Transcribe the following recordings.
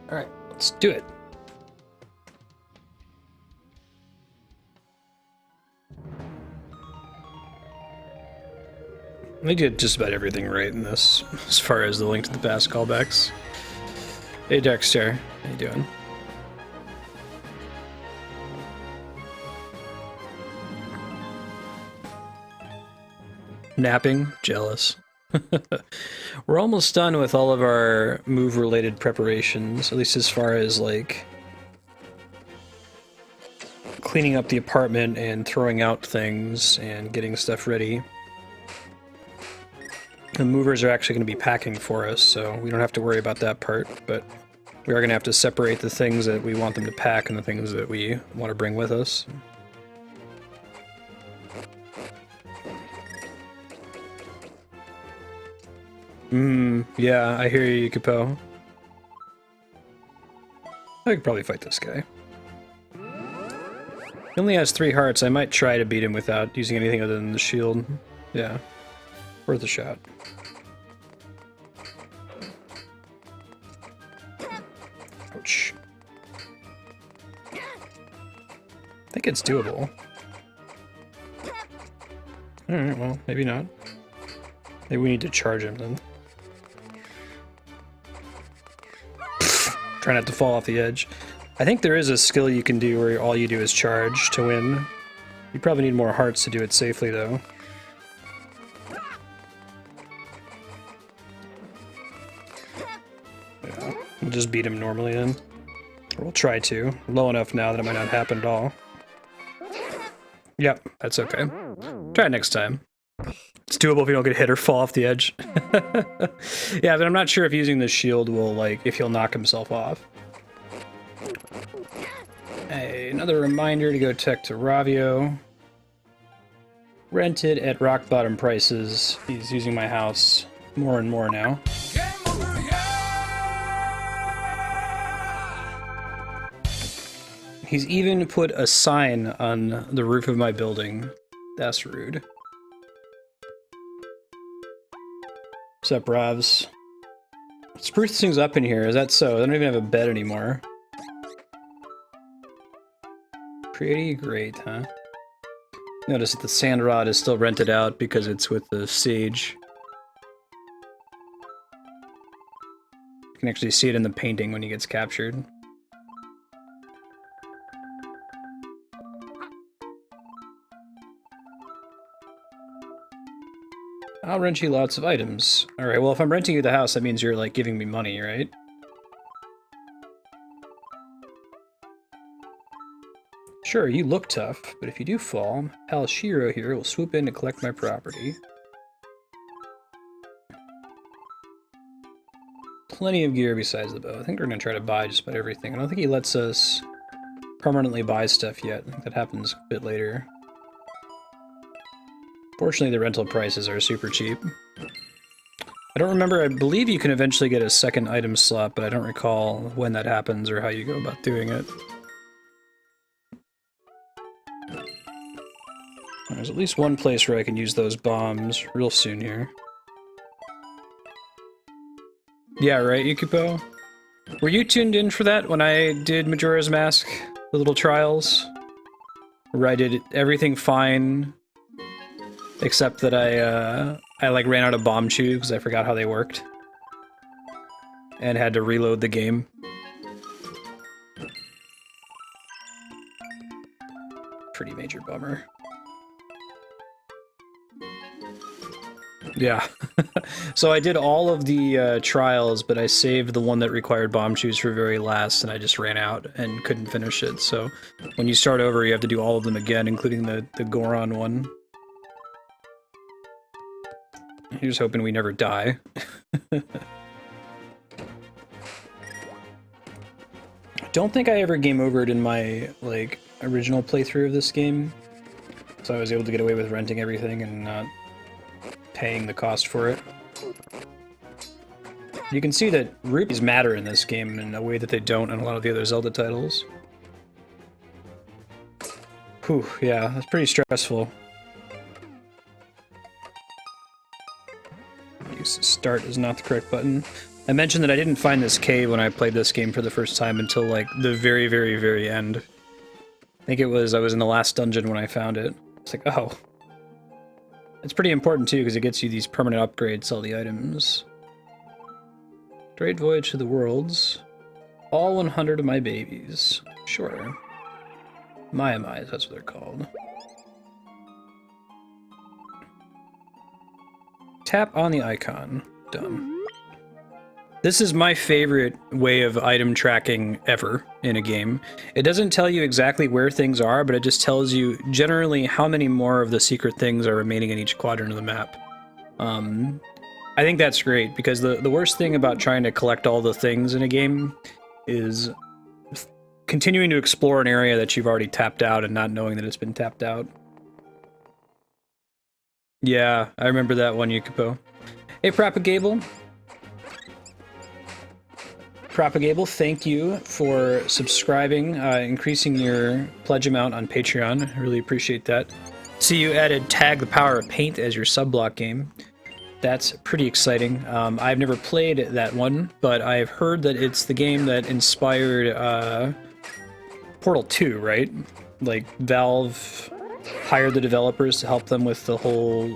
Alright, let's do it. We did just about everything right in this, as far as the Link to the Past callbacks. Hey Dexter, how you doing? Napping? Jealous. We're almost done with all of our move-related preparations, at least as far as, like, cleaning up the apartment and throwing out things and getting stuff ready. The movers are actually going to be packing for us, so we don't have to worry about that part, but we are going to have to separate the things that we want them to pack and the things that we want to bring with us. Yeah, I hear you, Capo. I could probably fight this guy. He only has 3 hearts. I might try to beat him without using anything other than the shield. Yeah, worth a shot. Ouch. I think it's doable. Alright, well, maybe not. Maybe we need to charge him then. Try not to fall off the edge. I think there is a skill you can do where all you do is charge to win. You probably need more hearts to do it safely, though. Yeah, we'll just beat him normally then. Or we'll try to. Low enough now that it might not happen at all. Yep, that's okay. Try it next time. It's doable if you don't get hit or fall off the edge. Yeah, but I'm not sure if using the shield will, like, if he'll knock himself off. Hey, another reminder to go tech to Ravio. Rented at rock bottom prices. He's using my house more and more now. He's even put a sign on the roof of my building. That's rude. What's up, Ravs? Spruce things up in here, is that so? I don't even have a bed anymore. Pretty great, huh? Notice that the sand rod is still rented out because it's with the sage. You can actually see it in the painting when he gets captured. I'll rent you lots of items. Alright, well if I'm renting you the house, that means you're, like, giving me money, right? Sure, you look tough, but if you do fall, pal Shiro here will swoop in to collect my property. Plenty of gear besides the bow. I think we're gonna try to buy just about everything. I don't think he lets us permanently buy stuff yet. I think that happens a bit later. Fortunately, the rental prices are super cheap. I don't remember, I believe you can eventually get a second item slot, but I don't recall when that happens or how you go about doing it. There's at least one place where I can use those bombs real soon here. Yeah, right, Yukipo? Were you tuned in for that when I did Majora's Mask? The little trials? Where I did everything fine, except that I like ran out of bomb chew because I forgot how they worked. And had to reload the game. Pretty major bummer. Yeah. So I did all of the trials, but I saved the one that required bomb chews for very last, and I just ran out and couldn't finish it. So when you start over, you have to do all of them again, including the Goron one. Here's hoping we never die. I don't think I ever game overed in my, like, original playthrough of this game. So I was able to get away with renting everything and not paying the cost for it. You can see that rupees matter in this game in a way that they don't in a lot of the other Zelda titles. Whew, yeah, that's pretty stressful. Use start is not the correct button. I mentioned that I didn't find this cave when I played this game for the first time until, like, the very, very, very end. I think I was in the last dungeon when I found it. It's like, oh. It's pretty important, too, because it gets you these permanent upgrades to all the items. Great Voyage to the Worlds. All 100 of my babies. Sure. Maiamais, that's what they're called. Tap on the icon. Done. This is my favorite way of item tracking ever in a game. It doesn't tell you exactly where things are, but it just tells you generally how many more of the secret things are remaining in each quadrant of the map. I think that's great, because the worst thing about trying to collect all the things in a game is continuing to explore an area that you've already tapped out and not knowing that it's been tapped out. Yeah, I remember that one, Yukipo. Hey, Propagable. Propagable, thank you for subscribing, increasing your pledge amount on Patreon. I really appreciate that. See, you added Tag the Power of Paint as your sub-block game. That's pretty exciting. I've never played that one, but I've heard that it's the game that inspired Portal 2, right? Like, Valve hired the developers to help them with the whole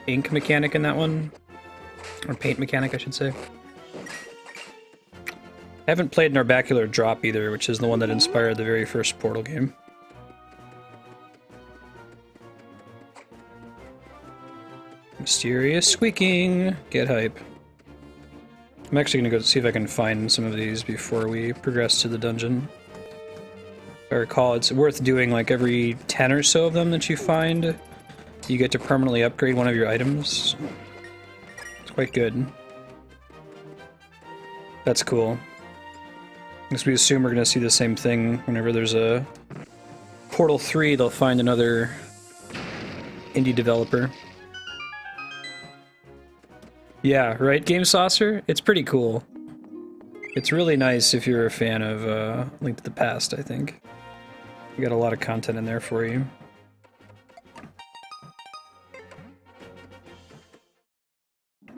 ink mechanic in that one. Or paint mechanic, I should say. I haven't played Narbacular Drop either, which is the one that inspired the very first Portal game. Mysterious squeaking! Get hype. I'm actually gonna go see if I can find some of these before we progress to the dungeon. If I recall, it's worth doing like every 10 or so of them that you find. You get to permanently upgrade one of your items. It's quite good. That's cool. Because we assume we're going to see the same thing whenever there's a Portal 3, they'll find another indie developer. Yeah, right, Game Saucer? It's pretty cool. It's really nice if you're a fan of Link to the Past, I think. You got a lot of content in there for you.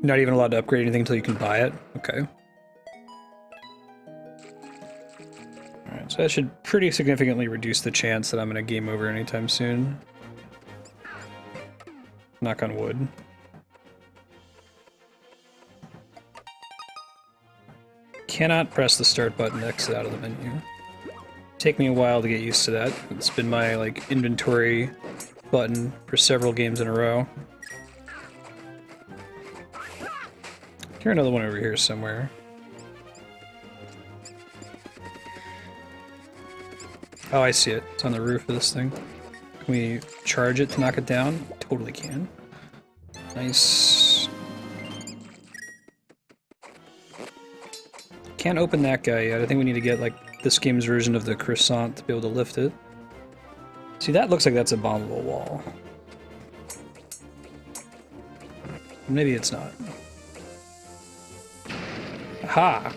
Not even allowed to upgrade anything until you can buy it? Okay. Alright, so that should pretty significantly reduce the chance that I'm going to game over anytime soon. Knock on wood. Cannot press the start button to exit out of the menu. Take me a while to get used to that. It's been my, like, inventory button for several games in a row. Here's another one over here somewhere. Oh, I see it. It's on the roof of this thing. Can we charge it to knock it down? Totally can. Nice. Can't open that guy yet. I think we need to get, like, this game's version of the croissant to be able to lift it. See, that looks like that's a bombable wall. Maybe it's not. Aha!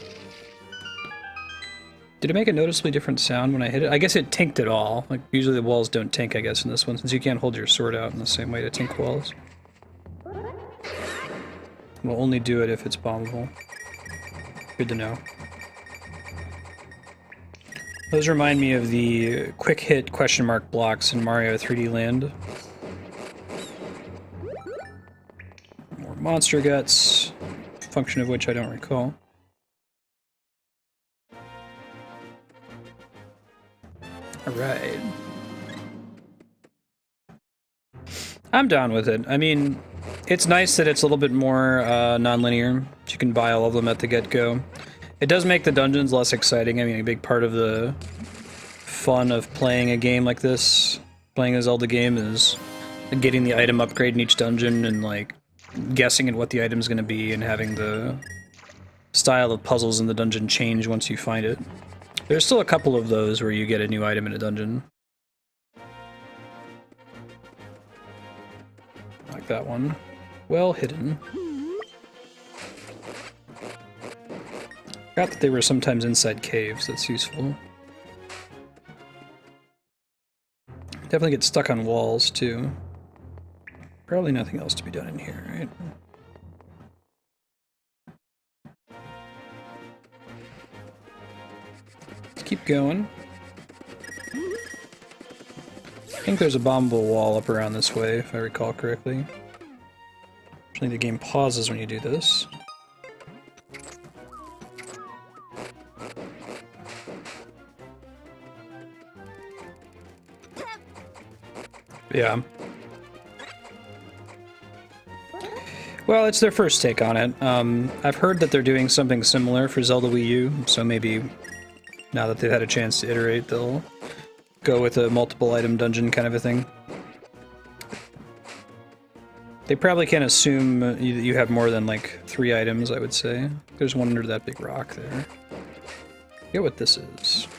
Did it make a noticeably different sound when I hit it? I guess it tinked it all. Like, usually the walls don't tink, I guess, in this one, since you can't hold your sword out in the same way to tink walls. We'll only do it if it's bombable. Good to know. Those remind me of the quick hit question mark blocks in Mario 3D Land. More monster guts, function of which I don't recall. Alright. I'm down with it. I mean, it's nice that it's a little bit more non-linear. You can buy all of them at the get-go. It does make the dungeons less exciting. I mean, a big part of the fun of playing a game like this, playing a Zelda game, is getting the item upgrade in each dungeon and, like, guessing at what the item's going to be and having the style of puzzles in the dungeon change once you find it. There's still a couple of those where you get a new item in a dungeon. Like that one. Well hidden. Forgot that they were sometimes inside caves, that's useful. Definitely get stuck on walls, too. Probably nothing else to be done in here, right? keep going. I think there's a bombable wall up around this way, if I recall correctly. Actually, the game pauses when you do this. Yeah. Well, it's their first take on it. I've heard that they're doing something similar for Zelda Wii U, so maybe now that they've had a chance to iterate, they'll go with a multiple item dungeon kind of a thing. They probably can't assume you have more than like 3 items, I would say. There's one under that big rock there. I forget what this is.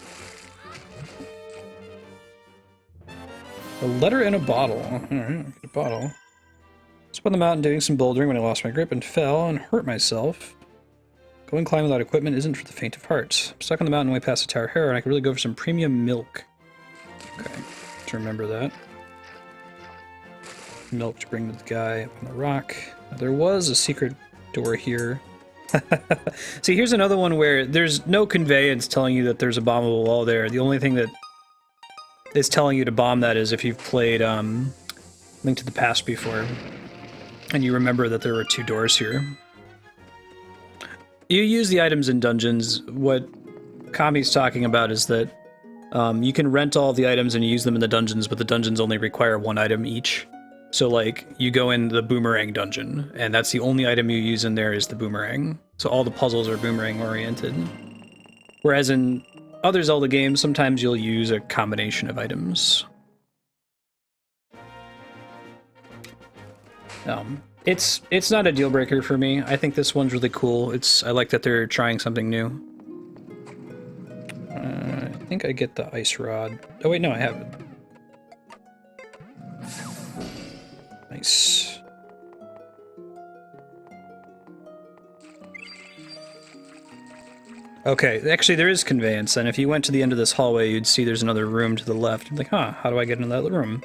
A letter in a bottle. Alright, a bottle. I was up on the mountain doing some bouldering when I lost my grip and fell and hurt myself. Going climbing without equipment isn't for the faint of heart. I'm stuck on the mountain way past the Tower Hare, and I could really go for some premium milk. Okay, to remember that. Milk to bring to the guy up on the rock. Now, there was a secret door here. See, here's another one where there's no conveyance telling you that there's a bombable wall there. The only thing that is telling you to bomb that is if you've played Link to the Past before, and you remember that there were 2 doors here. You use the items in dungeons. What Kami's talking about is that you can rent all the items and use them in the dungeons, but the dungeons only require 1 item each. So, like, you go in the boomerang dungeon, and that's the only item you use in there is the boomerang. So all the puzzles are boomerang-oriented. Whereas in other Zelda games, sometimes you'll use a combination of items. It's not a deal breaker for me. I think this one's really cool. I like that they're trying something new. I think I get the ice rod. Oh wait, no, I have it. Nice. Okay, actually there is conveyance, and if you went to the end of this hallway, you'd see there's another room to the left. I'm like, huh, how do I get into that room?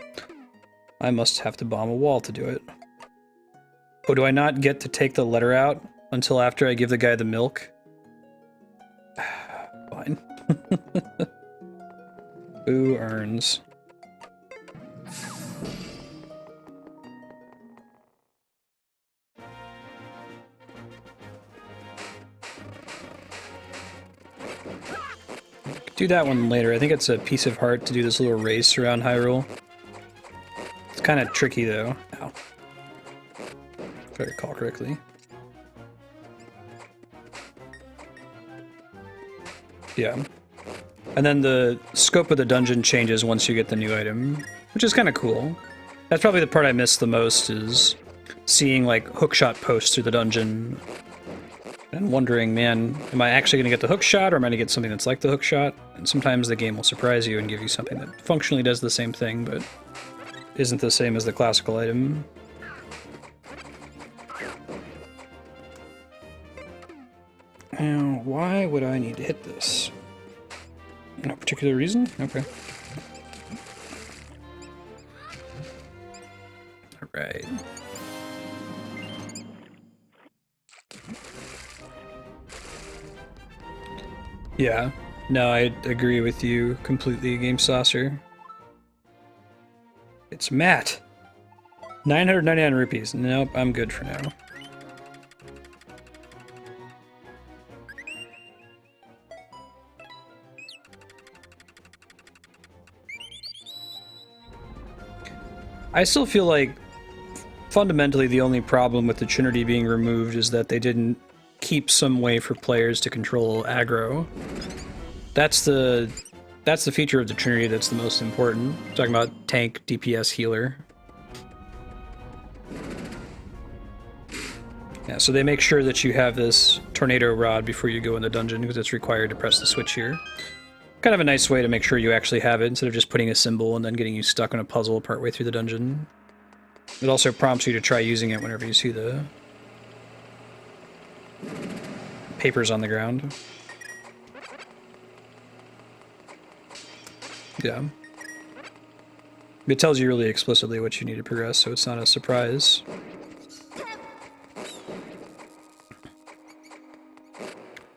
I must have to bomb a wall to do it. Oh, do I not get to take the letter out until after I give the guy the milk? Fine. Who earns? Do that one later. I think it's a piece of heart to do this little race around Hyrule. It's kind of tricky though. Ow. If I recall correctly. Yeah. And then the scope of the dungeon changes once you get the new item, which is kind of cool. That's probably the part I miss the most, is seeing like hookshot posts through the dungeon and wondering, man, am I actually going to get the hookshot, or am I going to get something that's like the hookshot? And sometimes the game will surprise you and give you something that functionally does the same thing, but isn't the same as the classical item. Now, why would I need to hit this? No particular reason? Okay. Alright. Yeah. No, I agree with you completely, Game Saucer. It's Matt! 999 rupees. Nope, I'm good for now. I still feel like fundamentally the only problem with the Trinity being removed is that they didn't keep some way for players to control aggro. That's the feature of the Trinity that's the most important. I'm talking about tank, DPS, healer. Yeah, so they make sure that you have this tornado rod before you go in the dungeon, because it's required to press the switch here. Kind of a nice way to make sure you actually have it, instead of just putting a symbol and then getting you stuck on a puzzle partway through the dungeon. It also prompts you to try using it whenever you see the papers on the ground. Yeah. It tells you really explicitly what you need to progress, so it's not a surprise.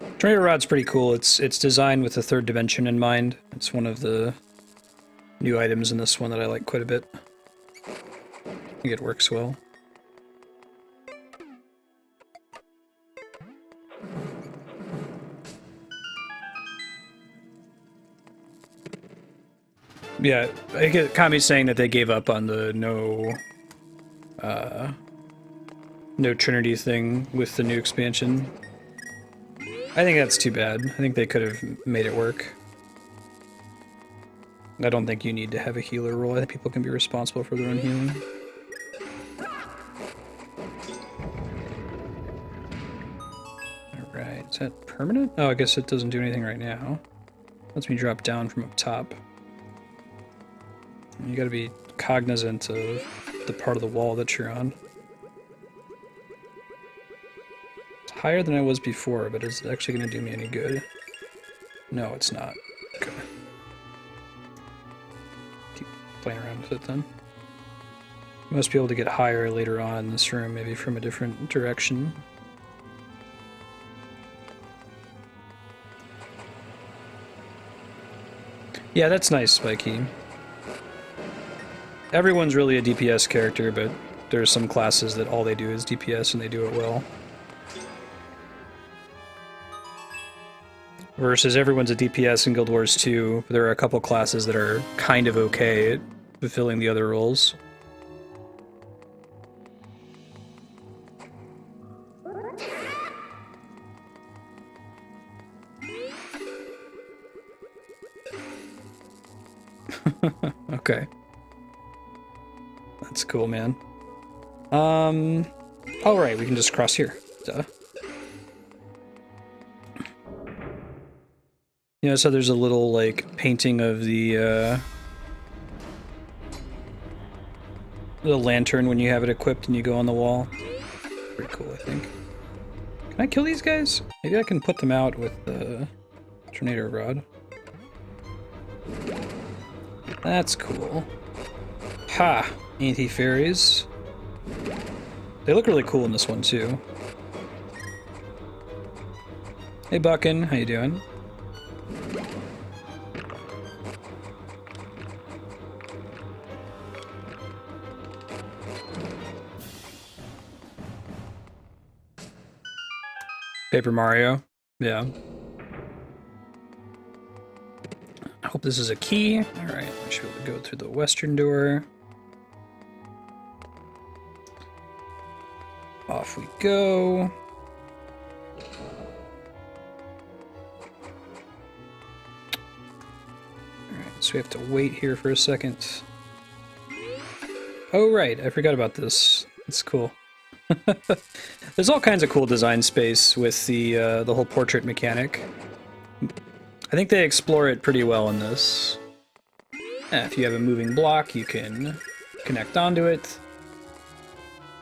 I'm Tornado Rod's pretty cool. It's designed with the third dimension in mind. It's one of the new items in this one that I like quite a bit. I think it works well. Yeah, I get Kami's saying that they gave up on the no Trinity thing with the new expansion. I think that's too bad. I think they could have made it work. I don't think you need to have a healer role. I think people can be responsible for their own healing. Alright, is that permanent? Oh, I guess it doesn't do anything right now. Lets me drop down from up top. You gotta be cognizant of the part of the wall that you're on. It's higher than I was before, but is it actually gonna do me any good? No, it's not. Okay. Keep playing around with it then. You must be able to get higher later on in this room, maybe from a different direction. Yeah, that's nice, Spiky. Everyone's really a DPS character, but there's some classes that all they do is DPS and they do it well. Versus everyone's a DPS in Guild Wars 2, but there are a couple classes that are kind of okay at fulfilling the other roles. Okay. That's cool, man. Oh right, we can just cross here. Duh. You know, so there's a little, like, painting of the lantern when you have it equipped and you go on the wall. Pretty cool, I think. Can I kill these guys? Maybe I can put them out with the tornado rod. That's cool. Ha! Anti-fairies. They look really cool in this one, too. Hey, Buckin. How you doing? Paper Mario. Yeah. I hope this is a key. Alright, I should be able to go through the western door. Off we go. Alright, so we have to wait here for a second. Oh right, I forgot about this. It's cool. There's all kinds of cool design space with the whole portrait mechanic. I think they explore it pretty well in this. If you have a moving block, you can connect onto it,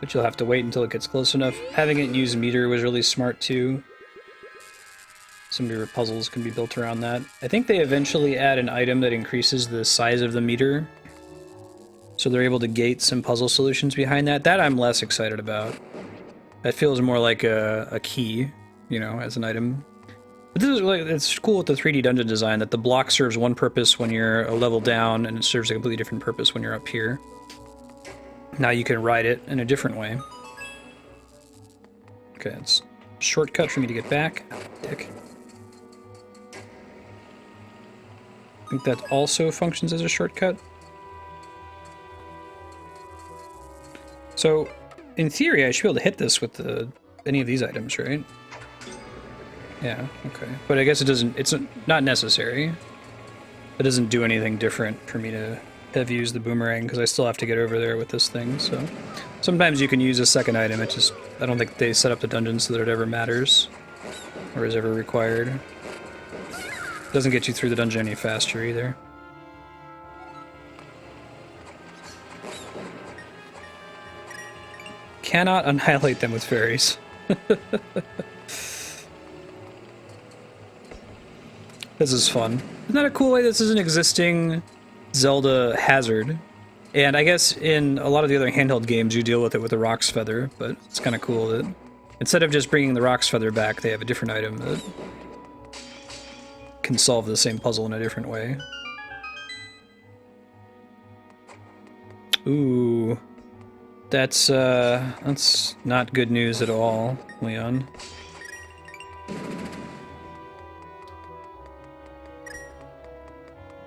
but you'll have to wait until it gets close enough. Having it use meter was really smart too. Some of your puzzles can be built around that. I think they eventually add an item that increases the size of the meter, so they're able to gate some puzzle solutions behind that. That I'm less excited about. That feels more like a key, you know, as an item. But this is like, it's cool with the 3D dungeon design that the block serves one purpose when you're a level down, and it serves a completely different purpose when you're up here. Now you can ride it in a different way. Okay, it's a shortcut for me to get back. Oh, dick. I think that also functions as a shortcut. So, in theory, I should be able to hit this with any of these items, right? Yeah, okay. But I guess it doesn't, it's not necessary. It doesn't do anything different for me to have used the boomerang, because I still have to get over there with this thing, so. Sometimes you can use a second item, it just, I don't think they set up the dungeon so that it ever matters, or is ever required. It doesn't get you through the dungeon any faster either. Cannot annihilate them with fairies. This is fun. Isn't that a cool way? This is an existing Zelda hazard. And I guess in a lot of the other handheld games you deal with it with a Rock's Feather, but it's kind of cool that instead of just bringing the Rock's Feather back, they have a different item that can solve the same puzzle in a different way. Ooh. That's not good news at all, Leon.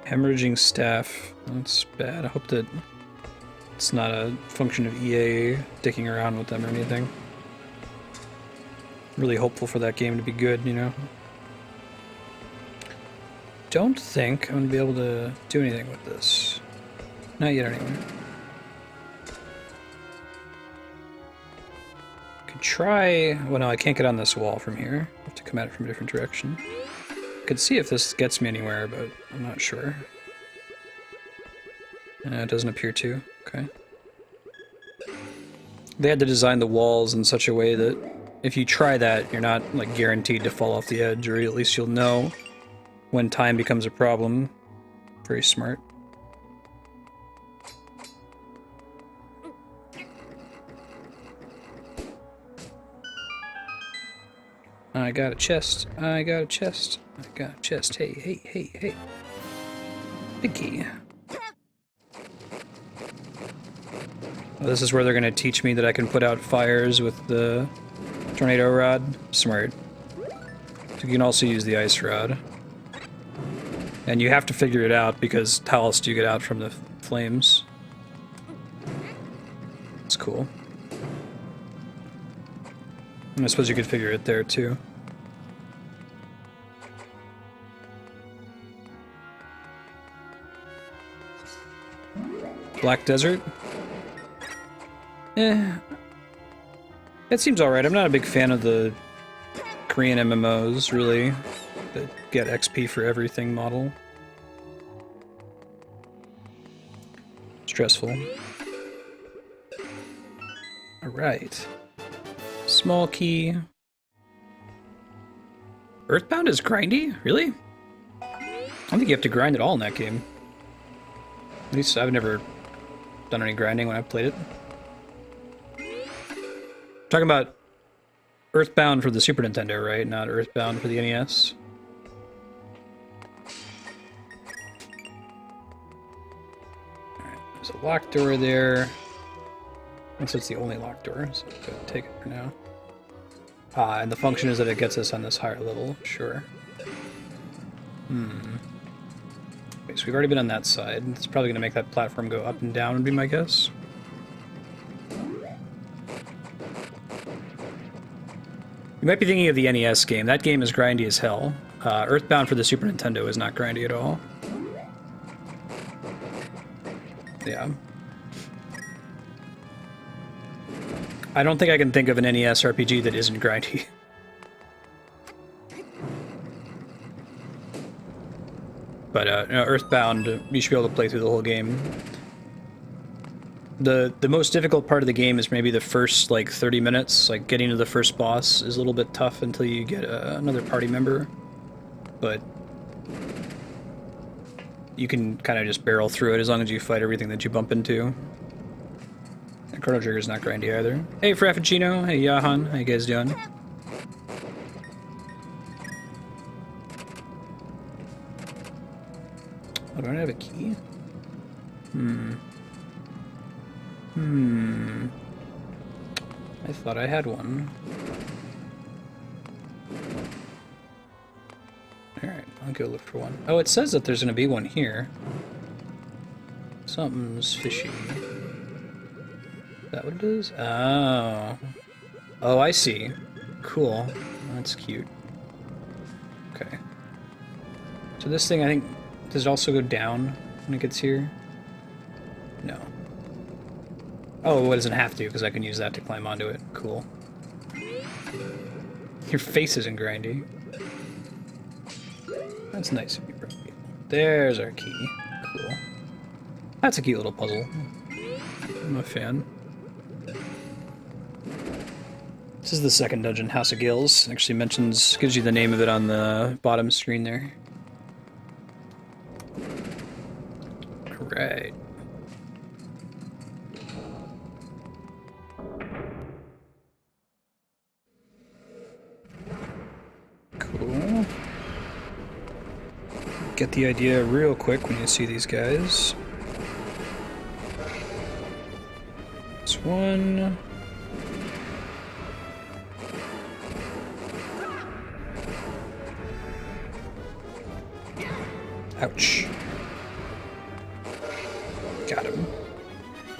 Hemorrhaging staff. That's bad. I hope that it's not a function of EA dicking around with them or anything. Really hopeful for that game to be good, you know? Don't think I'm gonna be able to do anything with this. Not yet, anyway. Could try... Well, no, I can't get on this wall from here. I have to come at it from a different direction. Could see if this gets me anywhere, but I'm not sure. It doesn't appear to. Okay. They had to design the walls in such a way that if you try that, you're not, like, guaranteed to fall off the edge, or at least you'll know when time becomes a problem. Very smart. I got a chest. I got a chest. I got a chest. Hey, hey, hey, hey. Big key. Well, this is where they're going to teach me that I can put out fires with the tornado rod. Smart. So you can also use the ice rod. And you have to figure it out, because how else do you get out from the flames? It's cool. And I suppose you could figure it there, too. Black Desert? Eh. It seems alright. I'm not a big fan of the Korean MMOs, really. That get XP for everything model. Stressful. Alright. Small key. Earthbound is grindy? Really? I don't think you have to grind at all in that game. At least I've never done any grinding when I've played it. Talking about Earthbound for the Super Nintendo, right? Not Earthbound for the NES. Alright, there's a locked door there. Looks like it's the only locked door, so go take it for now. Ah, and the function is that it gets us on this higher level, sure. Okay, so we've already been on that side. It's probably going to make that platform go up and down, would be my guess. You might be thinking of the NES game. That game is grindy as hell. Earthbound for the Super Nintendo is not grindy at all. Yeah. I don't think I can think of an NES RPG that isn't grindy. But no, Earthbound, you should be able to play through the whole game. The most difficult part of the game is maybe the first, like, 30 minutes. Like, getting to the first boss is a little bit tough until you get another party member. But you can kind of just barrel through it as long as you fight everything that you bump into. And Chrono Trigger's not grindy either. Hey, Frappuccino. Hey, Yahan. How you guys doing? Oh, do I have a key? I thought I had one. Alright, I'll go look for one. Oh, it says that there's gonna be one here. Something's fishy. Is that what it is? Oh. Oh, I see. Cool. That's cute. Okay. So this thing, I think, does it also go down when it gets here? No. Oh, well, it doesn't have to, because I can use that to climb onto it. Cool. Your face isn't grindy. That's nice of you, bro. There's our key. Cool. That's a cute little puzzle. I'm a fan. This is the second dungeon, House of Gills. It actually mentions, gives you the name of it on the bottom screen there. Alright. Cool. Get the idea real quick when you see these guys. This one. Ouch. Got him.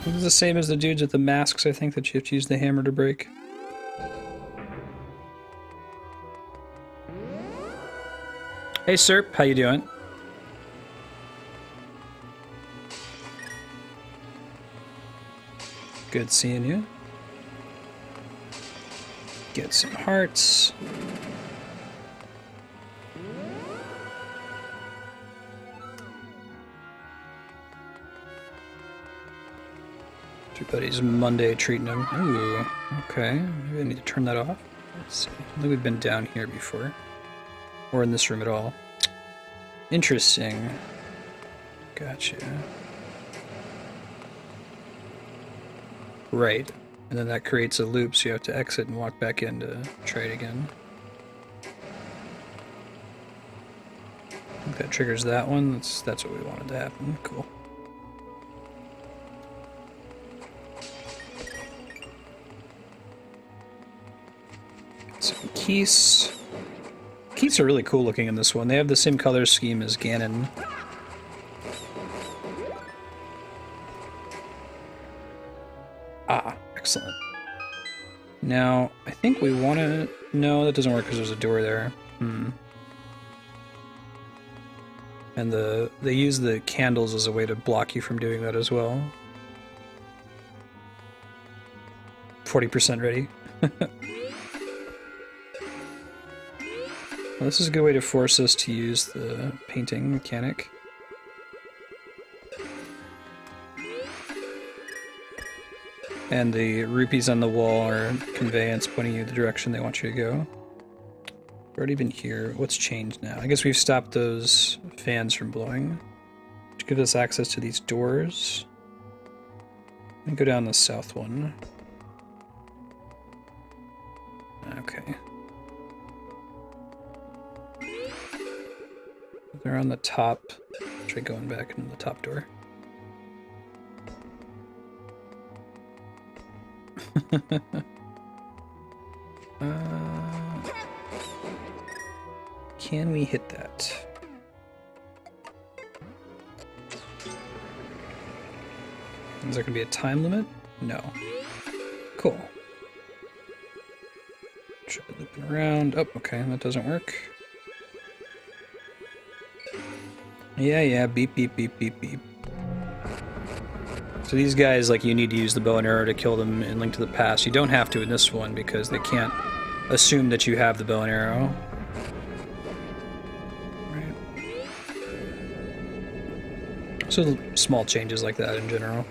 This is the same as the dudes with the masks, I think, that you have to use the hammer to break. Hey, Serp, how you doing? Good seeing you. Get some hearts. Your buddy's Monday treating him. Ooh, okay. Maybe I need to turn that off. Let's see. I don't think we've been down here before. Or in this room at all. Interesting. Gotcha. Right. And then that creates a loop, so you have to exit and walk back in to try it again. I think that triggers that one. That's what we wanted to happen. Cool. Some keys. Keys are really cool looking in this one. They have the same color scheme as Ganon. Ah, excellent. Now, I think we want to... No, that doesn't work because there's a door there. And they use the candles as a way to block you from doing that as well. 40% ready. Well, this is a good way to force us to use the painting mechanic. And the rupees on the wall are conveyance pointing you the direction they want you to go. We've already been here. What's changed now? I guess we've stopped those fans from blowing, which gives us access to these doors. And go down the south one. Okay. They're on the top. Try going back into the top door. Can we hit that? Is there gonna be a time limit? No. Cool. Try looping around. Oh, okay, that doesn't work. Yeah, beep, beep, beep, beep, beep. So these guys, like, you need to use the bow and arrow to kill them in Link to the Past. You don't have to in this one because they can't assume that you have the bow and arrow. Right. So small changes like that in general.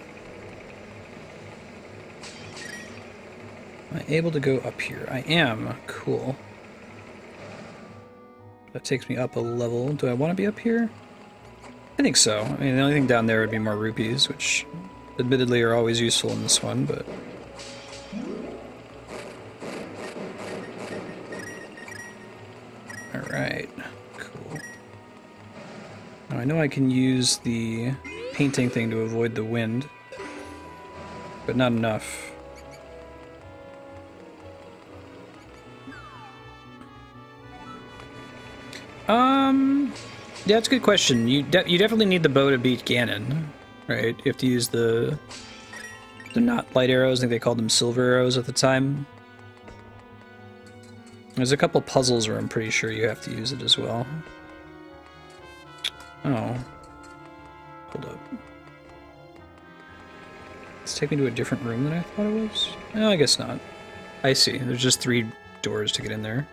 Am I able to go up here? I am. Cool. That takes me up a level. Do I want to be up here? I think so. I mean, the only thing down there would be more rupees, which admittedly are always useful in this one, but... Alright, cool. Now I know I can use the painting thing to avoid the wind, but not enough. Yeah, that's a good question. You definitely need the bow to beat Ganon, right? You have to use they're not light arrows, I think they called them silver arrows at the time. There's a couple puzzles where I'm pretty sure you have to use it as well. Oh. Hold up. Let's take me to a different room than I thought it was? No, I guess not. I see. There's just 3 doors to get in there.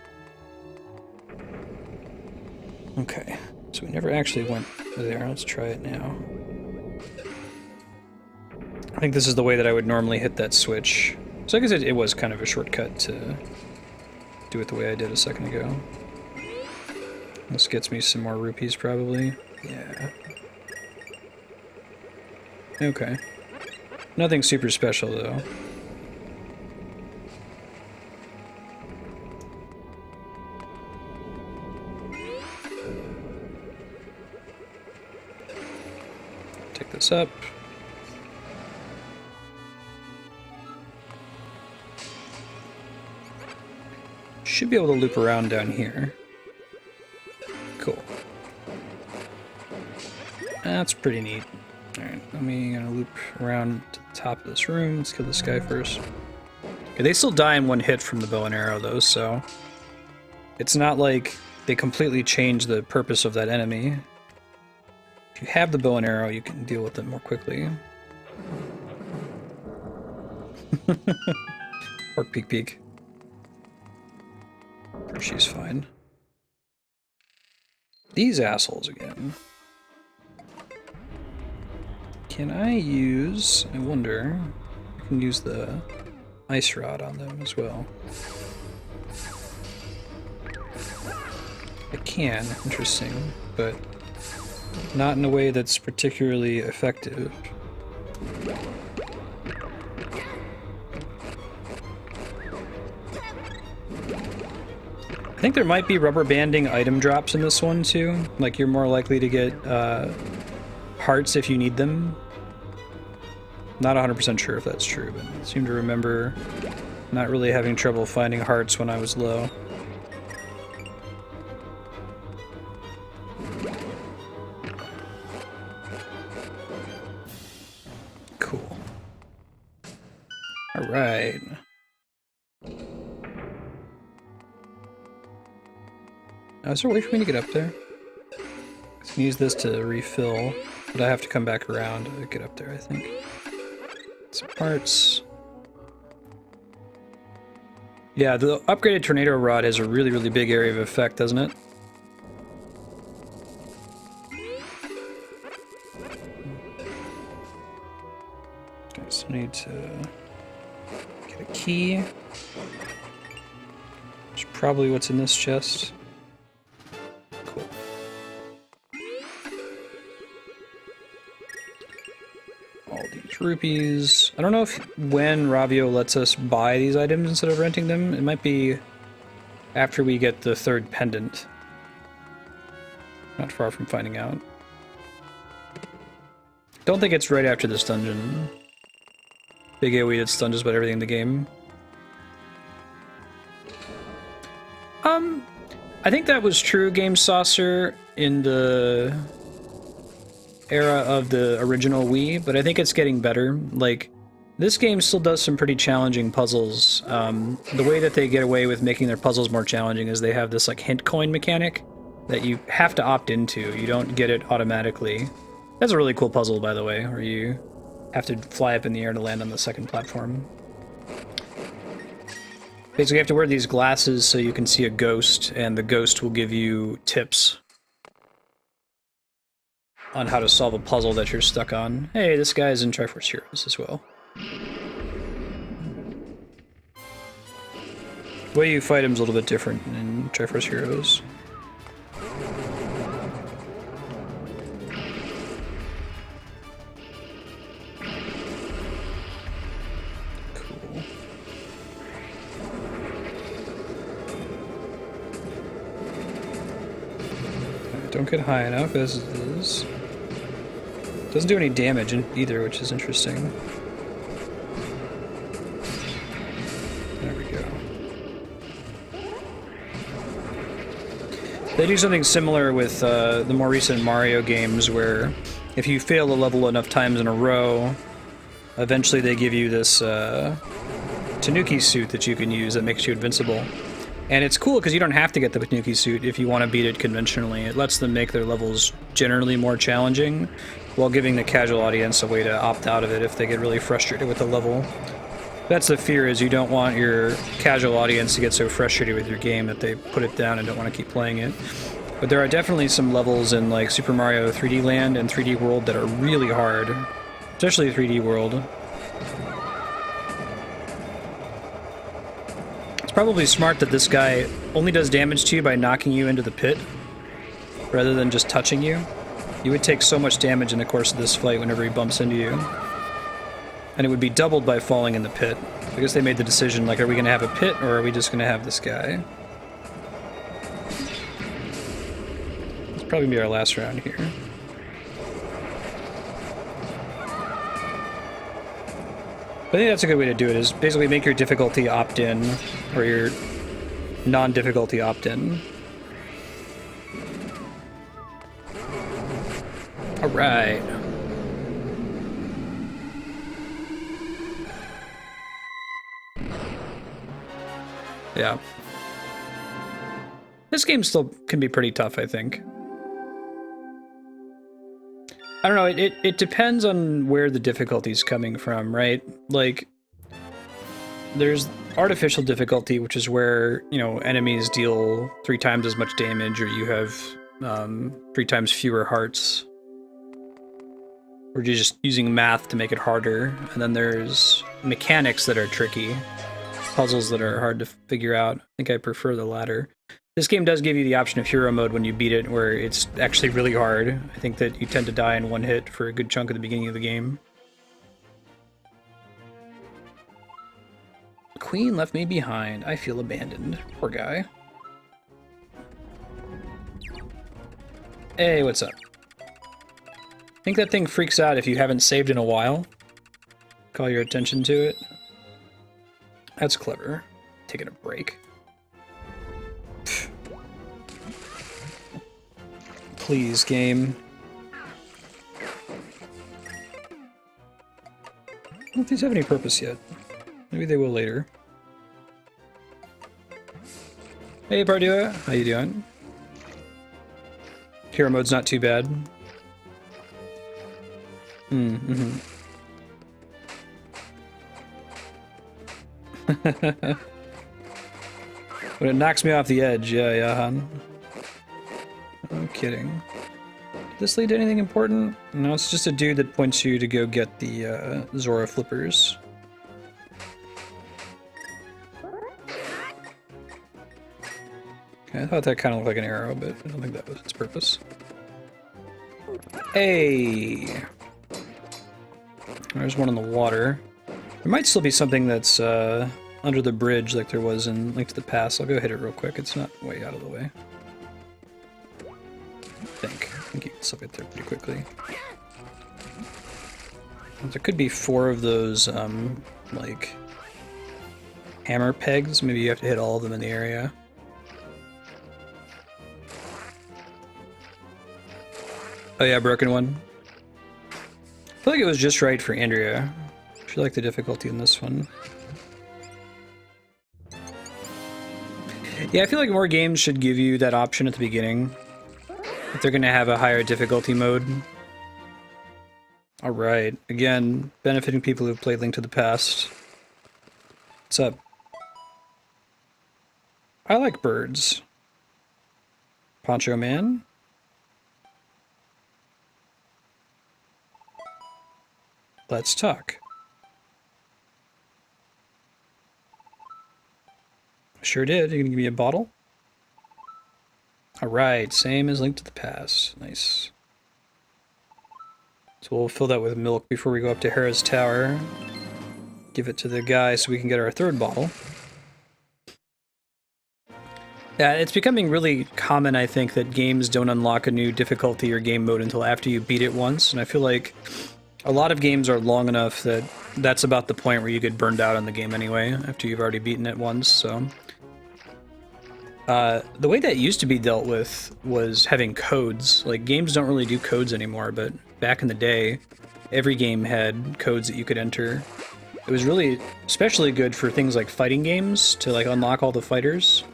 Okay. So we never actually went there. Let's try it now. I think this is the way that I would normally hit that switch. So I guess it was kind of a shortcut to do it the way I did a second ago. This gets me some more rupees, probably. Yeah. Okay. Nothing super special, though. Take this up. Should be able to loop around down here. Cool. That's pretty neat. Alright, gonna loop around to the top of this room. Let's kill this guy first. Okay, they still die in one hit from the bow and arrow, though, so... It's not like they completely change the purpose of that enemy. If you have the bow and arrow, you can deal with them more quickly. Pork peek peek. She's fine. These assholes again. Can I use... I wonder... I can use the ice rod on them as well. I can, interesting, but not in a way that's particularly effective. I think there might be rubber banding item drops in this one too. Like you're more likely to get hearts if you need them. Not 100% sure if that's true, but I seem to remember not really having trouble finding hearts when I was low. Cool. All right. Is there a way for me to get up there? I can use this to refill, but I have to come back around to get up there, I think. Some parts. Yeah, the upgraded tornado rod has a really, really big area of effect, doesn't it? Okay, so I need to get a key. Which is probably what's in this chest. Cool. All these rupees. I don't know if when Ravio lets us buy these items instead of renting them. It might be after we get the third pendant. Not far from finding out. Don't think it's right after this dungeon. Big AoE that's done just about everything in the game. I think that was true, Game Saucer, in the era of the original Wii, but I think it's getting better. Like, this game still does some pretty challenging puzzles. The way that they get away with making their puzzles more challenging is they have this, like, hint coin mechanic that you have to opt into. You don't get it automatically. That's a really cool puzzle, by the way, where you have to fly up in the air to land on the second platform. Basically, you have to wear these glasses so you can see a ghost, and the ghost will give you tips on how to solve a puzzle that you're stuck on. Hey, this guy's in Triforce Heroes as well. The way you fight him is a little bit different in Triforce Heroes. Don't get high enough, as it is. Doesn't do any damage either, which is interesting. There we go. They do something similar with the more recent Mario games, where if you fail a level enough times in a row, eventually they give you this Tanuki suit that you can use that makes you invincible. And it's cool because you don't have to get the Tanuki suit if you want to beat it conventionally. It lets them make their levels generally more challenging, while giving the casual audience a way to opt out of it if they get really frustrated with the level. That's the fear, is you don't want your casual audience to get so frustrated with your game that they put it down and don't want to keep playing it. But there are definitely some levels in like Super Mario 3D Land and 3D World that are really hard, especially 3D World. Probably smart that this guy only does damage to you by knocking you into the pit, rather than just touching you. You would take so much damage in the course of this fight whenever he bumps into you. And it would be doubled by falling in the pit. I guess they made the decision, like, are we going to have a pit, or are we just going to have this guy? It's probably going to be our last round here. I think that's a good way to do it, is basically make your difficulty opt-in, or your non-difficulty opt-in. Alright. Yeah. This game still can be pretty tough, I think. I don't know, it depends on where the difficulty's coming from, right? Like, there's artificial difficulty, which is where, you know, enemies deal 3 times as much damage, or you have 3 times fewer hearts. Or you're just using math to make it harder. And then there's mechanics that are tricky, puzzles that are hard to figure out. I think I prefer the latter. This game does give you the option of hero mode when you beat it, where it's actually really hard. I think that you tend to die in one hit for a good chunk of the beginning of the game. Queen left me behind. I feel abandoned. Poor guy. Hey, what's up? I think that thing freaks out if you haven't saved in a while. Call your attention to it. That's clever. Taking a break. Please, game. I don't know if these have any purpose yet. Maybe they will later. Hey, Bardua. How you doing? Hero mode's not too bad. Mm-hmm. When it knocks me off the edge, yeah, hon. No kidding. Did this lead to anything important? No, it's just a dude that points you to go get the Zora flippers. Okay, I thought that kind of looked like an arrow, but I don't think that was its purpose. Hey! There's one in the water. There might still be something that's under the bridge like there was in Link to the Past. I'll go hit it real quick. It's not way out of the way. I think you can still get there pretty quickly. There could be 4 of those, like, hammer pegs. Maybe you have to hit all of them in the area. Oh yeah, broken one. I feel like it was just right for Andrea. I feel like the difficulty in this one. Yeah, I feel like more games should give you that option at the beginning. If they're gonna have a higher difficulty mode. Alright, again, benefiting people who've played Link to the Past. What's up? I like birds. Poncho Man? Let's talk. Sure did. You gonna give me a bottle? Alright, same as Link to the Past. Nice. So we'll fill that with milk before we go up to Hera's Tower. Give it to the guy so we can get our 3rd bottle. Yeah, it's becoming really common, I think, that games don't unlock a new difficulty or game mode until after you beat it once, and I feel like a lot of games are long enough that that's about the point where you get burned out on the game anyway, after you've already beaten it once, so... the way that used to be dealt with was having codes. Like, games don't really do codes anymore, but back in the day, every game had codes that you could enter. It was really especially good for things like fighting games, to, like, unlock all the fighters.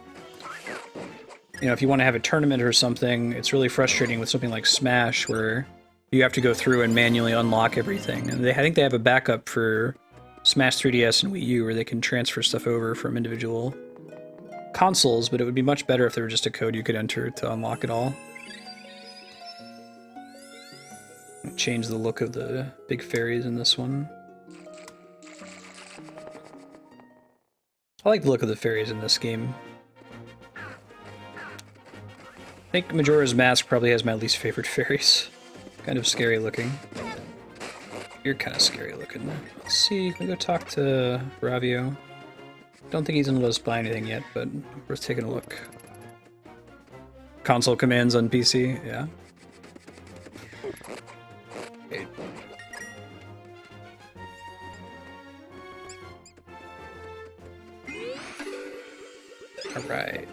You know, if you want to have a tournament or something, it's really frustrating with something like Smash, where you have to go through and manually unlock everything. And I think they have a backup for Smash 3DS and Wii U, where they can transfer stuff over from individual consoles, but it would be much better if there were just a code you could enter to unlock it all. Change the look of the big fairies in this one. I like the look of the fairies in this game. I think Majora's Mask probably has my least favorite fairies. Kind of scary looking. You're kind of scary looking. Let's see, can we go talk to Bravio? Don't think he's gonna let us buy anything yet, but worth taking a look. Console commands on PC, yeah. Okay. Right.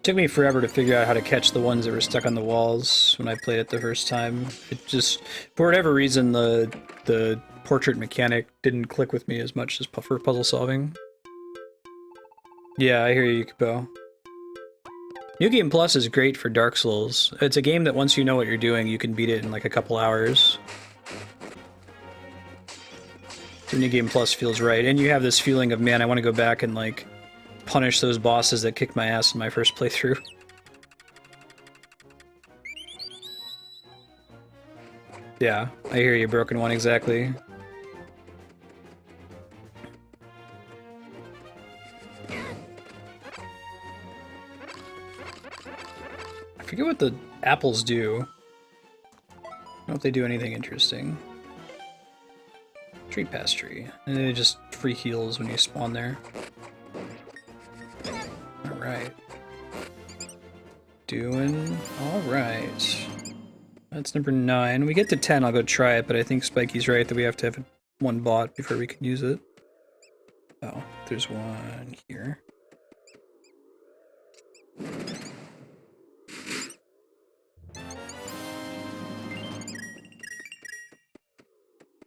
Took me forever to figure out how to catch the ones that were stuck on the walls when I played it the first time. It just, for whatever reason, the portrait mechanic didn't click with me as much as for puzzle solving. Yeah, I hear you, Kupo. New Game Plus is great for Dark Souls. It's a game that once you know what you're doing, you can beat it in like a couple hours. So New Game Plus feels right, and you have this feeling of, man, I want to go back and like punish those bosses that kicked my ass in my first playthrough. Yeah, I hear you, Broken One, exactly. I forget what the apples do. I don't know if they do anything interesting. Tree pass tree. And it just free heals when you spawn there. Alright. Doing alright. That's number 9. When we get to 10, I'll go try it, but I think Spiky's right that we have to have one bot before we can use it. Oh, there's one here.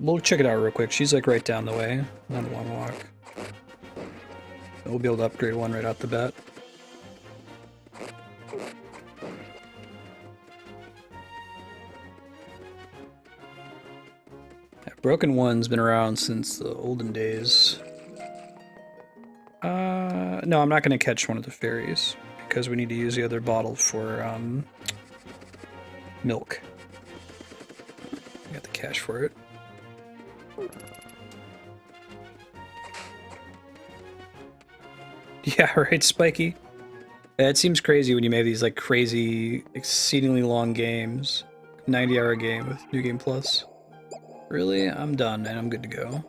We'll check it out real quick. She's like right down the way. Not a long walk. We'll be able to upgrade one right out the bat. Broken One's been around since the olden days. No, I'm not going to catch one of the fairies, because we need to use the other bottle for, milk. I got the cash for it. Yeah, right, Spiky? It seems crazy when you make these, like, crazy, exceedingly long games. 90-hour game with New Game Plus. Really? I'm done, and I'm good to go.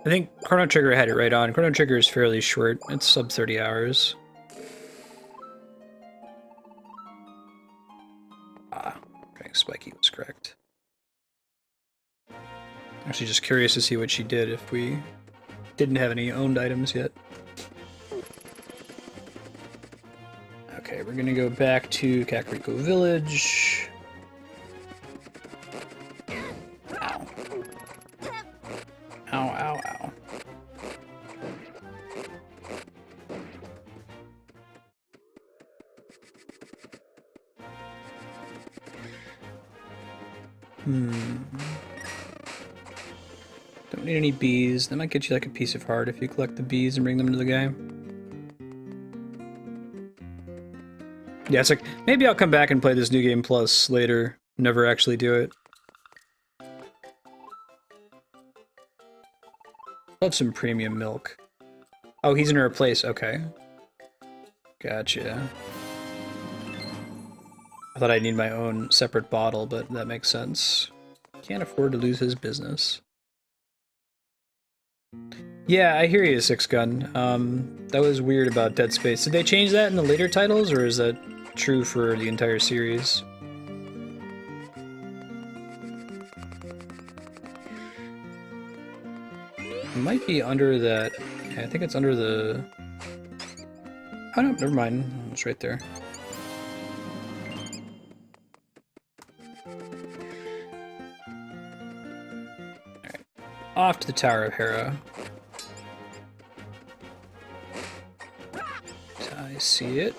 I think Chrono Trigger had it right on. Chrono Trigger is fairly short. It's sub 30 hours. Ah, I think Spiky was correct. Actually just curious to see what she did if we didn't have any owned items yet. Okay, we're gonna go back to Kakariko Village. Ow. Ow, ow, ow. Don't need any bees. That might get you like a piece of heart if you collect the bees and bring them to the guy. Yeah, it's like, maybe I'll come back and play this New Game Plus later. Never actually do it. Love some premium milk. Oh, he's in her place. Okay. Gotcha. I thought I'd need my own separate bottle, but that makes sense. Can't afford to lose his business. Yeah, I hear you, Six Gun. That was weird about Dead Space. Did they change that in the later titles, or is that true for the entire series? It might be under that... Yeah, I think it's under the... Oh no, never mind. It's right there. Alright. Off to the Tower of Hera. I see it.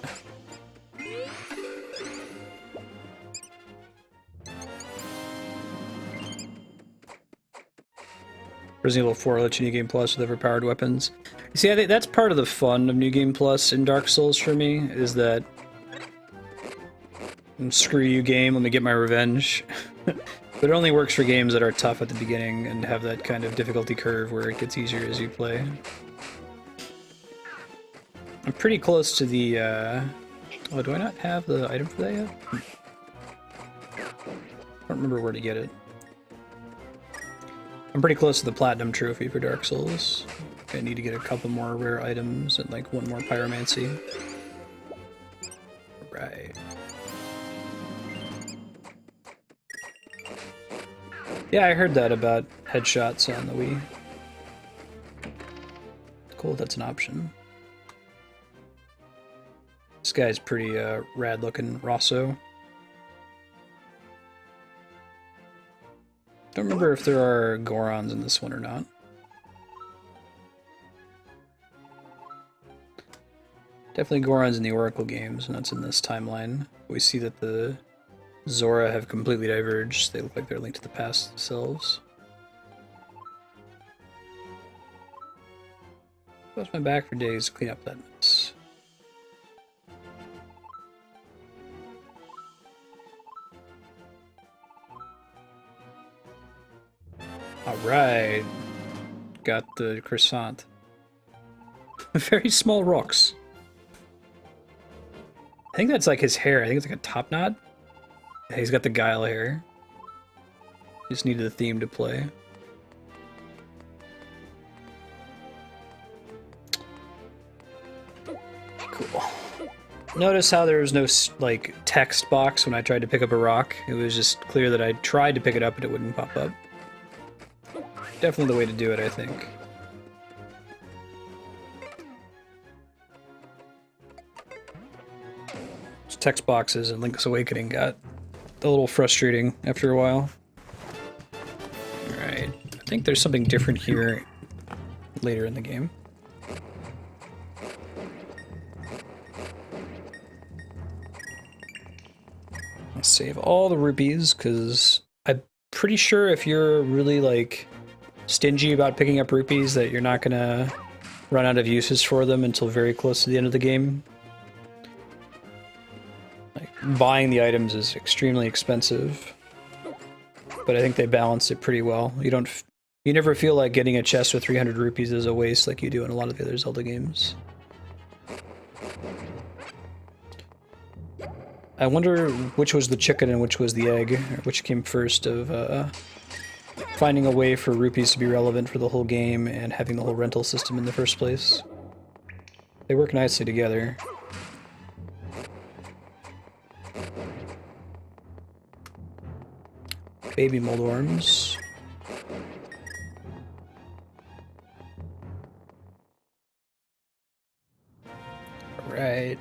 Resident Evil 4 lets you New Game Plus with overpowered weapons. You see, I think that's part of the fun of New Game Plus in Dark Souls for me, is that... Screw you, game, let me get my revenge. But it only works for games that are tough at the beginning and have that kind of difficulty curve where it gets easier as you play. I'm pretty close to the, Oh, do I not have the item for that yet? I don't remember where to get it. I'm pretty close to the Platinum Trophy for Dark Souls. I need to get a couple more rare items and, like, one more Pyromancy. Right. Yeah, I heard that about headshots on the Wii. Cool, that's an option. This guy's pretty rad looking, Rosso. Don't remember if there are Gorons in this one or not. Definitely Gorons in the Oracle games, and that's in this timeline. We see that the Zora have completely diverged. They look like they're linked to the past selves. Close my back for days to clean up that mess. Alright. Got the croissant. Very small rocks. I think that's like his hair. I think it's like a top knot. He's got the Guile hair. Just needed a theme to play. Cool. Notice how there was no like text box when I tried to pick up a rock. It was just clear that I tried to pick it up and it wouldn't pop up. Definitely the way to do it, I think. Text boxes and Link's Awakening got a little frustrating after a while. Alright, I think there's something different here later in the game. Let's save all the rupees, because I'm pretty sure if you're really, like, stingy about picking up rupees that you're not gonna run out of uses for them until very close to the end of the game. Buying the items is extremely expensive, but I think they balance it pretty well. You never feel like getting a chest with 300 rupees is a waste like you do in a lot of the other Zelda games. I wonder which was the chicken and which was the egg, or which came first of finding a way for rupees to be relevant for the whole game and having the whole rental system in the first place. They work nicely together. Baby mold worms. Right.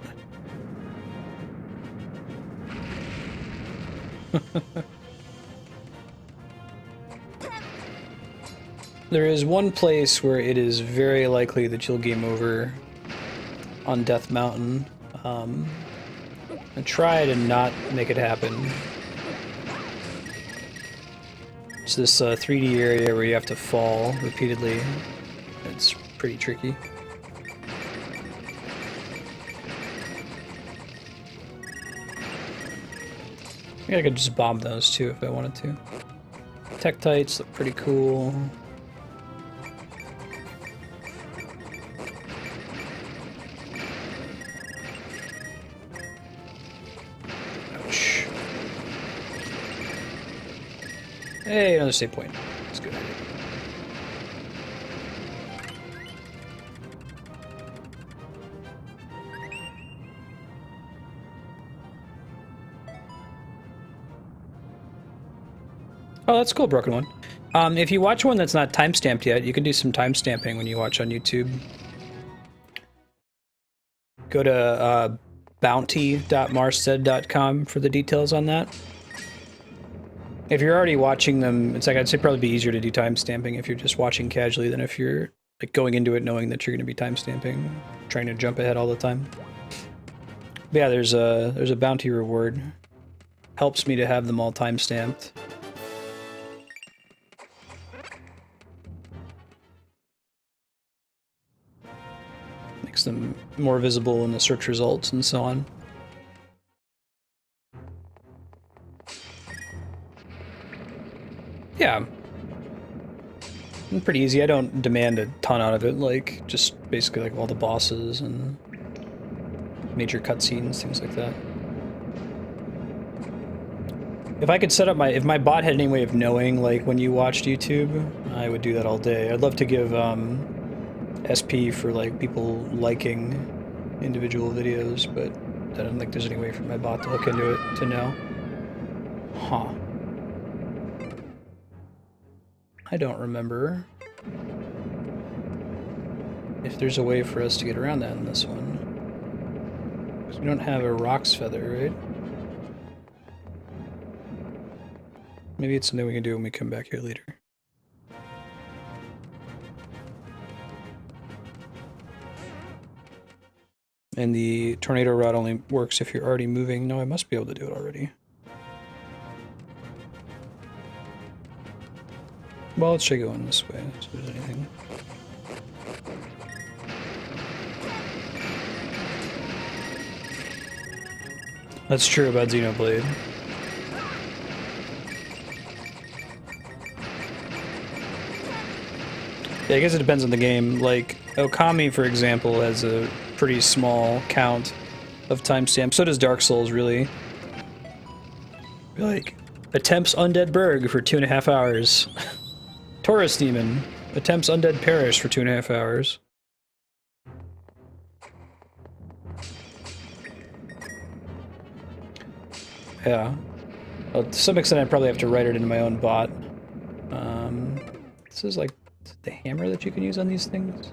There is one place where it is very likely that you'll game over on Death Mountain. And try to not make it happen. It's this 3D area where you have to fall repeatedly. It's pretty tricky. I think I could just bomb those too if I wanted to. Tektites look pretty cool. Ouch. Hey, another save point. That's good. Oh, that's cool, Broken One. If you watch one that's not timestamped yet, you can do some timestamping when you watch on YouTube. Go to bounty.marstead.com for the details on that. If you're already watching them, it's like I'd say probably be easier to do timestamping if you're just watching casually than if you're like going into it knowing that you're going to be timestamping, trying to jump ahead all the time. But yeah, there's a bounty reward. Helps me to have them all timestamped. Makes them more visible in the search results and so on. Yeah. Pretty easy. I don't demand a ton out of it, like, just basically like all the bosses and major cutscenes, things like that. If I could set up if my bot had any way of knowing, like, when you watched YouTube, I would do that all day. I'd love to give, SP for, like, people liking individual videos, but I don't think there's any way for my bot to hook into it to know. Huh. I don't remember if there's a way for us to get around that in this one. So we don't have a Rock's Feather, right? Maybe it's something we can do when we come back here later. And the tornado rod only works if you're already moving. No, I must be able to do it already. Well, let's try going this way, if there's anything. That's true about Xenoblade. Yeah, I guess it depends on the game. Like, Okami, for example, has a pretty small count of timestamps. So does Dark Souls, really. Like, attempts Undead Berg for 2.5 hours. Taurus Demon attempts Undead Parish for 2.5 hours. Yeah. Well, to some extent, I'd probably have to write it into my own bot. This is like the hammer that you can use on these things?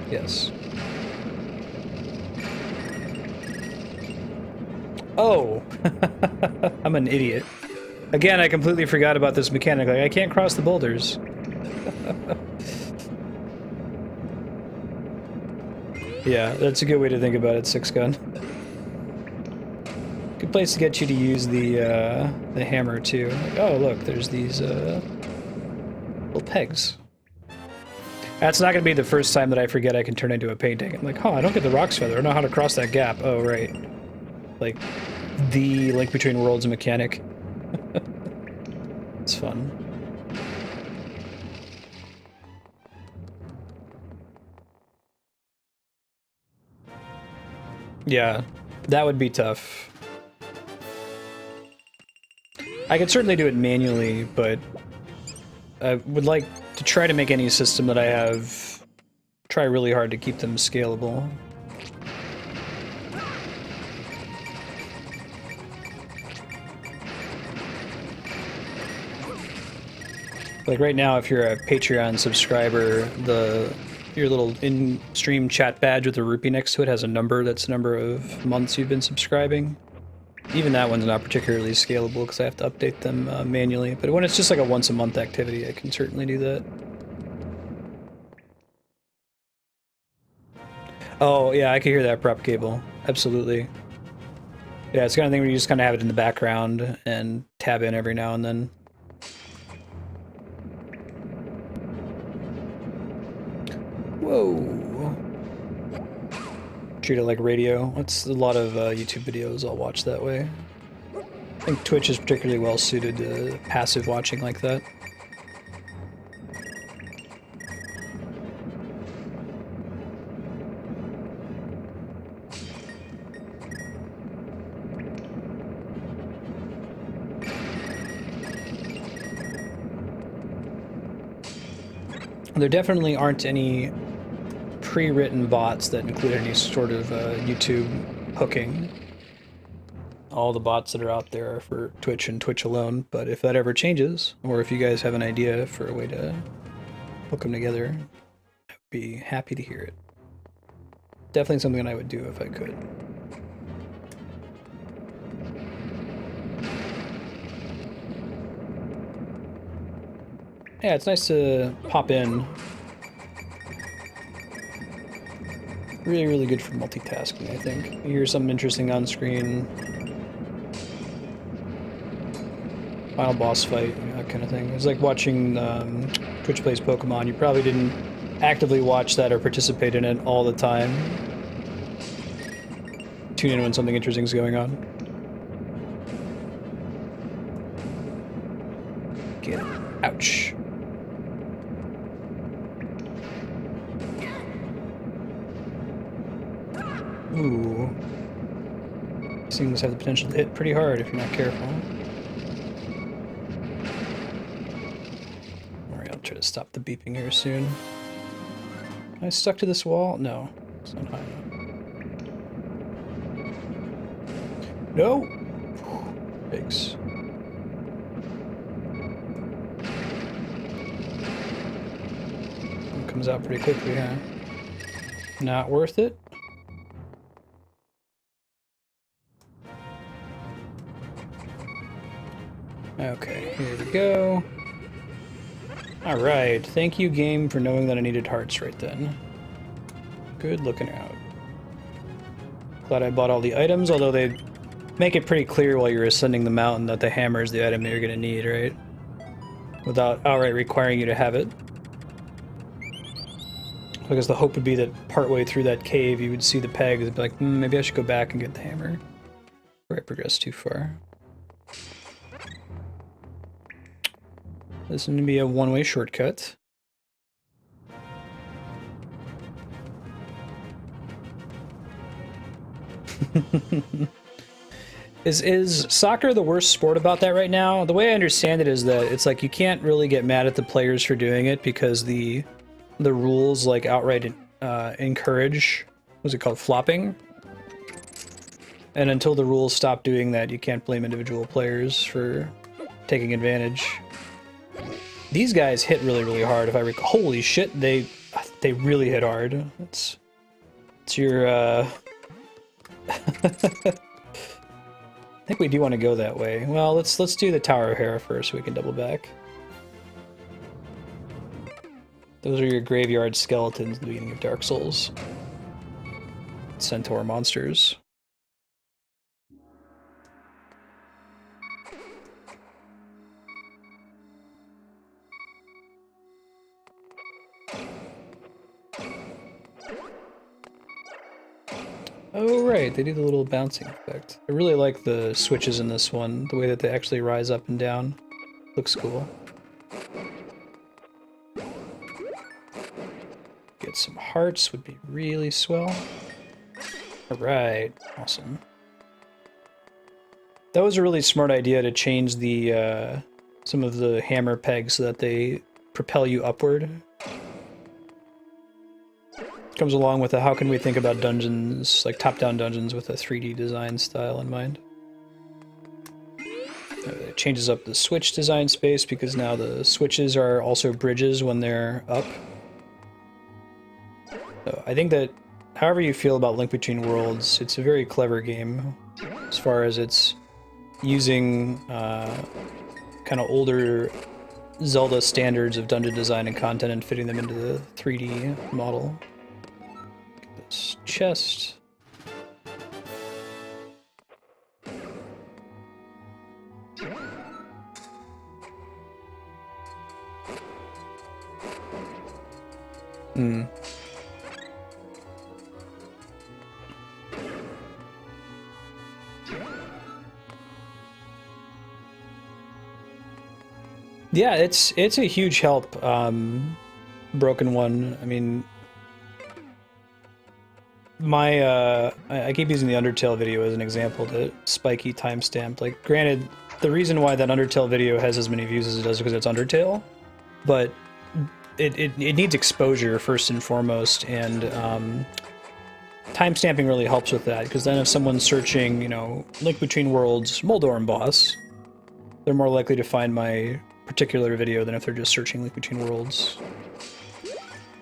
Yes. Oh! I'm an idiot. Again, I completely forgot about this mechanic. Like, I can't cross the boulders. Yeah, that's a good way to think about it, Six Gun. Good place to get you to use the hammer, too. Like, oh, look, there's these, little pegs. That's not going to be the first time that I forget I can turn into a painting. I'm like, oh, I don't get the Rock's Feather. I don't know how to cross that gap. Oh, right. Like, the Link Between Worlds mechanic. It's fun. Yeah, that would be tough. I could certainly do it manually, but I would like to try to make any system that I have try really hard to keep them scalable. Like right now, if you're a Patreon subscriber, your little in-stream chat badge with a rupee next to it has a number. That's the number of months you've been subscribing. Even that one's not particularly scalable because I have to update them manually. But when it's just like a once-a-month activity, I can certainly do that. Oh, yeah, I can hear that prop cable. Absolutely. Yeah, it's the kind of thing where you just kind of have it in the background and tab in every now and then. Whoa. Treat it like radio. That's a lot of YouTube videos I'll watch that way. I think Twitch is particularly well suited to passive watching like that. There definitely aren't any pre-written bots that include any sort of YouTube hooking. All the bots that are out there are for Twitch and Twitch alone, but if that ever changes, or if you guys have an idea for a way to hook them together, I'd be happy to hear it. Definitely something I would do if I could. Yeah, it's nice to pop in. Really, really good for multitasking, I think. You hear something interesting on screen. Final boss fight, you know, that kind of thing. It's like watching Twitch Plays Pokemon. You probably didn't actively watch that or participate in it all the time. Tune in when something interesting is going on. Get it. Ouch. Ooh. These things have the potential to hit pretty hard if you're not careful. Alright, I'll try to stop the beeping here soon. Am I stuck to this wall? No. It's not high enough. No! Thanks. It comes out pretty quickly, huh? Not worth it? Okay, here we go. Alright, thank you game for knowing that I needed hearts right then. Good looking out. Glad I bought all the items, although they make it pretty clear while you're ascending the mountain that the hammer is the item that you're gonna need, right? Without outright requiring you to have it. Because the hope would be that partway through that cave you would see the pegs and be like, maybe I should go back and get the hammer. Or I progressed too far. This is gonna be a one-way shortcut. Is soccer the worst sport about that right now? The way I understand it is that it's like you can't really get mad at the players for doing it because the rules like outright encourage, what's it called, flopping? And until the rules stop doing that, you can't blame individual players for taking advantage. These guys hit really, really hard. If I recall, holy shit, they really hit hard. It's your. I think we do want to go that way. Well, let's do the Tower of Hera first, so we can double back. Those are your graveyard skeletons at the beginning of Dark Souls. Centaur monsters. Oh right, they do the little bouncing effect. I really like the switches in this one, the way that they actually rise up and down. Looks cool. Get some hearts would be really swell. Alright, awesome. That was a really smart idea to change the some of the hammer pegs so that they propel you upward. Comes along with a how can we think about dungeons, like top-down dungeons with a 3D design style in mind. It changes up the switch design space because now the switches are also bridges when they're up. So I think that however you feel about Link Between Worlds, it's a very clever game as far as it's using kind of older Zelda standards of dungeon design and content and fitting them into the 3D model. Chest. Yeah, it's a huge help, Broken One. I mean, I keep using the Undertale video as an example to spiky timestamp. Like, granted, the reason why that Undertale video has as many views as it does is because it's Undertale, but it needs exposure first and foremost, and timestamping really helps with that, because then if someone's searching, you know, Link Between Worlds Moldorm boss, they're more likely to find my particular video than if they're just searching Link Between Worlds.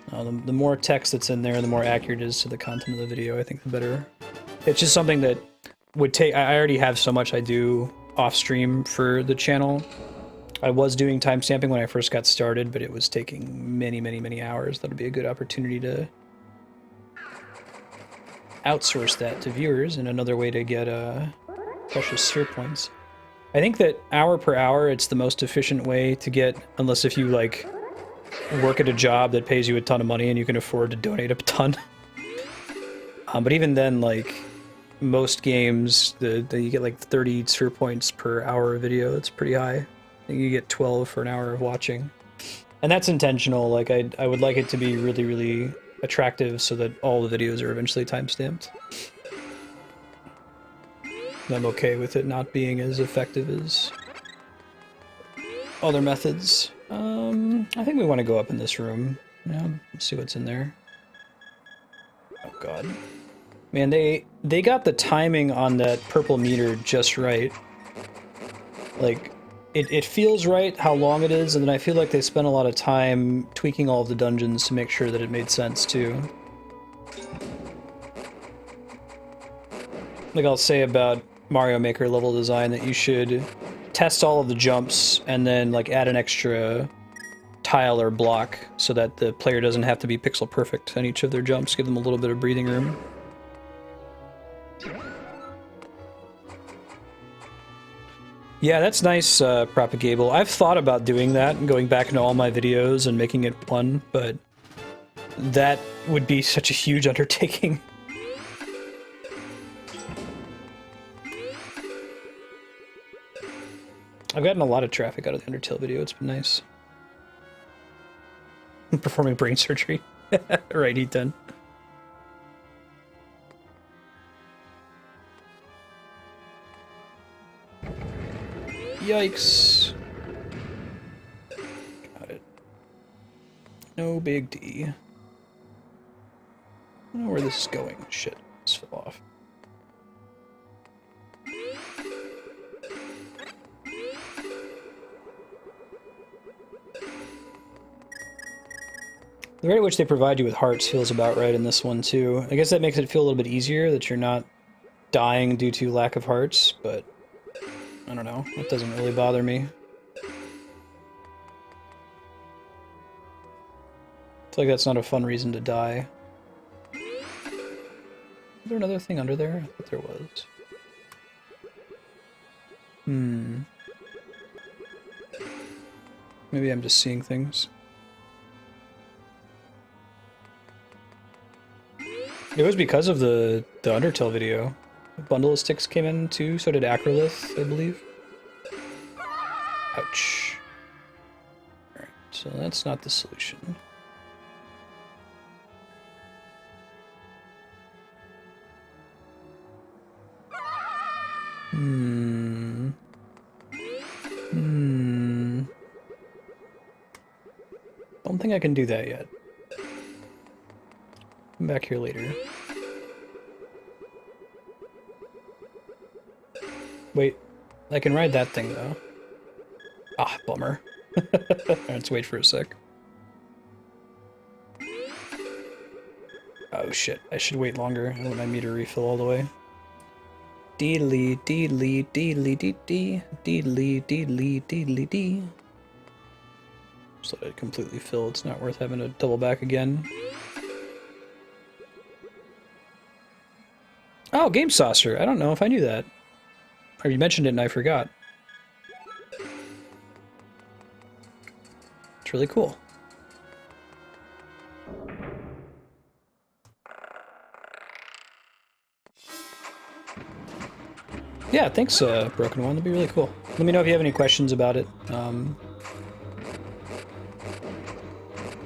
The more text that's in there, the more accurate it is to the content of the video, I think the better. It's just something that would take... I already have so much I do off-stream for the channel. I was doing timestamping when I first got started, but it was taking many, many, many hours. That would be a good opportunity to outsource that to viewers, and another way to get precious sphere points. I think that hour per hour, it's the most efficient way to get, unless if you, like, work at a job that pays you a ton of money and you can afford to donate a ton. But even then, like, most games, you get like 30 sphere points per hour of video. That's pretty high. I think you get 12 for an hour of watching. And that's intentional. Like, I would like it to be really, really attractive so that all the videos are eventually timestamped. I'm okay with it not being as effective as other methods. I think we want to go up in this room. Yeah, let's see what's in there. Oh god. Man, they got the timing on that purple meter just right. Like, it feels right how long it is, and then I feel like they spent a lot of time tweaking all of the dungeons to make sure that it made sense too. Like I'll say about Mario Maker level design, that you should test all of the jumps and then like add an extra tile or block so that the player doesn't have to be pixel perfect on each of their jumps, give them a little bit of breathing room. Yeah, that's nice, Propagable. I've thought about doing that and going back into all my videos and making it one, but that would be such a huge undertaking. I've gotten a lot of traffic out of the Undertale video, it's been nice. Performing brain surgery. Right, E10. Yikes. Got it. No big D. I don't know where this is going. Shit, this fell off. The rate at which they provide you with hearts feels about right in this one, too. I guess that makes it feel a little bit easier that you're not dying due to lack of hearts, but I don't know. That doesn't really bother me. I feel like that's not a fun reason to die. Is there another thing under there? I thought there was. Maybe I'm just seeing things. It was because of the Undertale video. A bundle of sticks came in too, so did Acrolith, I believe. Ouch. Alright, so that's not the solution. Don't think I can do that yet. Come back here later. Wait, I can ride that thing though. Ah, bummer. Let's wait for a sec. Oh shit, I should wait longer. I want my meter refill all the way. Deedly, deedly, deedly, deedly, deedly, deedly, deedly, dee. Just let it completely fill. It's not worth having to double back again. Oh, Game Saucer. I don't know if I knew that. Or you mentioned it and I forgot. It's really cool. Yeah, thanks, Broken One. That'd be really cool. Let me know if you have any questions about it.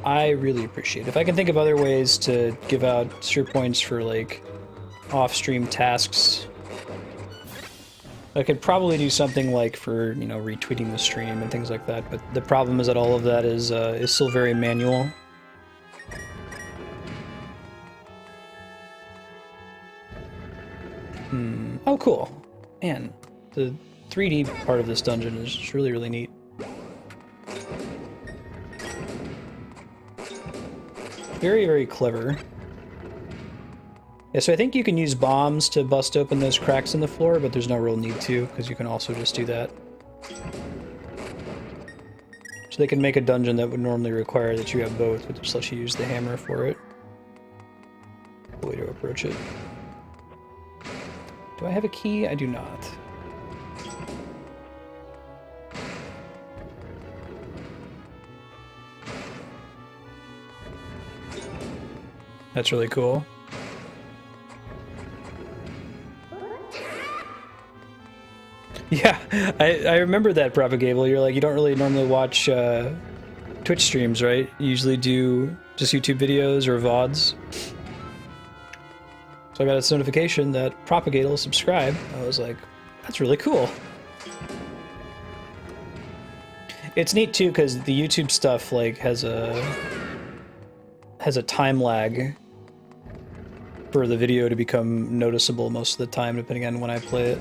I really appreciate it. If I can think of other ways to give out Sure points for, like, off-stream tasks, I could probably do something like for, you know, retweeting the stream and things like that, but the problem is that all of that is still very manual. Oh, cool. Man, the 3D part of this dungeon is just really, really neat. Very, very clever. Yeah, so I think you can use bombs to bust open those cracks in the floor, but there's no real need to, because you can also just do that. So they can make a dungeon that would normally require that you have both, but just let you use the hammer for it. The way to approach it. Do I have a key? I do not. That's really cool. Yeah, I remember that, Propagable. You're like, you don't really normally watch Twitch streams, right? You usually do just YouTube videos or VODs. So I got this notification that Propagable subscribed. I was like, that's really cool. It's neat too, because the YouTube stuff like has a time lag for the video to become noticeable most of the time, depending on when I play it.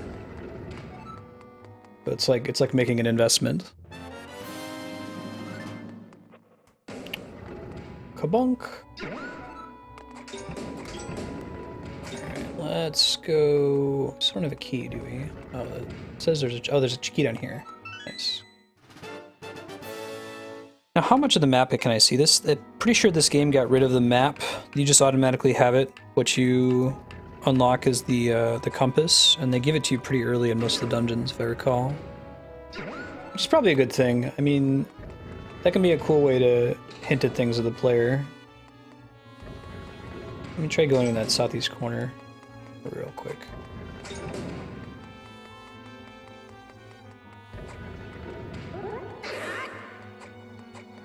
But it's like making an investment. Kabonk. Alright, let's go. So we don't have a key, do we? Oh, it says there's a key down here. Nice. Now, how much of the map can I see? I'm pretty sure this game got rid of the map. You just automatically have it. What you unlock is the compass, and they give it to you pretty early in most of the dungeons, if I recall. Which is probably a good thing. I mean, that can be a cool way to hint at things to the player. Let me try going in that southeast corner real quick.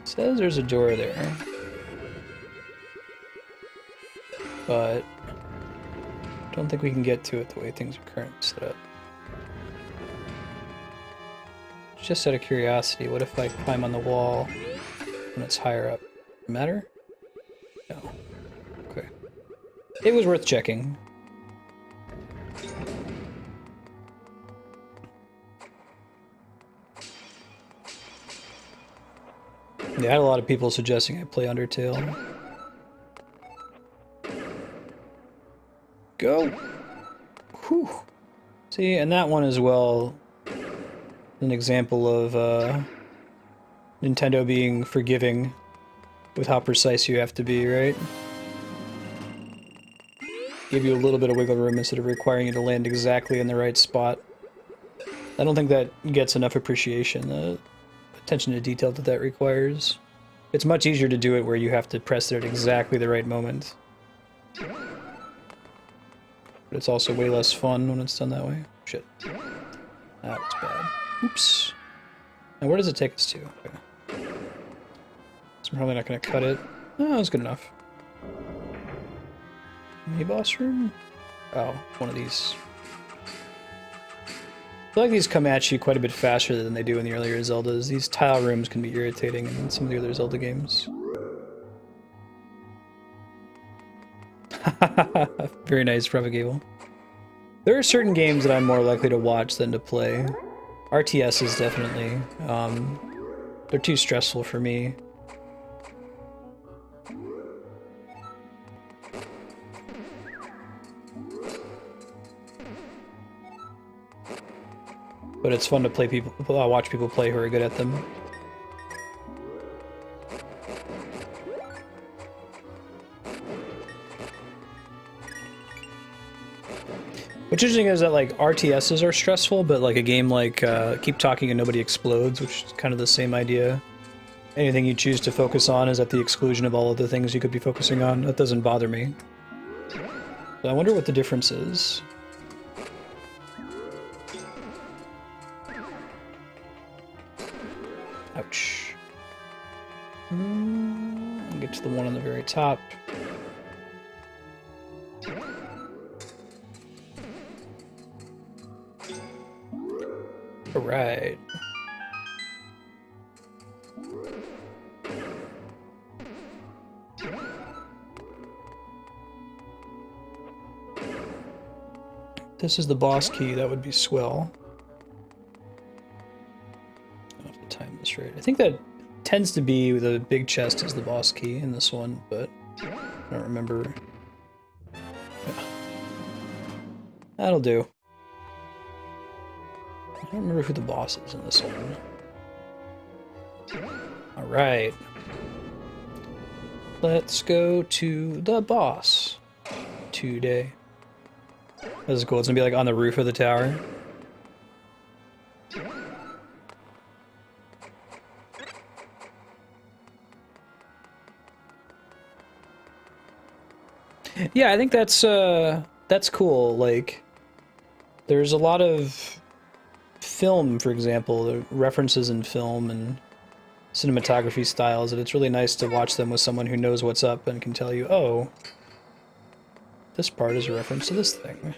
Says there's a door there, but I don't think we can get to it the way things are currently set up. Just out of curiosity, what if I climb on the wall when it's higher up? Does it matter? No. Okay. It was worth checking. Yeah, I had a lot of people suggesting I play Undertale. Go! Whew. See, and that one as well, an example of Nintendo being forgiving with how precise you have to be, right? Give you a little bit of wiggle room instead of requiring you to land exactly in the right spot. I don't think that gets enough appreciation. Attention to detail that requires. It's much easier to do it where you have to press it at exactly the right moment. But it's also way less fun when it's done that way. Shit. That was bad. Oops. Now where does it take us to? Okay. So I'm probably not going to cut it. No, that was good enough. Mini boss room? Oh, one of these. I feel like these come at you quite a bit faster than they do in the earlier Zeldas. These tile rooms can be irritating in some of the other Zelda games. Very nice, Propagable. There are certain games that I'm more likely to watch than to play. RTS is definitely. They're too stressful for me. But it's fun to watch people play who are good at them. What's interesting is that like RTSs are stressful, but like a game like Keep Talking and Nobody Explodes, which is kind of the same idea. Anything you choose to focus on is at the exclusion of all of the things you could be focusing on. That doesn't bother me. So I wonder what the difference is. Ouch. I'll get to the one on the very top. Alright. This is the boss key, that would be swell. I'll have to time this right. I think that tends to be the big chest is the boss key in this one, but I don't remember. Yeah. That'll do. I don't remember who the boss is in this one. Alright. Let's go to the boss today. This is cool. It's gonna be like on the roof of the tower. Yeah, I think that's cool. Like, there's a lot of film, for example, the references in film and cinematography styles, and it's really nice to watch them with someone who knows what's up and can tell you, oh, this part is a reference to this thing.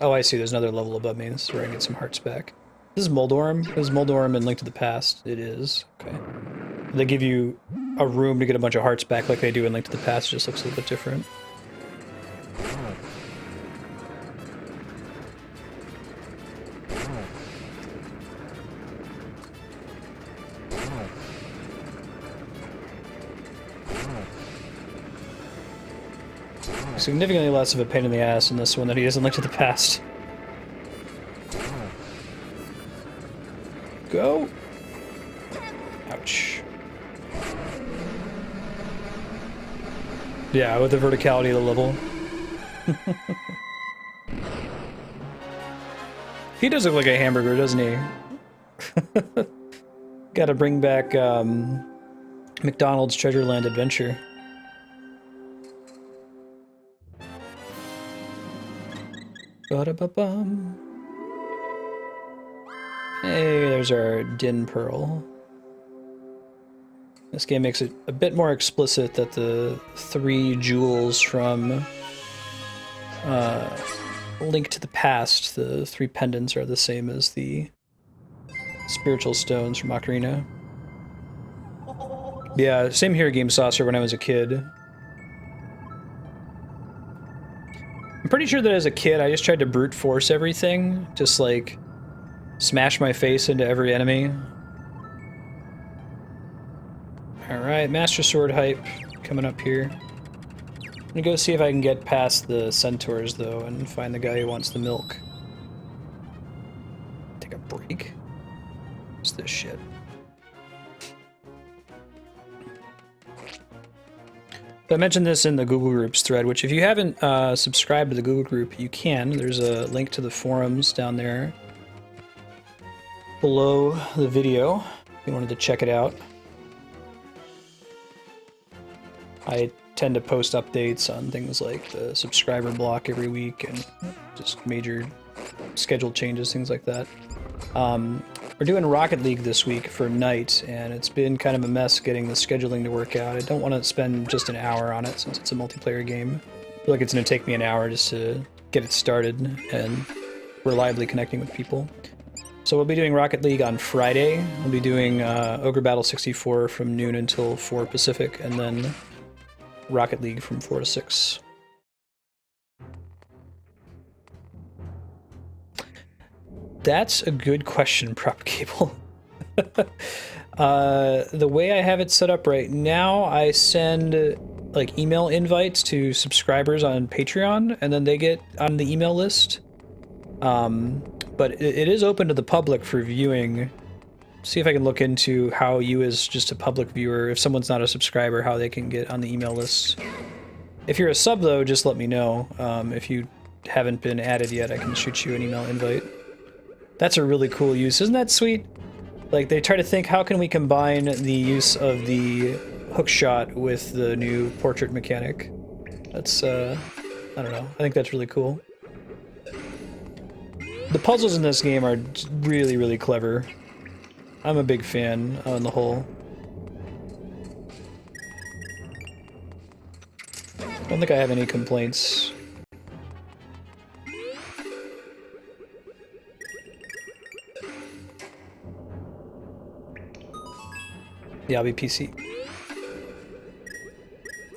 Oh, I see. There's another level above me. This is where I get some hearts back. This is Moldorm. This is Moldorm in Link to the Past. It is. Okay. They give you a room to get a bunch of hearts back like they do in Link to the Past. It just looks a little bit different. Significantly less of a pain in the ass in this one than he is in Link to the Past. Go! Ouch. Yeah, with the verticality of the level. He does look like a hamburger, doesn't he? Gotta bring back McDonald's Treasureland Adventure. Ba-da-ba-bum. Hey, there's our Din Pearl. This game makes it a bit more explicit that the 3 jewels from Link to the Past, the 3 pendants, are the same as the spiritual stones from Ocarina. Yeah, same here, Game Saucer, when I was a kid. I'm pretty sure that as a kid, I just tried to brute force everything. Just, like, smash my face into every enemy. Alright, Master Sword hype coming up here. I'm gonna go see if I can get past the centaurs, though, and find the guy who wants the milk. Take a break? What's this shit? I mentioned this in the Google Groups thread, which if you haven't subscribed to the Google Group, you can. There's a link to the forums down there below the video if you wanted to check it out. I tend to post updates on things like the subscriber block every week and just major schedule changes, things like that. We're doing Rocket League this week for night, and it's been kind of a mess getting the scheduling to work out. I don't want to spend just an hour on it since it's a multiplayer game. I feel like it's going to take me an hour just to get it started and reliably connecting with people. So we'll be doing Rocket League on Friday. We'll be doing Ogre Battle 64 from noon until 4 Pacific, and then Rocket League from 4 to 6. That's a good question, Prop Cable. The way I have it set up right now, I send like email invites to subscribers on Patreon, and then they get on the email list. But it is open to the public for viewing. See if I can look into how you as just a public viewer, if someone's not a subscriber, how they can get on the email list. If you're a sub, though, just let me know. If you haven't been added yet, I can shoot you an email invite. That's a really cool use. Isn't that sweet? Like, they try to think, how can we combine the use of the hookshot with the new portrait mechanic? That's, I don't know. I think that's really cool. The puzzles in this game are really, really clever. I'm a big fan on the whole. I don't think I have any complaints. Yeah, I'll be PC.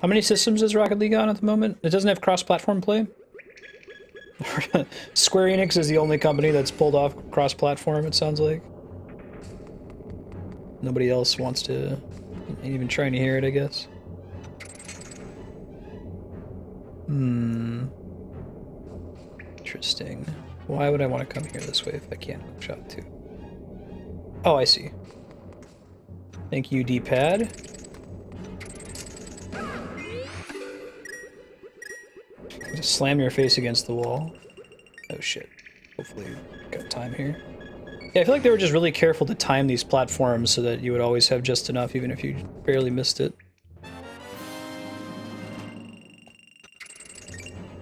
How many systems is Rocket League on at the moment? It doesn't have cross-platform play? Square Enix is the only company that's pulled off cross-platform, it sounds like. Nobody else wants to even trying to hear it, I guess. Interesting. Why would I want to come here this way if I can't hookshot too? Oh, I see. Thank you, D-pad. Just slam your face against the wall. Oh shit. Hopefully got time here. Yeah, I feel like they were just really careful to time these platforms so that you would always have just enough, even if you barely missed it.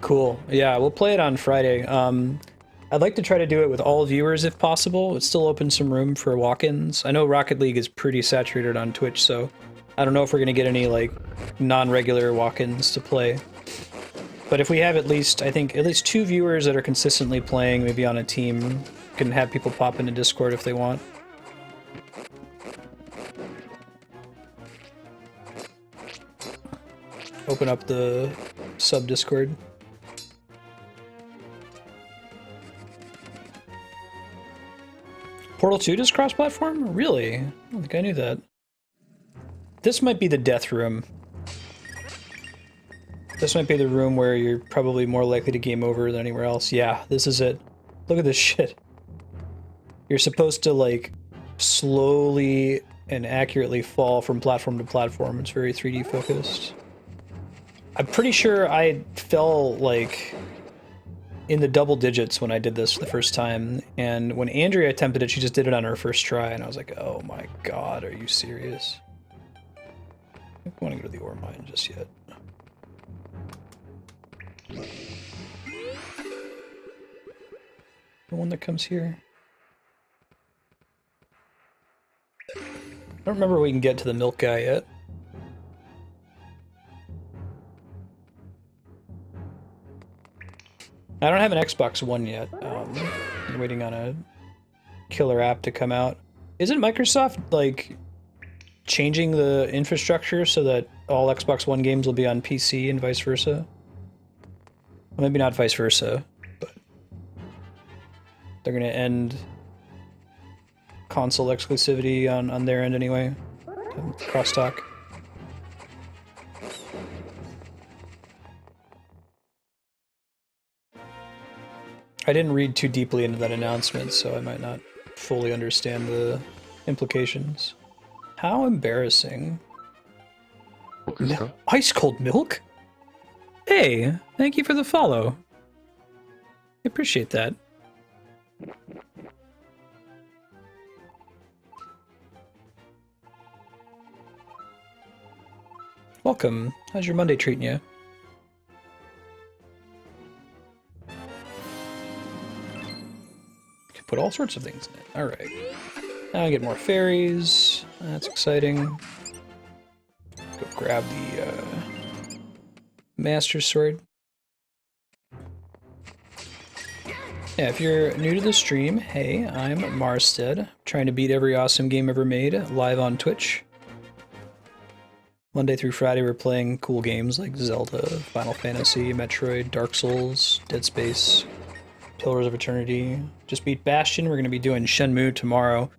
Cool. Yeah, we'll play it on Friday. I'd like to try to do it with all viewers if possible. It still opens some room for walk-ins. I know Rocket League is pretty saturated on Twitch, so I don't know if we're going to get any, like, non-regular walk-ins to play. But if we have at least, I think, at least 2 viewers that are consistently playing, maybe on a team, can have people pop into Discord if they want. Open up the sub-Discord. Portal 2 does cross-platform? Really? I don't think I knew that. This might be the death room. This might be the room where you're probably more likely to game over than anywhere else. Yeah, this is it. Look at this shit. You're supposed to, like, slowly and accurately fall from platform to platform. It's very 3D focused. I'm pretty sure I fell like in the double digits when I did this the first time, and when Andrea attempted it, she just did it on her first try, and I was like, oh my god, are you serious? I don't want to go to the ore mine just yet. The one that comes here. I don't remember if we can get to the milk guy yet. I don't have an Xbox One yet. I'm waiting on a killer app to come out. Isn't Microsoft, like, changing the infrastructure so that all Xbox One games will be on PC and vice versa? Well, maybe not vice versa, but they're gonna end console exclusivity on their end anyway. Crosstalk. I didn't read too deeply into that announcement, so I might not fully understand the implications. How embarrassing. Ice cold milk? Hey, thank you for the follow. I appreciate that. Welcome. How's your Monday treating you? Can put all sorts of things in it. Alright. Now I get more fairies. That's exciting. Go grab the Master Sword. Yeah, if you're new to the stream, hey, I'm Marstead, trying to beat every awesome game ever made, live on Twitch. Monday through Friday we're playing cool games like Zelda, Final Fantasy, Metroid, Dark Souls, Dead Space, Pillars of Eternity. Just beat Bastion. We're going to be doing Shenmue tomorrow.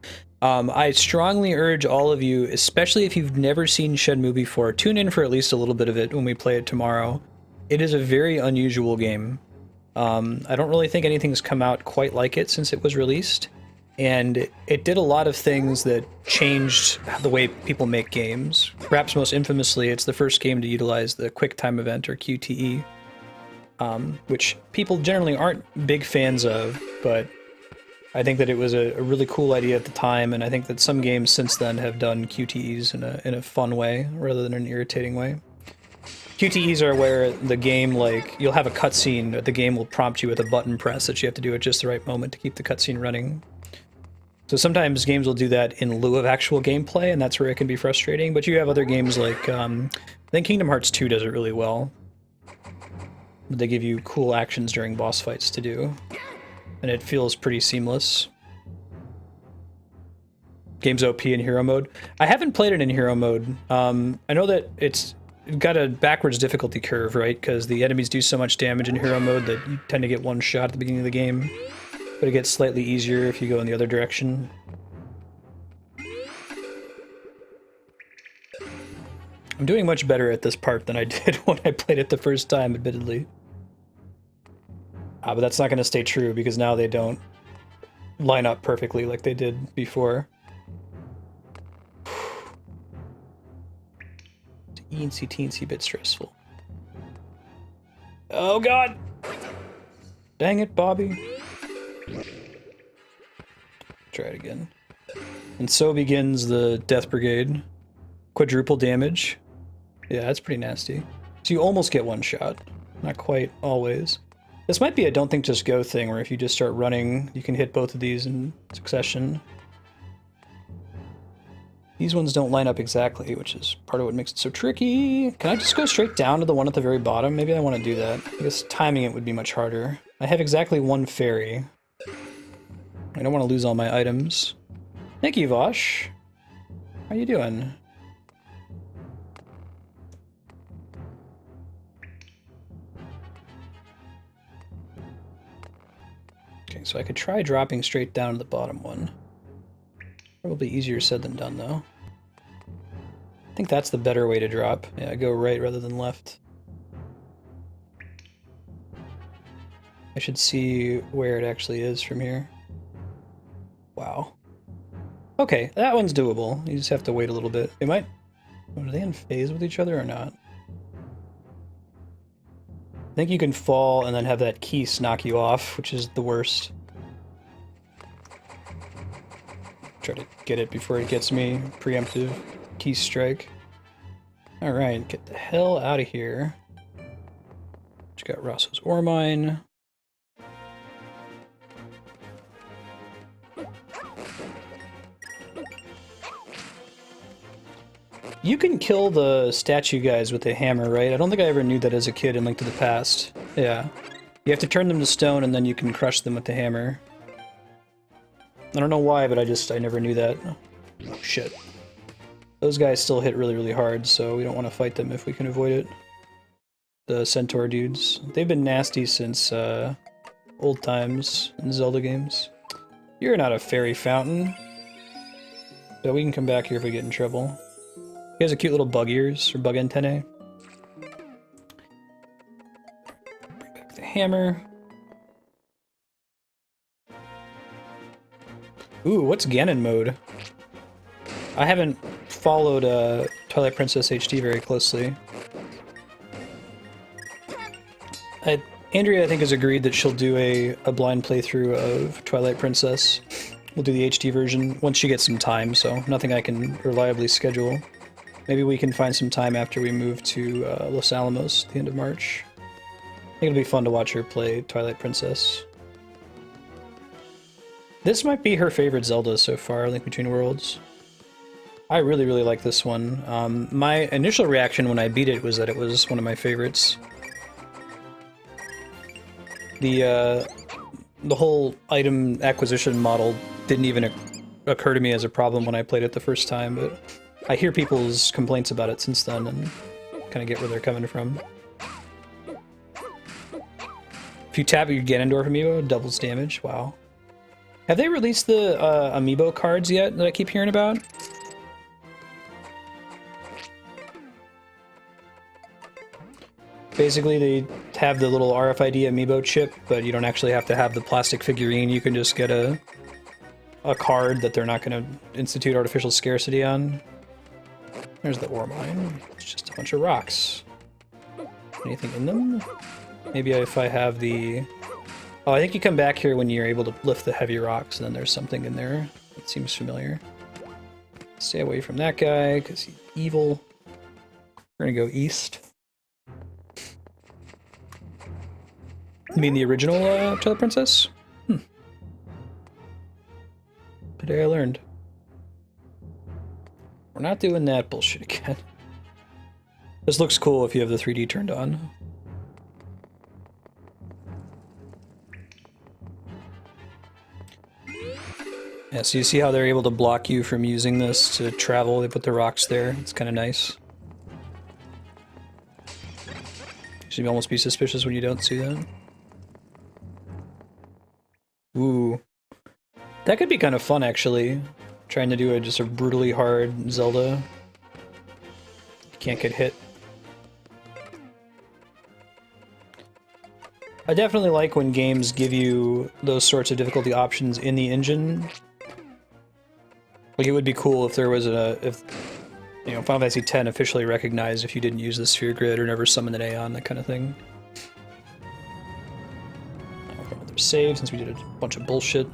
I strongly urge all of you, especially if you've never seen Shenmue before, tune in for at least a little bit of it when we play it tomorrow. It is a very unusual game. I don't really think anything's come out quite like it since it was released, and it did a lot of things that changed the way people make games. Perhaps most infamously, it's the first game to utilize the QuickTime event, or QTE, which people generally aren't big fans of, but I think that it was a really cool idea at the time, and I think that some games since then have done QTEs in a fun way rather than an irritating way. QTEs are where the game, like, you'll have a cutscene, the game will prompt you with a button press that you have to do at just the right moment to keep the cutscene running. So sometimes games will do that in lieu of actual gameplay, and that's where it can be frustrating, but you have other games like, I think Kingdom Hearts 2 does it really well. They give you cool actions during boss fights to do, and it feels pretty seamless. Game's OP in hero mode. I haven't played it in hero mode. I know that it's got a backwards difficulty curve, right? Because the enemies do so much damage in hero mode that you tend to get one shot at the beginning of the game, but it gets slightly easier if you go in the other direction. I'm doing much better at this part than I did when I played it the first time, admittedly. But that's not going to stay true, because now they don't line up perfectly like they did before. It's teensy bit stressful. Oh god! Dang it, Bobby. Try it again. And so begins the Death Brigade. Quadruple damage. Yeah, that's pretty nasty. So you almost get one shot. Not quite always. This might be a don't think just go thing, where if you just start running, you can hit both of these in succession. These ones don't line up exactly, which is part of what makes it so tricky. Can I just go straight down to the one at the very bottom? Maybe I want to do that. I guess timing it would be much harder. I have exactly one fairy. I don't want to lose all my items. Thank you, Vosh. How you doing? Okay, so I could try dropping straight down to the bottom one. Probably easier said than done, though. I think that's the better way to drop. Yeah, go right rather than left. I should see where it actually is from here. Wow. Okay, that one's doable. You just have to wait a little bit. They might... Are they in phase with each other or not? I think you can fall and then have that Keese knock you off, which is the worst. Try to get it before it gets me. Preemptive Keese strike. Alright, get the hell out of here. Just got Rosso's ore mine. You can kill the statue guys with a hammer, right? I don't think I ever knew that as a kid in Link to the Past. Yeah. You have to turn them to stone and then you can crush them with the hammer. I don't know why, but I never knew that. Oh, shit. Those guys still hit really, really hard, so we don't want to fight them if we can avoid it. The centaur dudes. They've been nasty since, old times in Zelda games. You're not a fairy fountain. But we can come back here if we get in trouble. He has a cute little bug ears, or bug antennae. Bring back the hammer. Ooh, what's Ganon mode? I haven't followed Twilight Princess HD very closely. Andrea, I think, has agreed that she'll do a blind playthrough of Twilight Princess. We'll do the HD version once she gets some time, so nothing I can reliably schedule. Maybe we can find some time after we move to Los Alamos at the end of March. I think it'll be fun to watch her play Twilight Princess. This might be her favorite Zelda so far, Link Between Worlds. I really, really like this one. My initial reaction when I beat it was that it was one of my favorites. The whole item acquisition model didn't even occur to me as a problem when I played it the first time, but I hear people's complaints about it since then and kind of get where they're coming from. If you tap your Ganondorf amiibo, doubles damage. Wow. Have they released the amiibo cards yet that I keep hearing about? Basically, they have the little RFID amiibo chip, but you don't actually have to have the plastic figurine. You can just get a card that they're not going to institute artificial scarcity on. There's the ore mine. It's just a bunch of rocks. Anything in them? Maybe if I have the... Oh, I think you come back here when you're able to lift the heavy rocks, and then there's something in there that seems familiar. Stay away from that guy, because he's evil. We're gonna go east. You mean the original Twilight Princess? Today I learned. We're not doing that bullshit again. This looks cool if you have the 3D turned on. Yeah, so you see how they're able to block you from using this to travel? They put the rocks there. It's kind of nice. You should almost be suspicious when you don't see that. Ooh. That could be kind of fun, actually. Trying to do just a brutally hard Zelda. You can't get hit. I definitely like when games give you those sorts of difficulty options in the engine. Like, it would be cool if there was if Final Fantasy X officially recognized if you didn't use the sphere grid or never summoned an Aeon, that kind of thing. Another save, since we did a bunch of bullshit.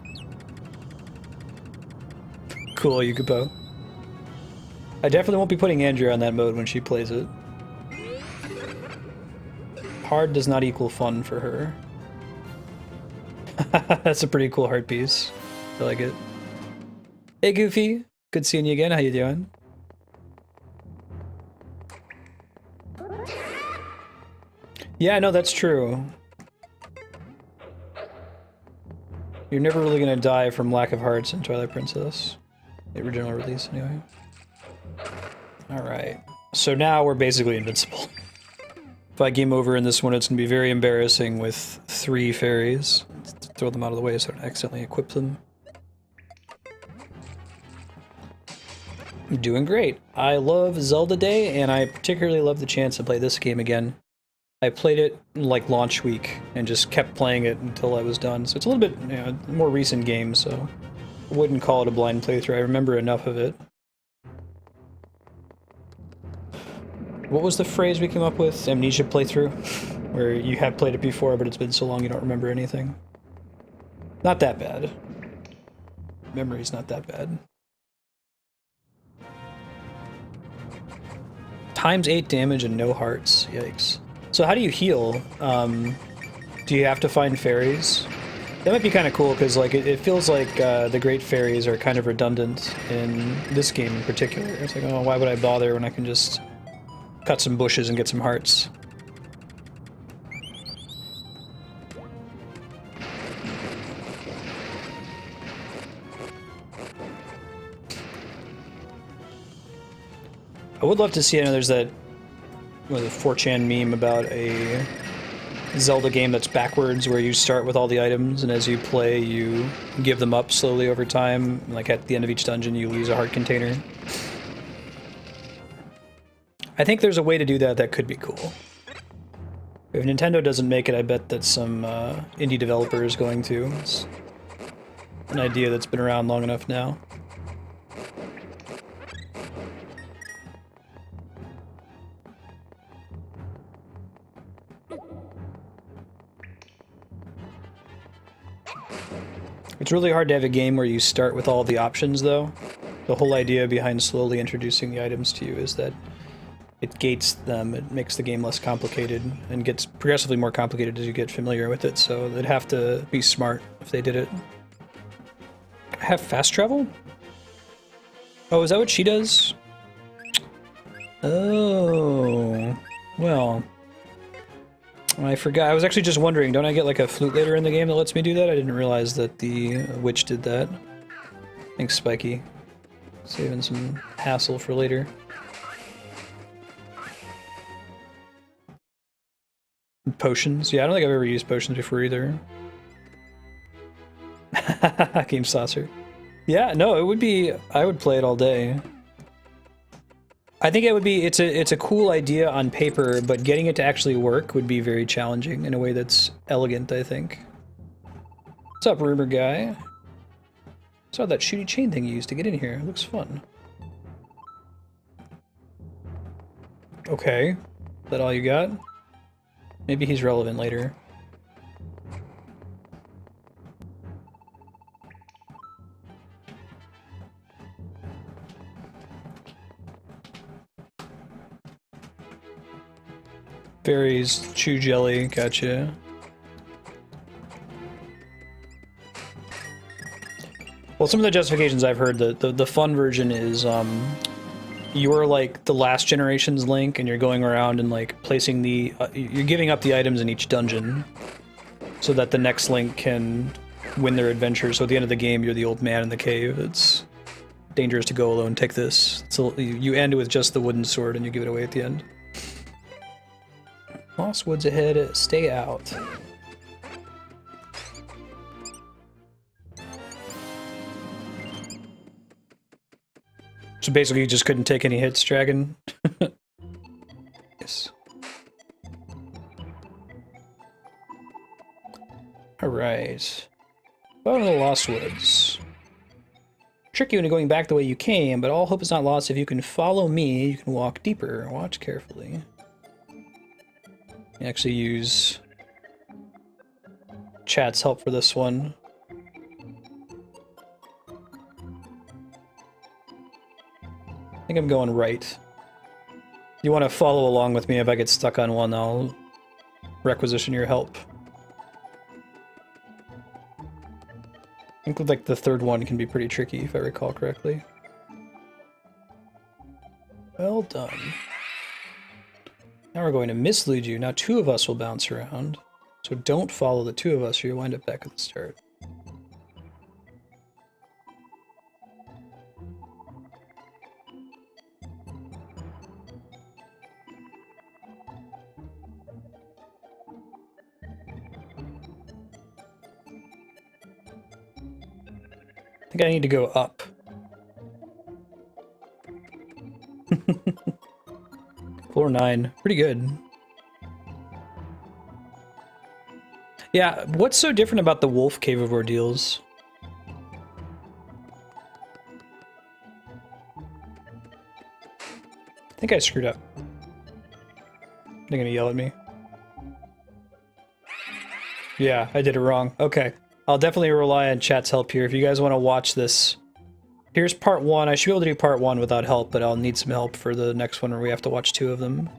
Cool, Yukupo. I definitely won't be putting Andrea on that mode when she plays it. Hard does not equal fun for her. That's a pretty cool heart piece. I like it. Hey Goofy, good seeing you again. How you doing? Yeah, no, that's true. You're never really gonna die from lack of hearts in Twilight Princess. The original release, anyway. Alright. So now we're basically invincible. If I game over in this one, it's gonna be very embarrassing with 3 fairies. Let's throw them out of the way so I don't accidentally equip them. I'm doing great. I love Zelda Day, and I particularly love the chance to play this game again. I played it like launch week and just kept playing it until I was done. So it's a little bit more recent game, so wouldn't call it a blind playthrough. I remember enough of it. What was the phrase we came up with? Amnesia playthrough? Where you have played it before, but it's been so long you don't remember anything. Not that bad. Memory's not that bad. Times 8 damage and no hearts. Yikes. So how do you heal? Do you have to find fairies? That might be kind of cool, because like it feels like the great fairies are kind of redundant in this game in particular. It's like, oh, why would I bother when I can just cut some bushes and get some hearts? I would love to see, I know there's that, what was it, 4chan meme about a Zelda game that's backwards, where you start with all the items, and as you play, you give them up slowly over time. Like at the end of each dungeon, you lose a heart container. I think there's a way to do that that could be cool. If Nintendo doesn't make it, I bet that some indie developer is going to. It's an idea that's been around long enough now. It's really hard to have a game where you start with all the options, though. The whole idea behind slowly introducing the items to you is that it gates them, it makes the game less complicated, and gets progressively more complicated as you get familiar with it, so they'd have to be smart if they did it. Have fast travel? Oh, is that what she does? Oh, well, I forgot. I was actually just wondering, don't I get like a flute later in the game that lets me do that? I didn't realize that the witch did that. Thanks, Spiky. Saving some hassle for later. Potions? Yeah, I don't think I've ever used potions before either. Game Saucer. Yeah, no, it would be... I would play it all day. I think it would be... It's a cool idea on paper, but getting it to actually work would be very challenging in a way that's elegant, I think. What's up, rumor guy? Saw that shooty chain thing you used to get in here. It looks fun. Okay. Is that all you got? Maybe he's relevant later. Berries, chew jelly, gotcha. Well, some of the justifications I've heard, the fun version is you're like the last generation's Link, and you're going around and like placing the you're giving up the items in each dungeon so that the next Link can win their adventure. So at the end of the game, you're the old man in the cave. It's dangerous to go alone. Take this. So you end with just the wooden sword and you give it away at the end. Lost woods ahead. Stay out. So basically, you just couldn't take any hits, Dragon. Yes. Alright. Bottom of the Lost Woods. Trick you into going back the way you came, but all hope is not lost. If you can follow me, you can walk deeper. Watch carefully. You actually use chat's help for this one. I think I'm going right. You want to follow along with me. If I get stuck on one, I'll requisition your help. I think like the third one can be pretty tricky, if I recall correctly. Well done. Now we're going to mislead you. Now two of us will bounce around. So don't follow the two of us or you'll wind up back at the start. I think I need to go up. Floor 9. Pretty good. Yeah, what's so different about the Wolf Cave of Ordeals? I think I screwed up. They're gonna yell at me. Yeah, I did it wrong. Okay. I'll definitely rely on chat's help here. If you guys want to watch this, here's part 1. I should be able to do part 1 without help, but I'll need some help for the next one where we have to watch 2 of them.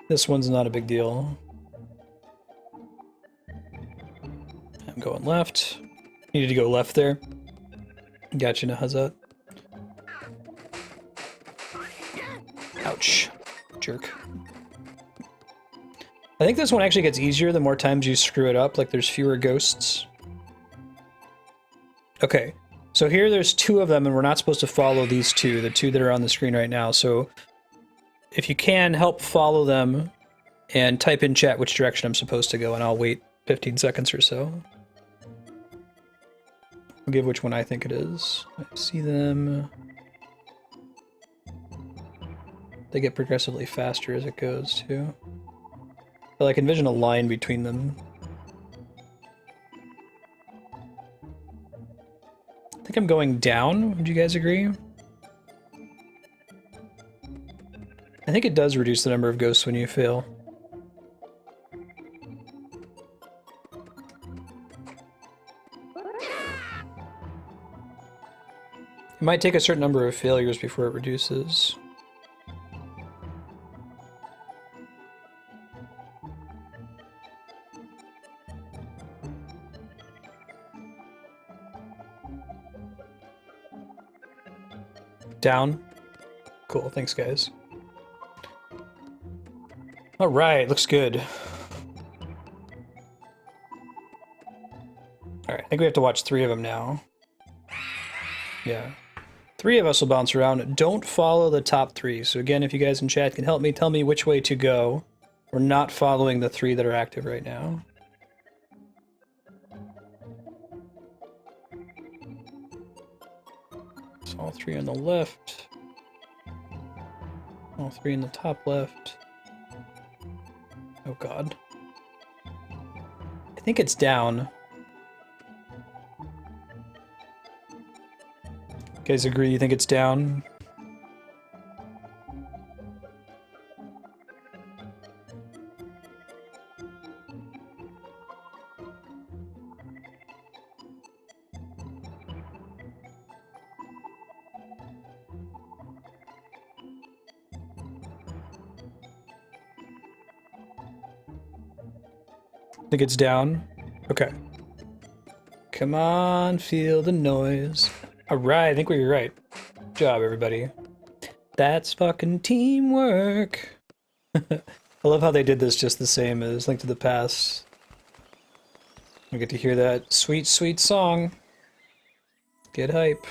This one's not a big deal. I'm going left. Needed to go left there. Gotcha, Nahazat. Ouch. Jerk. I think this one actually gets easier the more times you screw it up, like there's fewer ghosts. Okay, so here there's 2 of them and we're not supposed to follow these 2, the 2 that are on the screen right now. So if you can, help follow them and type in chat which direction I'm supposed to go, and I'll wait 15 seconds or so. I'll give which one I think it is. I see them. They get progressively faster as it goes, too. But I can envision a line between them. I think I'm going down. Would you guys agree? I think it does reduce the number of ghosts when you fail. It might take a certain number of failures before it reduces. Down. Cool, thanks guys. Alright, looks good. Alright, I think we have to watch 3 of them now. Yeah. 3 of us will bounce around. Don't follow the top 3. So again, if you guys in chat can help me, tell me which way to go. We're not following the 3 that are active right now. All 3 on the left. All 3 in the top left. Oh god. I think it's down. You guys agree you think it's down? I think it's down. Okay. Come on, feel the noise. Alright, I think we were right. Good job, everybody. That's fucking teamwork. I love how they did this just the same as Link to the Past. We get to hear that sweet, sweet song. Get hype.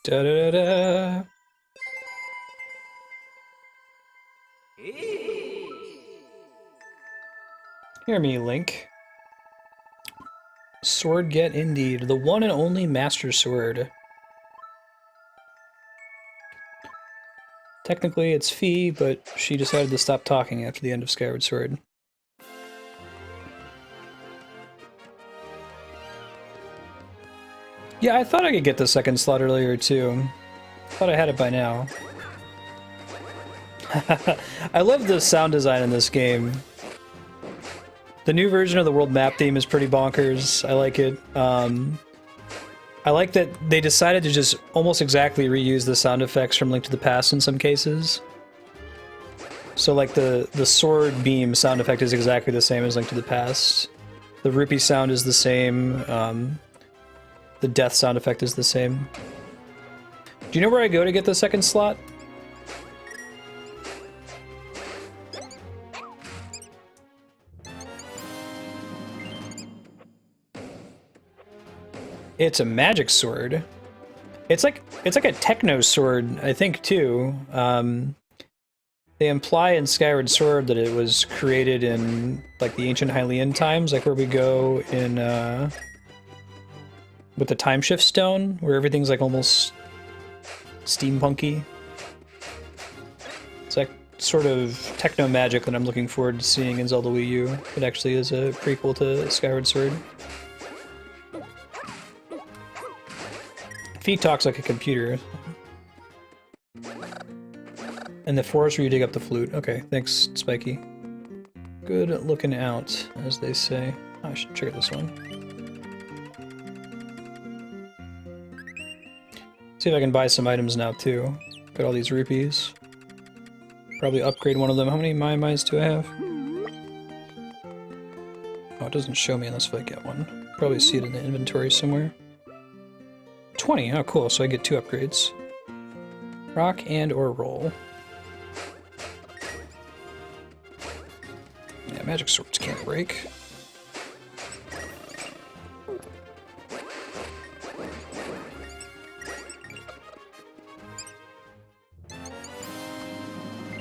Da da da da. Hear me, Link. Sword get indeed. The one and only Master Sword. Technically it's Fee, but she decided to stop talking after the end of Skyward Sword. Yeah, I thought I could get the second slot earlier too. Thought I had it by now. I love the sound design in this game. The new version of the world map theme is pretty bonkers. I like it. I like that they decided to just almost exactly reuse the sound effects from Link to the Past in some cases. So like the sword beam sound effect is exactly the same as Link to the Past. The rupee sound is the same. The death sound effect is the same. Do you know where I go to get the second slot? It's a magic sword. It's like a techno sword, I think, too. They imply in Skyward Sword that it was created in, like, the ancient Hylian times, like where we go in, with the Time Shift Stone, where everything's, like, almost steampunky. It's like sort of techno magic that I'm looking forward to seeing in Zelda Wii U. It actually is a prequel to Skyward Sword. Feet talks like a computer. And the forest where you dig up the flute. Okay, thanks, Spiky. Good looking out, as they say. Oh, I should check out this one. See if I can buy some items now, too. Got all these rupees. Probably upgrade one of them. How many Mai-Mais do I have? Oh, it doesn't show me unless I get one. Probably see it in the inventory somewhere. 20! Oh, cool. So I get 2 upgrades. Rock and or roll. Yeah, magic swords can't break.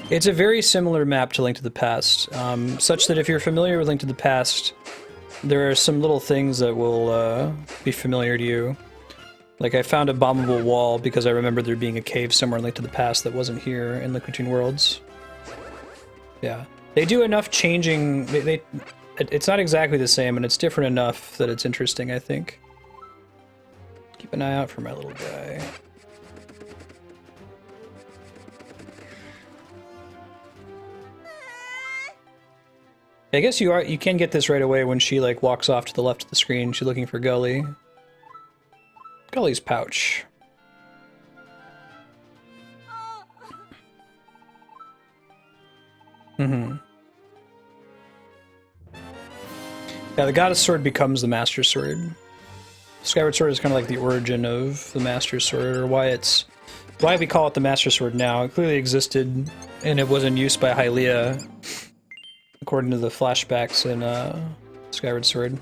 It's a very similar map to Link to the Past, such that if you're familiar with Link to the Past, there are some little things that will be familiar to you. Like, I found a bombable wall because I remember there being a cave somewhere in Link to the Past that wasn't here in Link Between Worlds. Yeah. They do enough changing... It's not exactly the same, and it's different enough that it's interesting, I think. Keep an eye out for my little guy. I guess you can get this right away when she, like, walks off to the left of the screen. She's looking for Gully. Gully's pouch. Mm-hmm. Yeah, the Goddess Sword becomes the Master Sword. Skyward Sword is kind of like the origin of the Master Sword, or why we call it the Master Sword now. It clearly existed, and it was in use by Hylia, according to the flashbacks in Skyward Sword.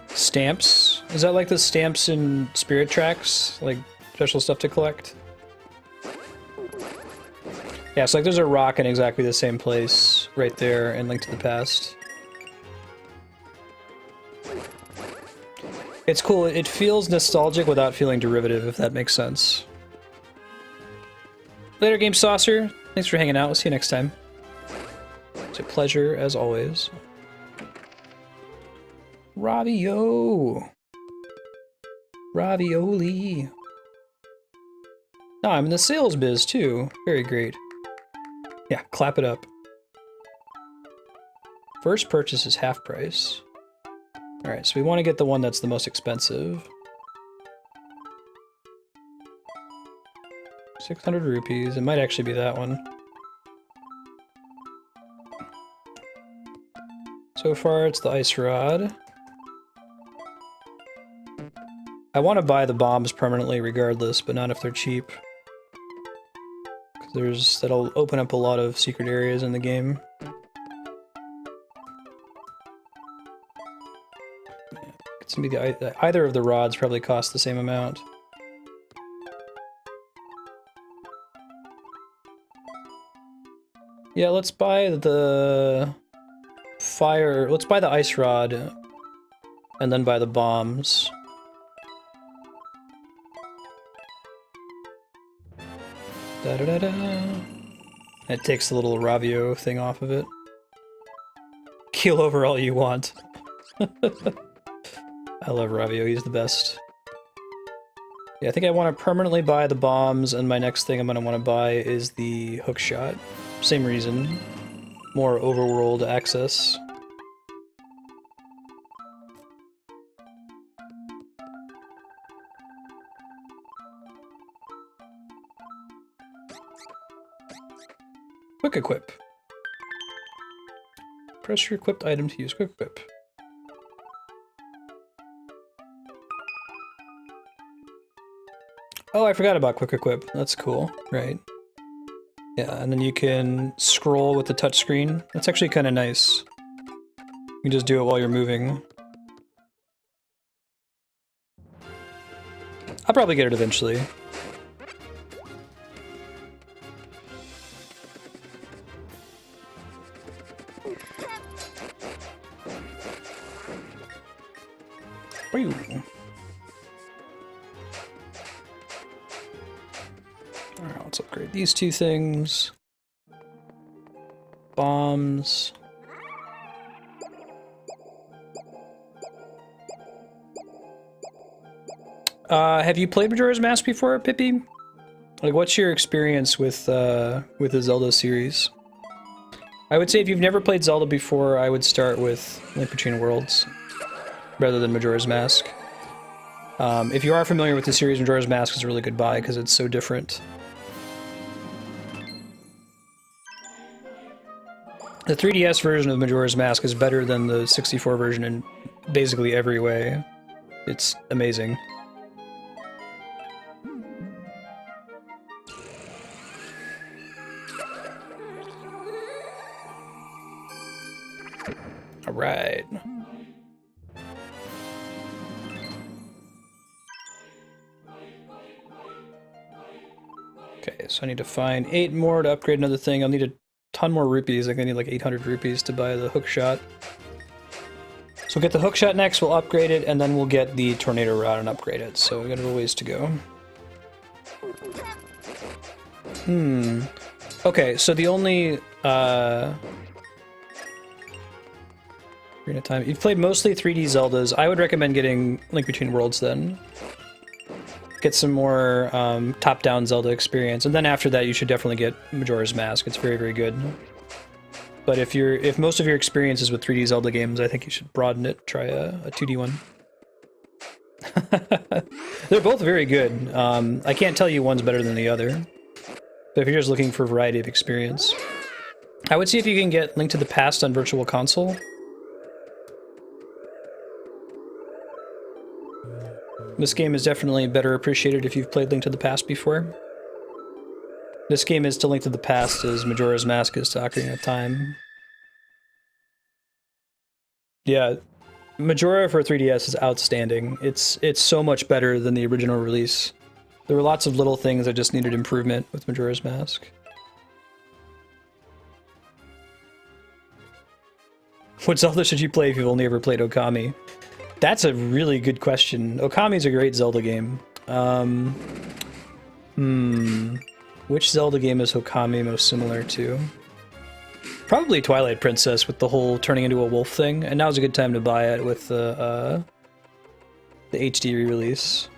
Stamps? Is that like the stamps in Spirit Tracks? Like, special stuff to collect? Yeah, so like there's a rock in exactly the same place right there in Link to the Past. It's cool. It feels nostalgic without feeling derivative, if that makes sense. Later, Game Saucer. Thanks for hanging out. We'll see you next time. It's a pleasure, as always. Ravio! Ravioli! Oh, I'm in the sales biz, too. Very great. Yeah, clap it up. First purchase is half price. Alright, so we want to get the one that's the most expensive. 600 rupees. It might actually be that one. So far, it's the ice rod. I want to buy the bombs permanently regardless, but not if they're cheap. That'll open up a lot of secret areas in the game. It's gonna be either of the rods probably cost the same amount. Yeah, let's buy the fire. Let's buy the ice rod, and then buy the bombs. Da-da-da-da. It takes the little Ravio thing off of it. Keel over all you want. I love Ravio, he's the best. Yeah, I think I want to permanently buy the bombs, and my next thing I'm going to want to buy is the hookshot. Same reason. More overworld access. Quick equip. Press your equipped item to use quick equip. Oh, I forgot about quick equip. That's cool, right? Yeah, and then you can scroll with the touchscreen. That's actually kind of nice. You can just do it while you're moving. I'll probably get it eventually. Let's upgrade these two things. Bombs. Have you played Majora's Mask before, Pippi? Like, what's your experience with the Zelda series? I would say if you've never played Zelda before, I would start with Link Between Worlds rather than Majora's Mask. If you are familiar with the series, Majora's Mask is a really good buy because it's so different. The 3DS version of Majora's Mask is better than the 64 version in basically every way. It's amazing. All right. Okay, so I need to find 8 more to upgrade another thing. I'll need a ton more rupees. I think I need like 800 rupees to buy the hook shot. So we'll get the hook shot next, we'll upgrade it, and then we'll get the tornado rod and upgrade it. So we got a little ways to go. Okay, so the only Time. You've played mostly 3D Zeldas. I would recommend getting Link Between Worlds then. Get some more top-down Zelda experience, and then after that you should definitely get Majora's Mask. It's very, very good. But if most of your experience is with 3D Zelda games, I think you should broaden it. Try a 2D one. They're both very good. I can't tell you one's better than the other. But if you're just looking for a variety of experience, I would see if you can get Link to the Past on Virtual Console. This game is definitely better appreciated if you've played Link to the Past before. This game is to Link to the Past as Majora's Mask is to Ocarina of Time. Yeah, Majora for 3DS is outstanding. It's so much better than the original release. There were lots of little things that just needed improvement with Majora's Mask. What Zelda should you play if you've only ever played Okami? That's a really good question. Okami's a great Zelda game. Which Zelda game is Okami most similar to? Probably Twilight Princess with the whole turning into a wolf thing, and now's a good time to buy it with the HD re-release.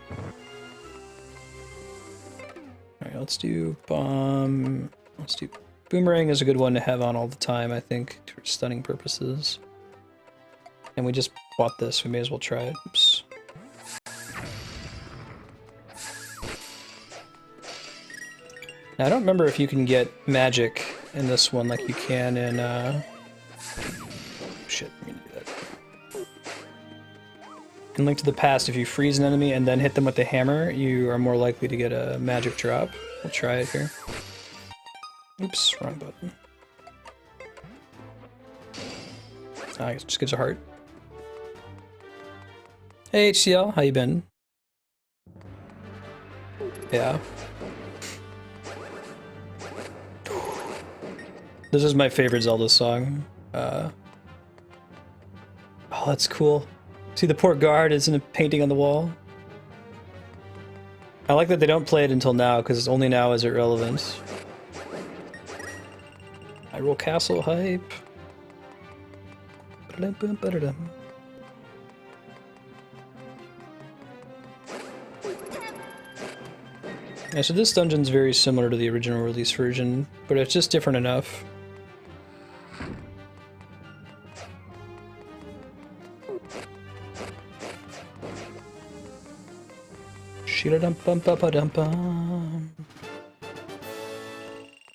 Alright, let's do bomb. Let's do boomerang is a good one to have on all the time, I think, for stunning purposes. And we just bought this, we may as well try it. Oops. Now, I don't remember if you can get magic in this one like you can in, shit, I'm gonna do that. In Link to the Past, if you freeze an enemy and then hit them with the hammer, you are more likely to get a magic drop. We'll try it here. Oops, wrong button. Ah, it just gives a heart. Hey HCL, how you been? Yeah. This is my favorite Zelda song. Oh, that's cool. See, the poor guard is in a painting on the wall. I like that they don't play it until now, because only now is it relevant. Hyrule Castle hype. Yeah, so this dungeon's very similar to the original release version, but it's just different enough.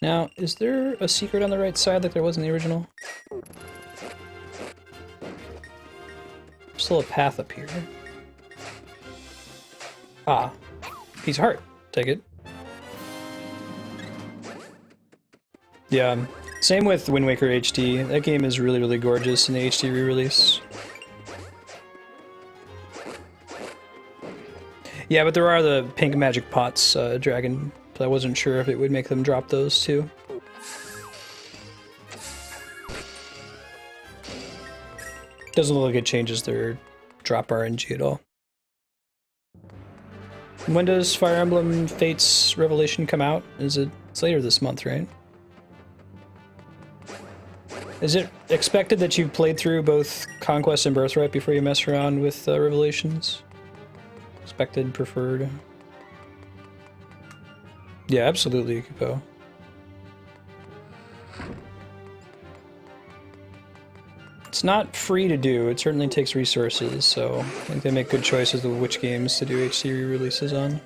Now, is there a secret on the right side like there was in the original? There's still a path up here. Ah, piece of heart. Take it. Yeah, same with Wind Waker HD. That game is really, really gorgeous in the HD re-release. Yeah, but there are the pink magic pots, dragon. So I wasn't sure if it would make them drop those too. Doesn't look like it changes their drop RNG at all. When does Fire Emblem Fates Revelation come out? It's later this month, right? Is it expected that you've played through both Conquest and Birthright before you mess around with Revelations? Expected, preferred? Yeah, absolutely, Kupo. It's not free to do, it certainly takes resources, so I think they make good choices of which games to do HC re-releases on.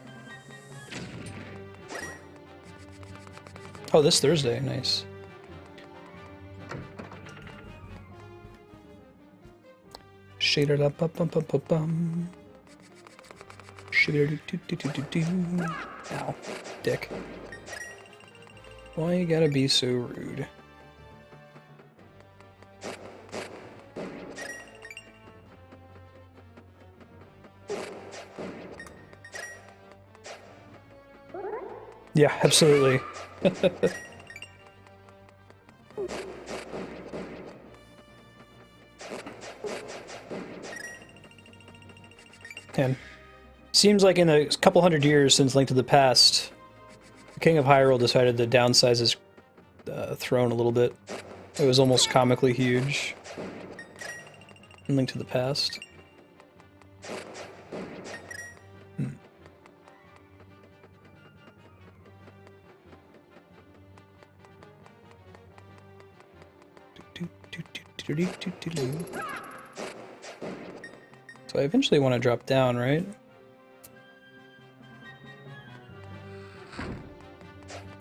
Oh, this Thursday, nice. Shader da bum bum bum bum bum. Shader do do do do do. Ow, dick. Why you gotta be so rude? Yeah, absolutely. And seems like in a couple hundred years since Link to the Past, the King of Hyrule decided to downsize his throne a little bit. It was almost comically huge in Link to the Past. So I eventually want to drop down, right?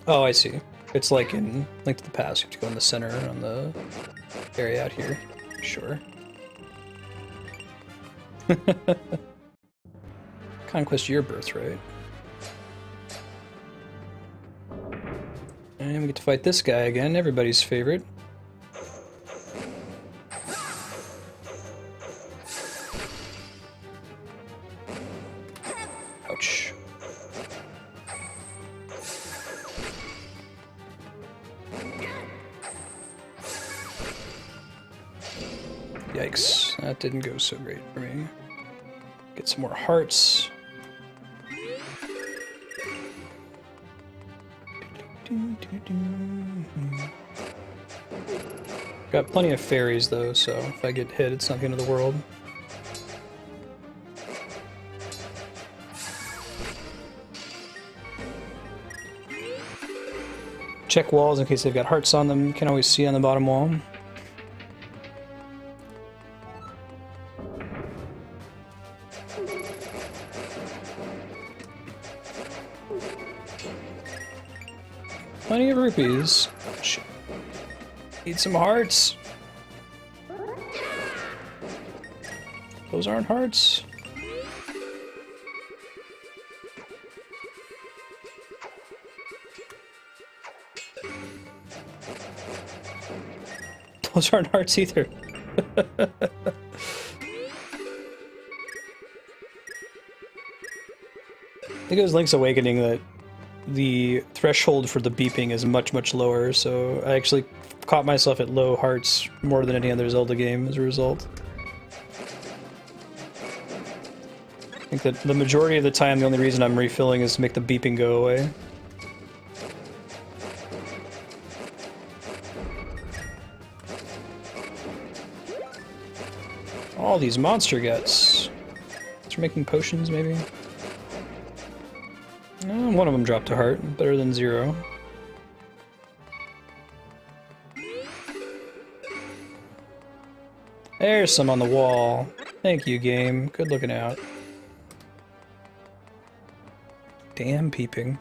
Oh, I see. It's like in Link to the Past, you have to go in the center on the area out here. Sure. Conquest your birthright. And we get to fight this guy again, everybody's favorite. Ouch. Yikes, that didn't go so great for me. Get some more hearts. Got plenty of fairies though, so if I get hit, it's not the end of the world. Check walls in case they've got hearts on them. You can always see on the bottom wall. Plenty of rupees. Shit. Need some hearts. Those aren't hearts. Those aren't hearts either. I think it was Link's Awakening that the threshold for the beeping is much, much lower, so I actually caught myself at low hearts more than any other Zelda game as a result. I think that the majority of the time the only reason I'm refilling is to make the beeping go away. All these monster guts. They're making potions, maybe? One of them dropped a heart. Better than zero. There's some on the wall. Thank you, game. Good looking out. Damn peeping.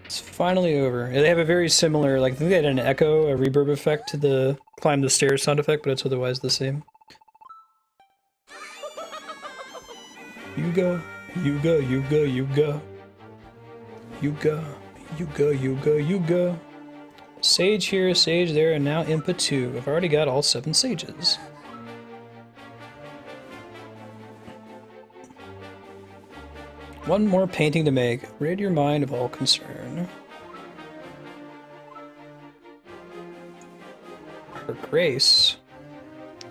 It's finally over. They have a very similar, like, I think they had an echo, a reverb effect to the climb the stairs sound effect, but it's otherwise the same. Yuga, Yuga, Yuga, Yuga. Yuga, Yuga, Yuga, Yuga. Sage here, sage there, and now Impa 2. I've already got all 7 sages. One more painting to make. Rid your mind of all concern. Her Grace?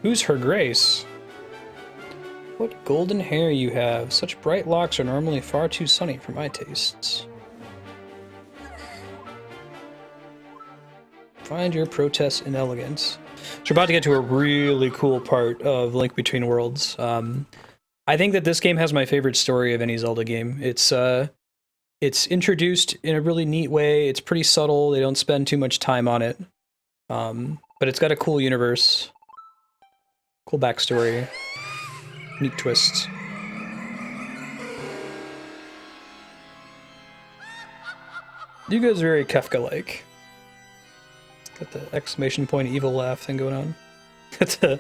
Who's Her Grace? What golden hair you have. Such bright locks are normally far too sunny for my tastes. Find your protests inelegant. So we're about to get to a really cool part of Link Between Worlds. I think that this game has my favorite story of any Zelda game. It's introduced in a really neat way. It's pretty subtle. They don't spend too much time on it. But it's got a cool universe. Cool backstory. Neat twists. Yuga's very Kafka-like. Got the exclamation point evil laugh thing going on. It's a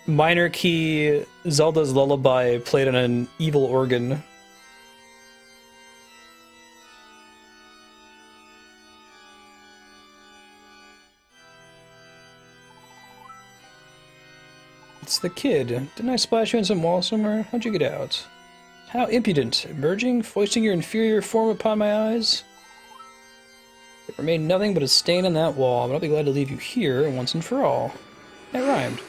minor key Zelda's lullaby played on an evil organ. It's the kid. Didn't I splash you in some wall somewhere? How'd you get out? How impudent. Emerging, foisting your inferior form upon my eyes? There remained nothing but a stain on that wall, but I'll be glad to leave you here once and for all. That rhymed.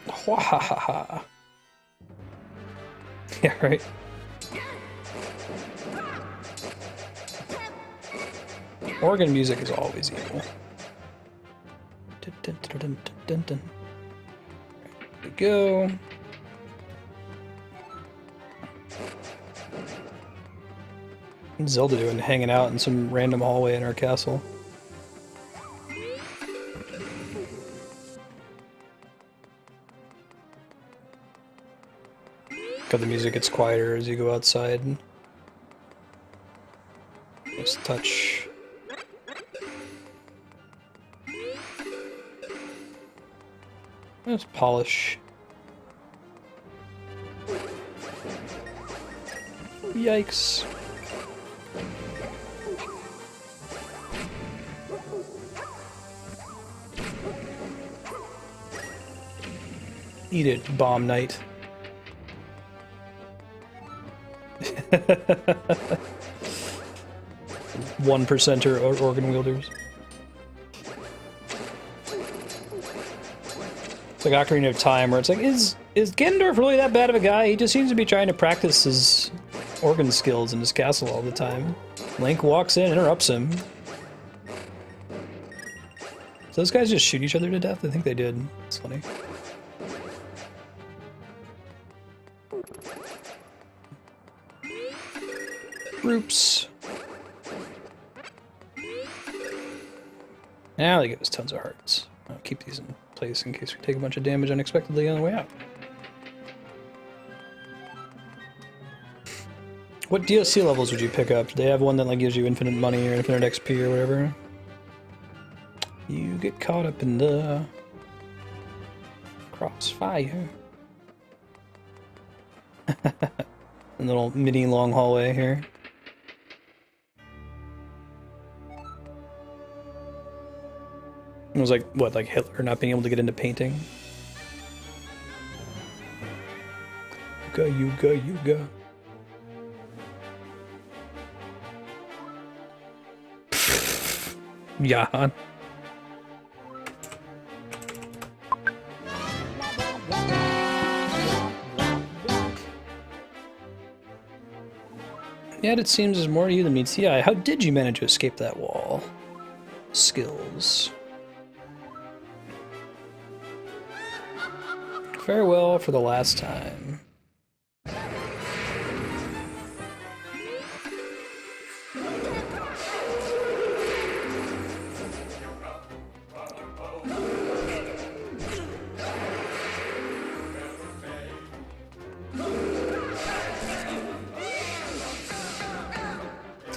Wahahaha. Yeah, right. Organ music is always evil. Dun, dun, dun, dun, dun, dun. There we go. What's Zelda doing, hanging out in some random hallway in our castle? God, the music gets quieter as you go outside. Nice touch. Let's polish. Yikes. Eat it, Bomb Knight. One percenter organ wielders. It's like Ocarina of Time, where it's like, is Ganondorf really that bad of a guy? He just seems to be trying to practice his organ skills in his castle all the time. Link walks in, interrupts him. So those guys just shoot each other to death? I think they did. It's funny. Groups. Now they give us tons of hearts. I'll keep these in place in case we take a bunch of damage unexpectedly on the way out. What DLC levels would you pick up? Do they have one that like gives you infinite money or infinite XP or whatever? You get caught up in the crossfire. A little mini long hallway here. It was like, what, like Hitler not being able to get into painting? Yuga, Yuga. Yeah. Yet it seems there's more to you than meets the eye. How did you manage to escape that wall? Skills. Farewell for the last time.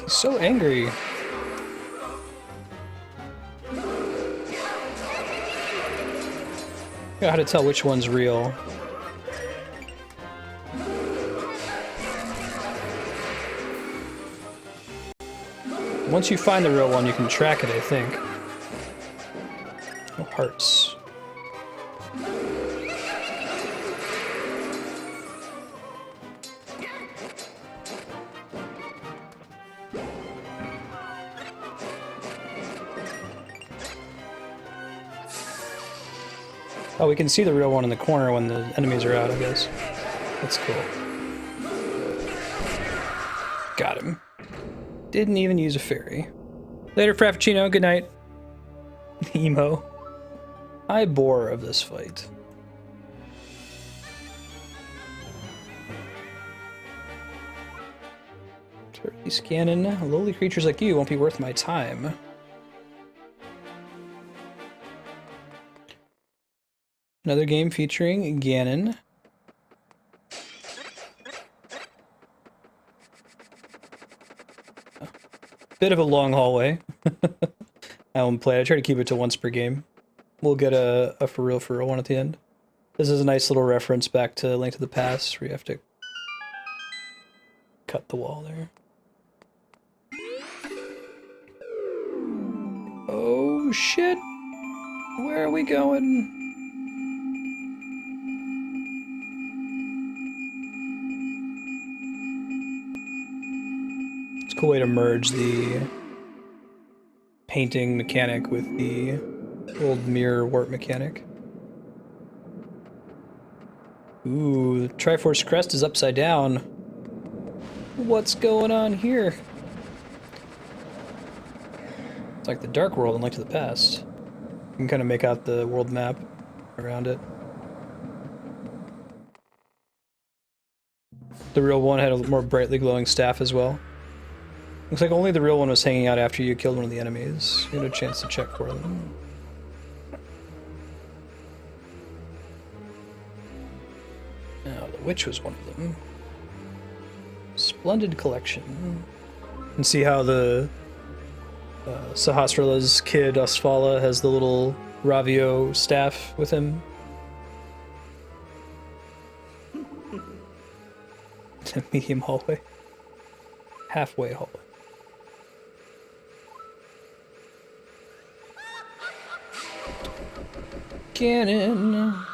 He's so angry. I know how to tell which one's real. Once you find the real one, you can track it, I think. Oh, hearts. Oh, we can see the real one in the corner when the enemies are out, I guess. That's cool. Got him. Didn't even use a fairy. Later, Frappuccino. Good night. Emo. I bore of this fight. Turkey scanning. Lowly creatures like you won't be worth my time. Another game featuring Ganon. Bit of a long hallway. I haven't played. I try to keep it to once per game. We'll get a for real one at the end. This is a nice little reference back to Link to the Past, where you have to cut the wall there. Oh shit! Where are we going? It's a cool way to merge the painting mechanic with the old mirror warp mechanic. Ooh, the Triforce Crest is upside down. What's going on here? It's like the Dark World in Link to the Past. You can kind of make out the world map around it. The real one had a more brightly glowing staff as well. Looks like only the real one was hanging out after you killed one of the enemies. You had a chance to check for them. Now, the witch was one of them. Splendid collection. And see how the Sahasrara's kid, Asfala, has the little Ravio staff with him. Medium hallway. Halfway hallway. Ganon.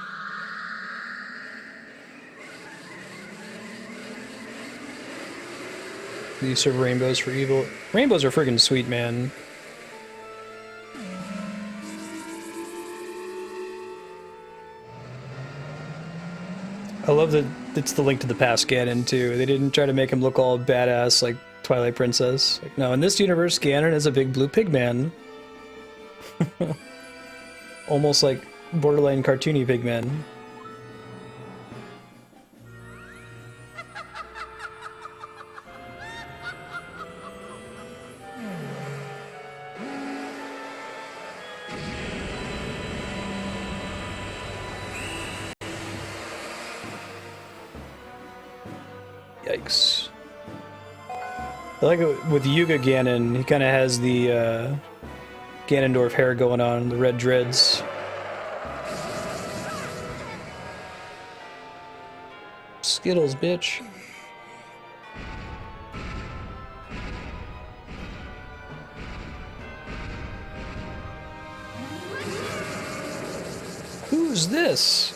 These are rainbows for evil. Rainbows are friggin' sweet, man. I love that it's the Link to the Past Ganon, too. They didn't try to make him look all badass like Twilight Princess. Like, no, in this universe, Ganon is a big blue pig man. Almost like borderline cartoony pig man. Yikes. I like it with Yuga Ganon, he kind of has the Ganondorf hair going on, the red dreads. Skittles, bitch. Who's this?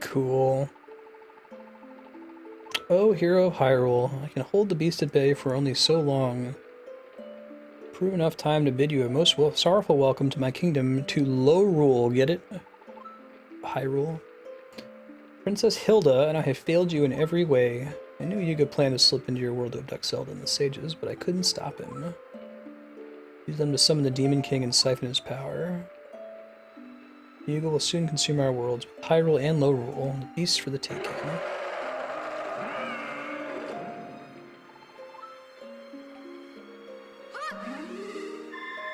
Cool. Oh, hero of Hyrule, I can hold the beast at bay for only so long. Prove enough time to bid you a most sorrowful welcome to my kingdom, to low rule, get it? Hyrule. Princess Hilda, and I have failed you in every way. I knew Yuga planned to slip into your world to abduct Zelda and the sages, but I couldn't stop him. Use them to summon the Demon King and siphon his power. Yuga will soon consume our worlds, with Hyrule and Low Rule, the beast for the taking.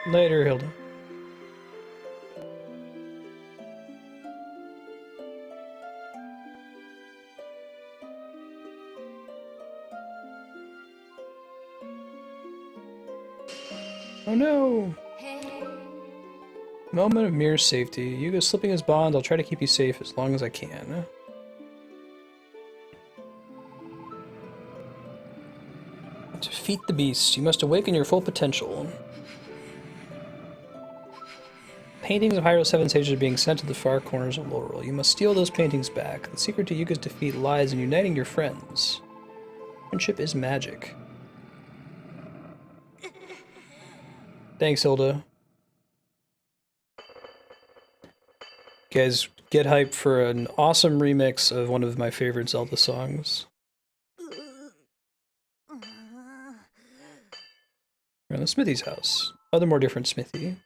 Later, Hilda. Oh no! Moment of mere safety. Yuga's slipping his bond. I'll try to keep you safe as long as I can. To defeat the beast, you must awaken your full potential. Paintings of Hyrule 7 sages are being sent to the far corners of Lorel. You must steal those paintings back. The secret to Yuga's defeat lies in uniting your friends. Friendship is magic. Thanks, Hilda. Guys, get hyped for an awesome remix of one of my favorite Zelda songs. We're in the Smithy's house. Other more different Smithy.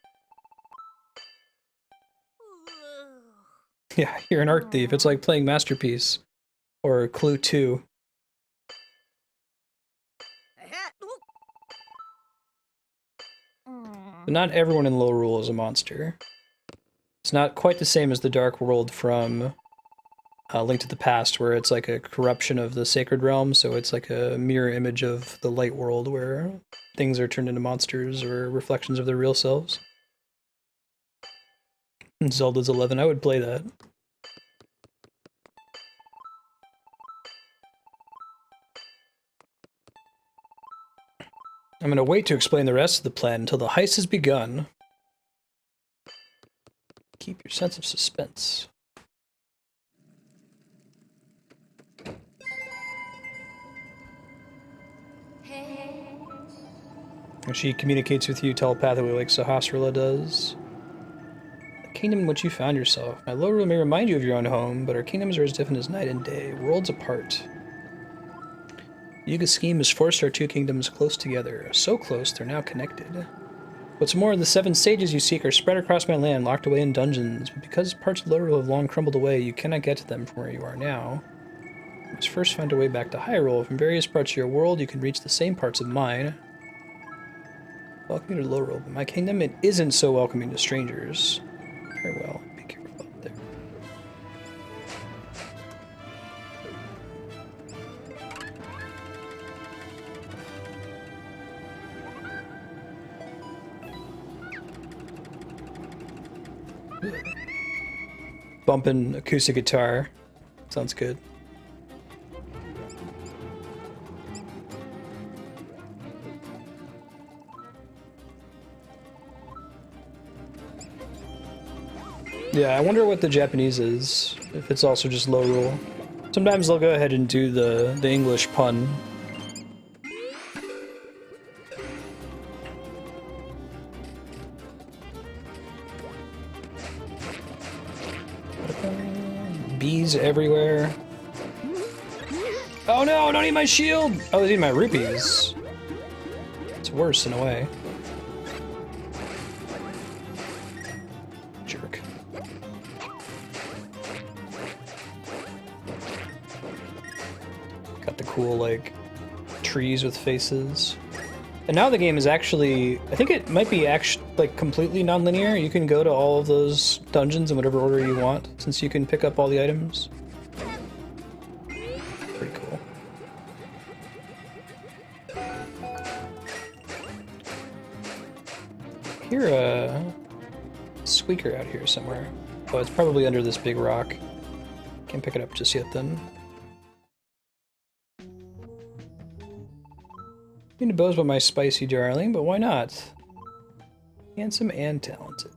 Yeah, you're an art thief. It's like playing Masterpiece. Or Clue 2. But not everyone in Lorule is a monster. It's not quite the same as the Dark World from Link to the Past, where it's like a corruption of the Sacred Realm, so it's like a mirror image of the Light World, where things are turned into monsters or reflections of their real selves. Zelda's 11, I would play that. I'm gonna wait to explain the rest of the plan until the heist has begun. Keep your sense of suspense. And she communicates with you telepathically like Sahasrara does. The kingdom in which you found yourself. My Lorule may remind you of your own home, but our kingdoms are as different as night and day, worlds apart. Yuga's scheme has forced our two kingdoms close together, so close they're now connected. What's more, the 7 sages you seek are spread across my land, locked away in dungeons, but because parts of Lorule have long crumbled away, you cannot get to them from where you are now. You must first find a way back to Hyrule. From various parts of your world, you can reach the same parts of mine. Welcome to Lorule, but my kingdom, it isn't so welcoming to strangers. Very well, be careful out there. Bumping acoustic guitar. Sounds good. Yeah, I wonder what the Japanese is, if it's also just Lorule. Sometimes they'll go ahead and do the English pun. Bees everywhere. Oh no, don't eat my shield! I was eating my rupees. It's worse in a way. Jerk. Got the cool, like, trees with faces. And now the game is actually, I think it might be actually, like, completely non-linear. You can go to all of those dungeons in whatever order you want, since you can pick up all the items. Pretty cool. I hear a squeaker out here somewhere. Oh, it's probably under this big rock. Can't pick it up just yet then. Need to boast about my spicy darling, but why not? Handsome and talented.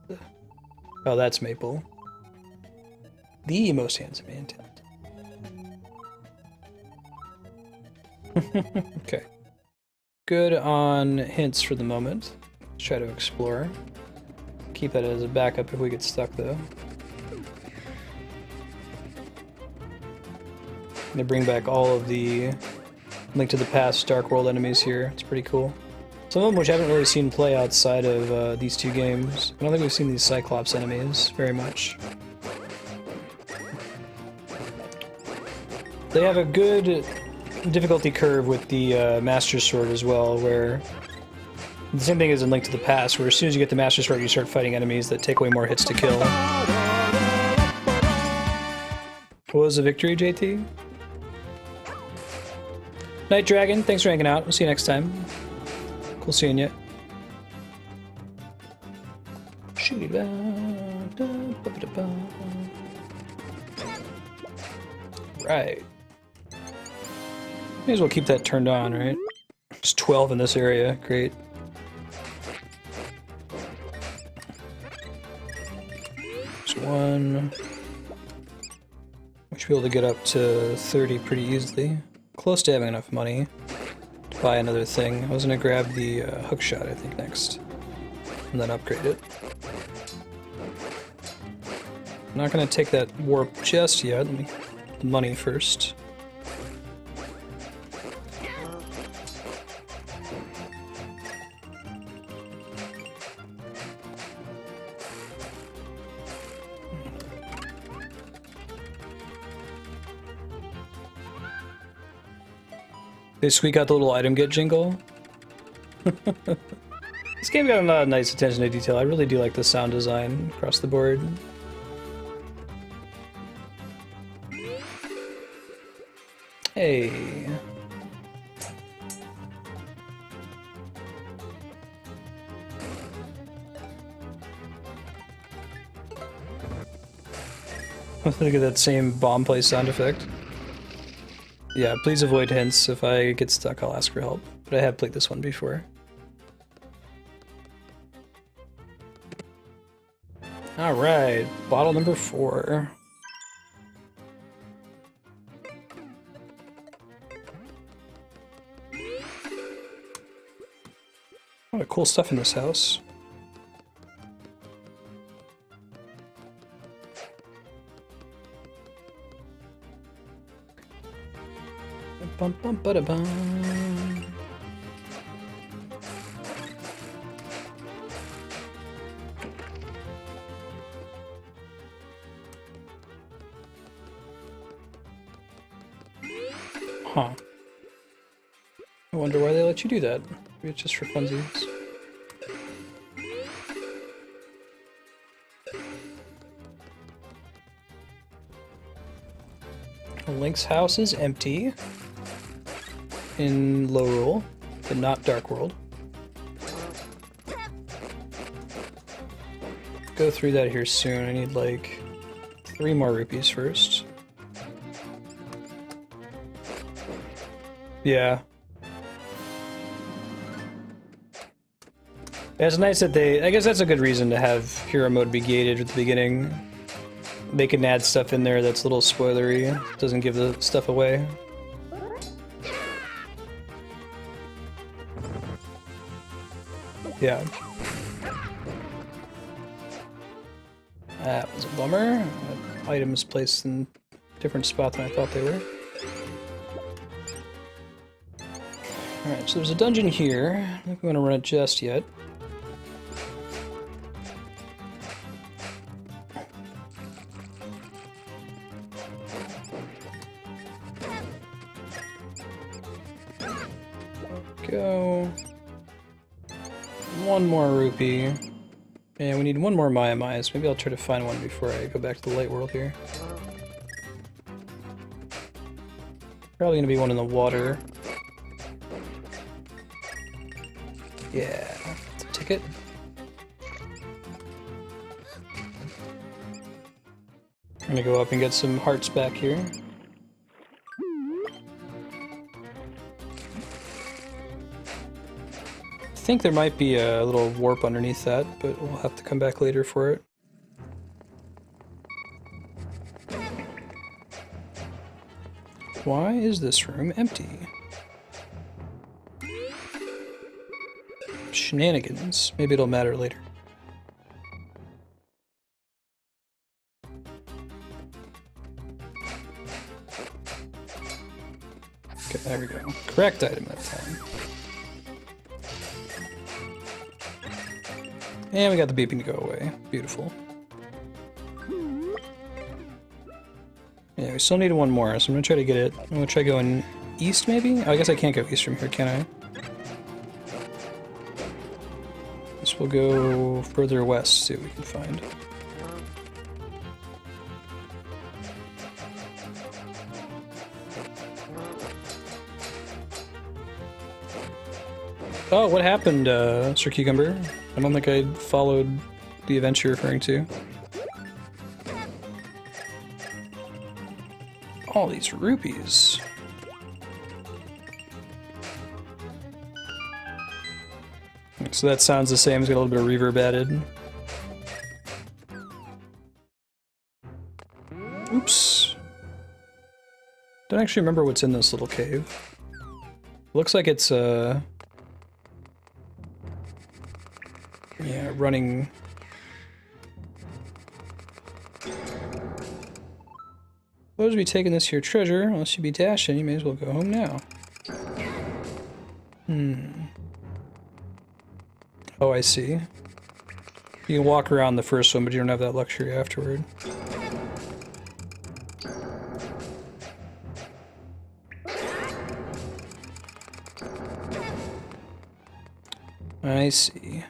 Oh, that's Maple. The most handsome and talented. Okay. Good on hints for the moment. Let's try to explore. Keep that as a backup if we get stuck, though. I'm gonna bring back all of the Link to the Past Dark World enemies here. It's pretty cool. Some of them which I haven't really seen play outside of these two games. I don't think we've seen these Cyclops enemies very much. They have a good difficulty curve with the Master Sword as well, where the same thing as in Link to the Past, where as soon as you get the Master Sword, you start fighting enemies that take way more hits to kill. What was the victory, JT? Night Dragon, thanks for hanging out. We'll see you next time. Cool seeing you. Right. May as well keep that turned on, right? There's 12 in this area. Great. 21. We should be able to get up to 30 pretty easily. Close to having enough money to buy another thing. I was gonna grab the hook shot, I think, next. And then upgrade it. I'm not gonna take that warp just yet. Let me get the money first. They squeak out the little item get jingle. This game got a lot of nice attention to detail. I really do like the sound design across the board. Hey. Look at that same bomb play sound effect. Yeah, please avoid hints. If I get stuck, I'll ask for help. But I have played this one before. Alright, bottle number 4. A lot of cool stuff in this house. Bum bum ba da bum. Huh. I wonder why they let you do that. Maybe it's just for funsies. Link's house is empty. In low rule, but not dark world. Go through that here soon. I need like 3 more rupees first. Yeah. It's nice that I guess that's a good reason to have hero mode be gated at the beginning. They can add stuff in there that's a little spoilery, doesn't give the stuff away. Yeah. That was a bummer. Items placed in a different spot than I thought they were. Alright, so there's a dungeon here. I don't think we want to run it just yet. Go. 1 more rupee. And we need 1 more Maya. Maybe I'll try to find one before I go back to the light world here. Probably gonna be one in the water. Yeah, it's a ticket. I'm gonna go up and get some hearts back here. I think there might be a little warp underneath that, but we'll have to come back later for it. Why is this room empty? Shenanigans. Maybe it'll matter later. Okay, there we go. Correct item that time. And we got the beeping to go away. Beautiful. Yeah, we still need 1 more, so I'm gonna try to get it. I'm gonna try going east, maybe? Oh, I guess I can't go east from here, can I? Guess we'll go further west, see what we can find. Oh, what happened, Sir Cucumber? I don't think I followed the event you're referring to. All these rupees. So that sounds the same, it's got a little bit of reverb added. Oops. Don't actually remember what's in this little cave. Looks like it's, yeah, running... Suppose be taking this here treasure. Unless you be dashing, you may as well go home now. Oh, I see. You can walk around the first one, but you don't have that luxury afterward. I see.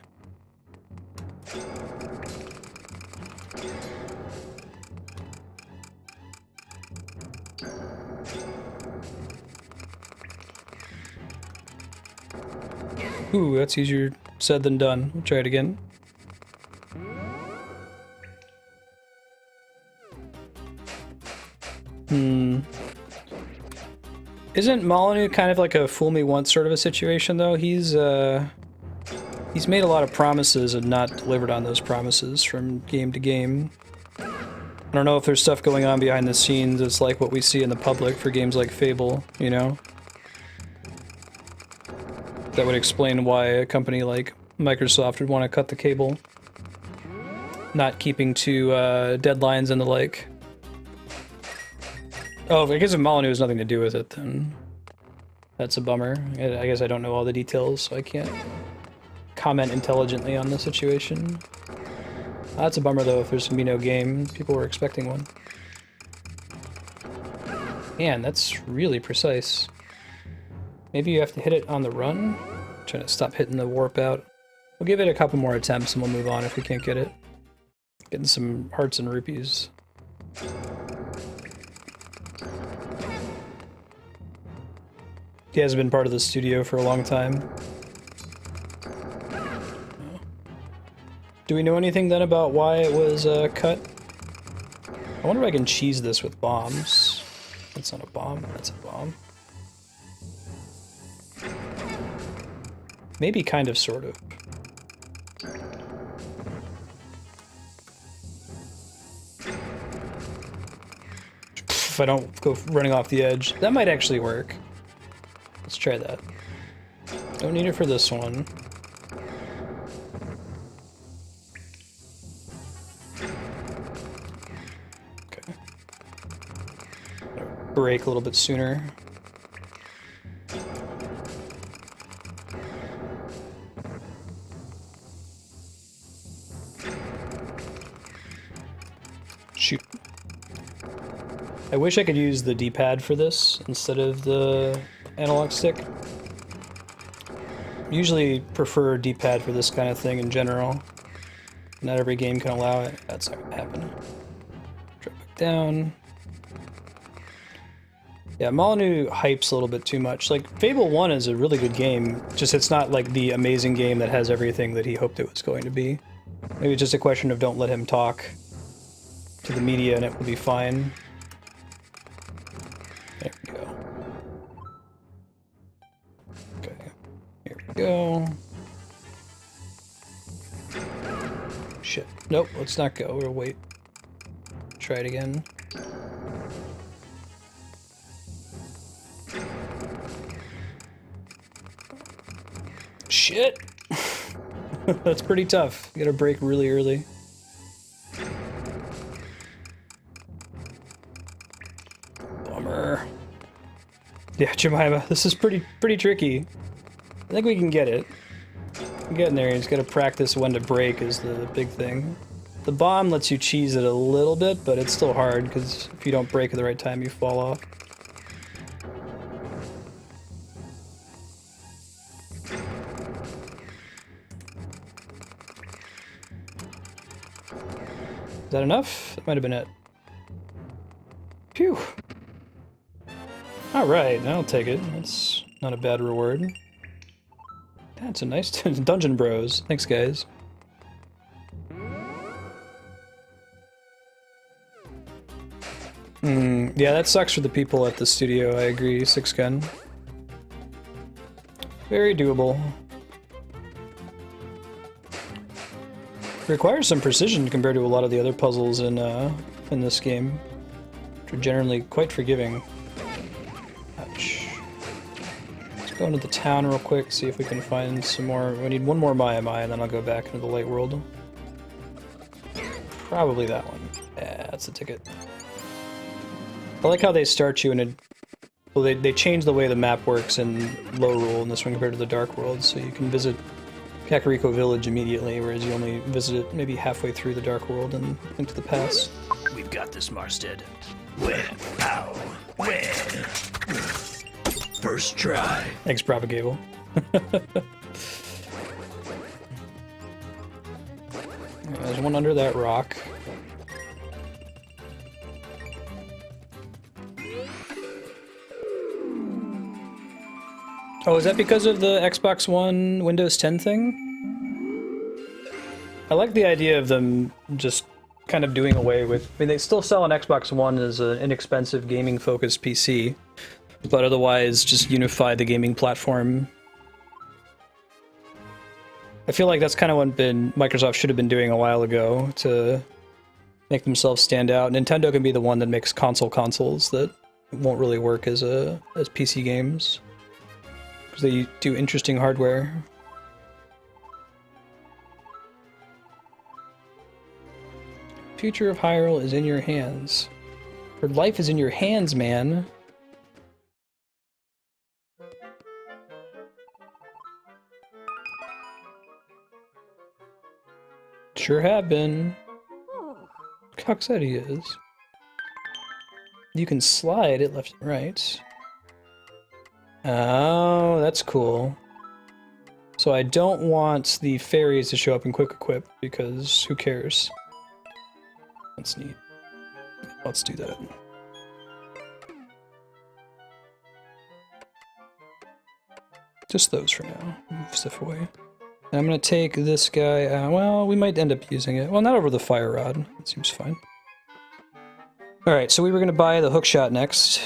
Ooh, that's easier said than done. We'll try it again. Isn't Molyneux kind of like a fool me once sort of a situation, though? He's made a lot of promises and not delivered on those promises from game to game. I don't know if there's stuff going on behind the scenes that's like what we see in the public for games like Fable, you know? That would explain why a company like Microsoft would want to cut the cable. Not keeping to deadlines and the like. Oh, I guess if Molyneux has nothing to do with it, then that's a bummer. I guess I don't know all the details, so I can't comment intelligently on the situation. That's a bummer, though, if there's gonna be no game. People were expecting one. Man, that's really precise. Maybe you have to hit it on the run? I'm trying to stop hitting the warp out. We'll give it a couple more attempts and we'll move on if we can't get it. Getting some hearts and rupees. He has been part of the studio for a long time. Do we know anything then about why it was cut? I wonder if I can cheese this with bombs. That's not a bomb, that's a bomb. Maybe kind of, sort of. If I don't go running off the edge. That might actually work. Let's try that. Don't need it for this one. Okay. Break a little bit sooner. Shoot. I wish I could use the D-pad for this instead of the analog stick. Usually prefer D-pad for this kind of thing in general. Not every game can allow it. That's not gonna happen. Drop back down. Yeah, Molyneux hypes a little bit too much. Like, Fable 1 is a really good game, just it's not like the amazing game that has everything that he hoped it was going to be. Maybe it's just a question of don't let him talk to the media and it will be fine. There we go. Okay, here we go. Shit. Nope, let's not go. We'll wait. Try it again. Shit! That's pretty tough. You gotta break really early. Bummer. Yeah, Jemima, this is pretty tricky. I think we can get it. I'm getting there. You just gotta practice when to break is the big thing. The bomb lets you cheese it a little bit, but it's still hard because if you don't break at the right time, you fall off. Is that enough? That might have been it. Phew. Alright, I'll take it. That's not a bad reward. That's a nice Dungeon Bros. Thanks, guys. Yeah, that sucks for the people at the studio, I agree, Six Gun. Very doable. Requires some precision compared to a lot of the other puzzles in this game. which are generally quite forgiving. Ouch. Let's go into the town real quick, see if we can find some more. We need one more Mai, and then I'll go back into the light world. Probably that one. Yeah, that's the ticket. I like how they start you in a... Well, they change the way the map works in low rule in this one compared to the dark world, so you can visit Kakariko Village immediately, whereas you only visit it maybe halfway through the dark world and into the past. We've got this, Marstead. Where? How? Where? First try. Thanks, Propagable. There's one under that rock. Oh, is that because of the Xbox One Windows 10 thing? I like the idea of them just kind of doing away with... I mean, they still sell an Xbox One as an inexpensive gaming-focused PC, but otherwise just unify the gaming platform. I feel like that's kind of what Microsoft should have been doing a while ago to make themselves stand out. Nintendo can be the one that makes consoles that won't really work as PC games. Because they do interesting hardware. Future of Hyrule is in your hands. Your life is in your hands, man. Sure have been. Look how excited he is. You can slide it left and right. Oh, that's cool. So I don't want the fairies to show up in Quick Equip, because who cares? That's neat. Let's do that. Just those for now. Move stuff away. And I'm gonna take this guy out. Well, we might end up using it. Well, not over the fire rod. That seems fine. Alright, so we were gonna buy the hookshot next.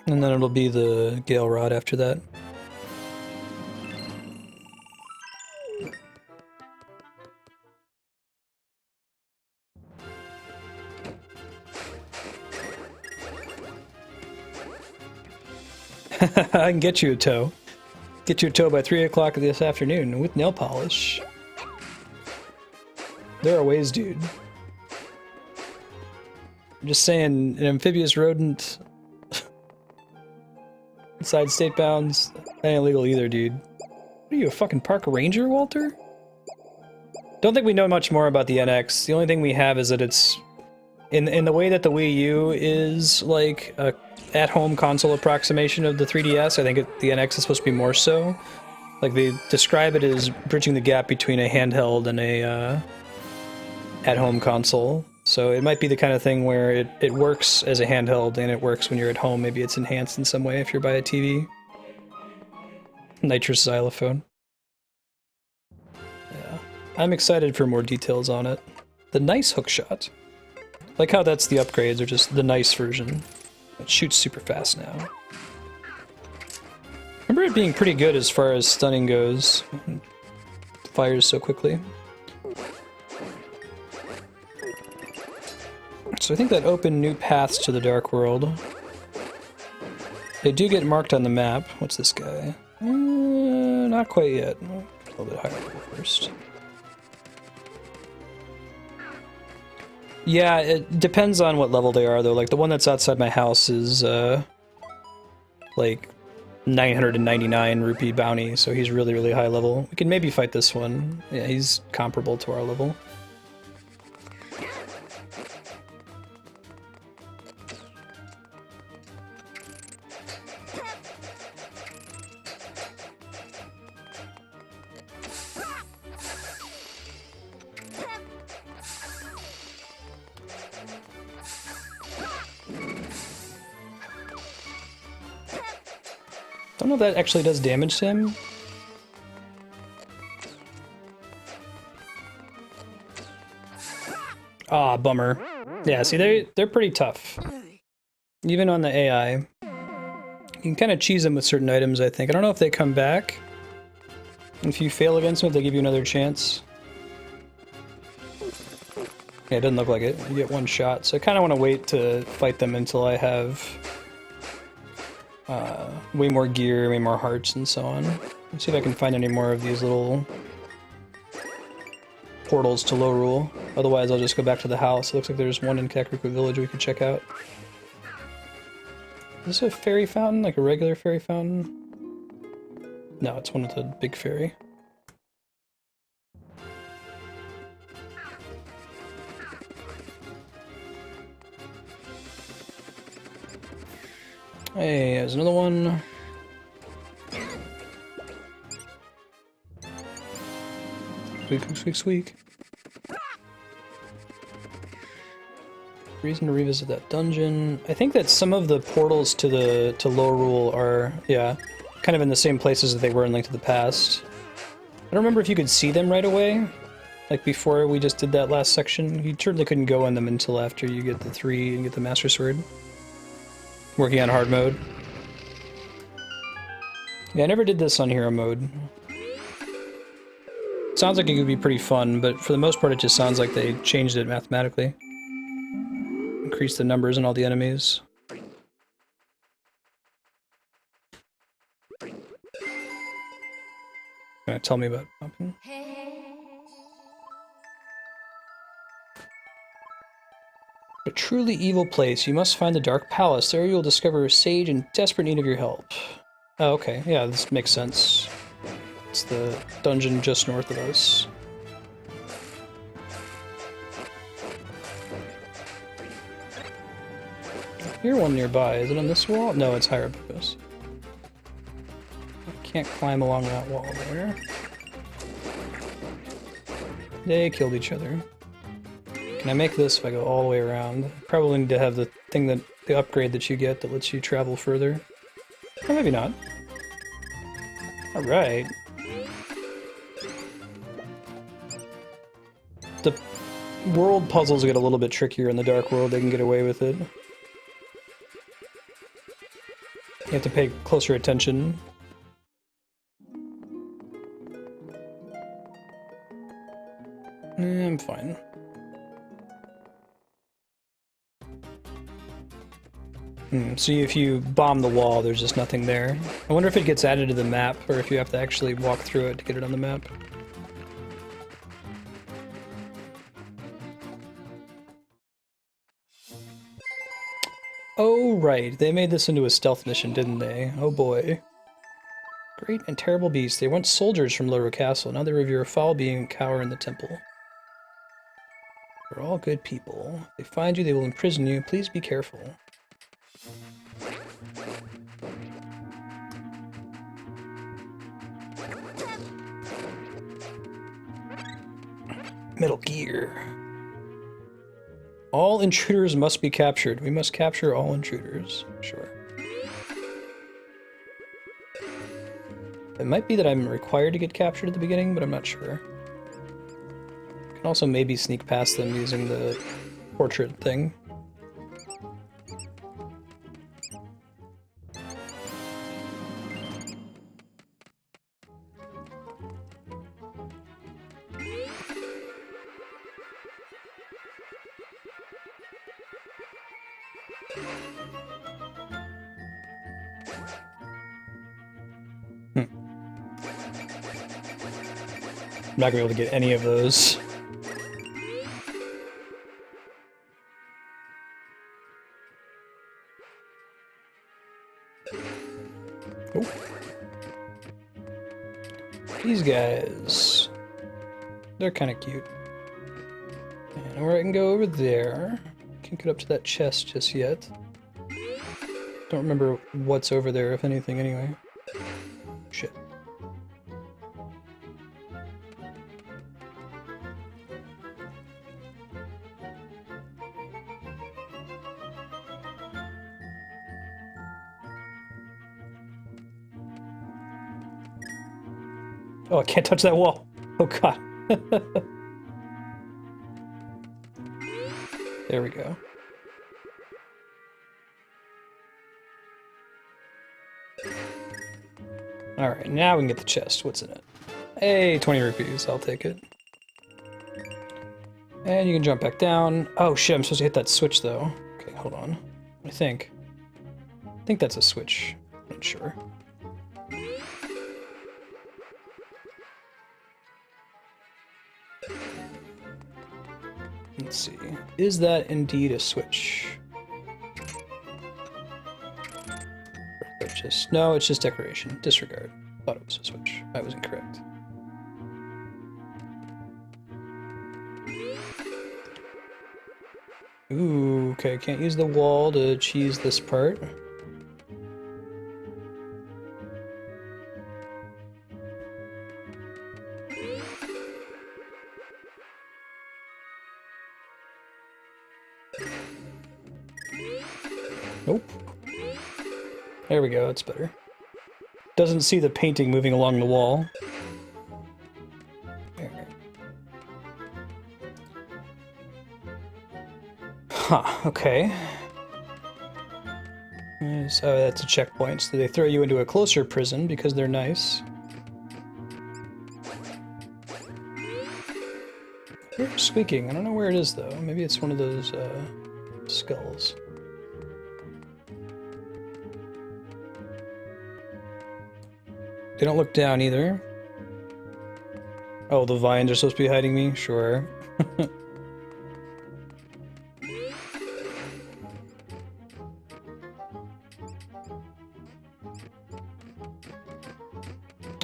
And then it'll be the Gale Rod after that. I can get you a toe. Get you a toe by 3 o'clock this afternoon with nail polish. There are ways, dude. I'm just saying, an amphibious rodent inside state bounds, that ain't illegal either, dude. What are you, a fucking park ranger, Walter? Don't think we know much more about the NX. The only thing we have is that it's... In the way that the Wii U is, like, a at-home console approximation of the 3DS, I think the NX is supposed to be more so. Like, they describe it as bridging the gap between a handheld and a at-home console. So it might be the kind of thing where it works as a handheld and it works when you're at home. Maybe it's enhanced in some way if you're by a TV. Nitrous xylophone. Yeah. I'm excited for more details on it. The nice hookshot. Like how that's the upgrades, or just the nice version. It shoots super fast now. Remember it being pretty good as far as stunning goes. It fires so quickly. So I think that opened new paths to the Dark World. They do get marked on the map. What's this guy? Not quite yet. A little bit higher level first. Yeah, it depends on what level they are, though. Like, the one that's outside my house is, like, 999 rupee bounty, so he's really, really high level. We can maybe fight this one. Yeah, he's comparable to our level. Don't know if that actually does damage to him. Ah, bummer. Yeah, see, they're pretty tough. Even on the AI. You can kind of cheese them with certain items, I think. I don't know if they come back. If you fail against them, if they give you another chance. Yeah, it doesn't look like it. You get one shot, so I kind of want to wait to fight them until I have way more gear, way more hearts, and so on. Let's see if I can find any more of these little portals to low rule. Otherwise, I'll just go back to the house. It looks like there's one in Kakariko Village we could check out. Is this a fairy fountain? Like a regular fairy fountain? No, it's one with a big fairy. Hey, there's another one. Squeak, squeak, squeak. Reason to revisit that dungeon. I think that some of the portals to Low Rule are, yeah, kind of in the same places that they were in Link to the Past. I don't remember if you could see them right away. Like before we just did that last section. You certainly couldn't go in them until after you get the 3 and get the Master Sword. Working on hard mode. Yeah, I never did this on hero mode. Sounds like it could be pretty fun, but for the most part it just sounds like they changed it mathematically. Increase the numbers in all the enemies. Tell me about pumpkin. A truly evil place. You must find the Dark Palace. There you will discover a sage in desperate need of your help. Oh, okay. Yeah, this makes sense. It's the dungeon just north of us. I hear one nearby. Is it on this wall? No, it's higher up than this. I can't climb along that wall there. They killed each other. Can I make this if I go all the way around? Probably need to have the thing that the upgrade that you get that lets you travel further. Or maybe not. Alright. The world puzzles get a little bit trickier in the Dark World. They can get away with it. You have to pay closer attention. I'm fine. See, if you bomb the wall, there's just nothing there. I wonder if it gets added to the map, or if you have to actually walk through it to get it on the map. Oh, right. They made this into a stealth mission, didn't they? Oh boy. Great and terrible beasts. They once soldiers from Loro Castle. Now they revere a foul being and cower in the temple. They're all good people. If they find you, they will imprison you. Please be careful. Metal Gear. All intruders must be captured. We must capture all intruders. Sure. It might be that I'm required to get captured at the beginning, but I'm not sure. I can also maybe sneak past them using the portrait thing. I'm not gonna be able to get any of those. Oh. These guys. They're kind of cute. And where I can go over there. Can't get up to that chest just yet. Don't remember what's over there, if anything, anyway. Shit. Oh, I can't touch that wall. Oh, God. There we go. Alright, now we can get the chest. What's in it? Hey, 20 rupees. I'll take it. And you can jump back down. Oh shit, I'm supposed to hit that switch though. Okay, hold on. I think that's a switch. Not sure. Let's see. Is that indeed a switch? No, it's just decoration. Disregard. Thought it was a switch. I was incorrect. Ooh, okay, can't use the wall to cheese this part. Nope. There we go, that's better. Doesn't see the painting moving along the wall. There. Huh, okay. So that's a checkpoint, so they throw you into a closer prison because they're nice. You're squeaking. I don't know where it is though. Maybe it's one of those skulls. They don't look down either. Oh, the vines are supposed to be hiding me? Sure.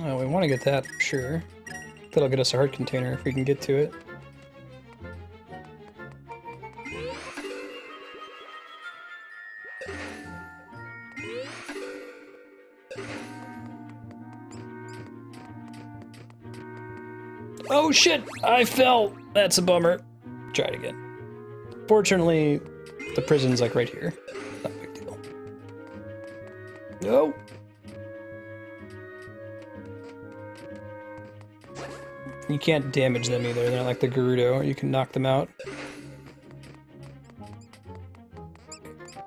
Oh, we want to get that for sure. That'll get us a heart container if we can get to it. Oh shit! I fell! That's a bummer. Try it again. Fortunately, the prison's like right here. Not a big deal. No! You can't damage them either. They're not like the Gerudo. You can knock them out.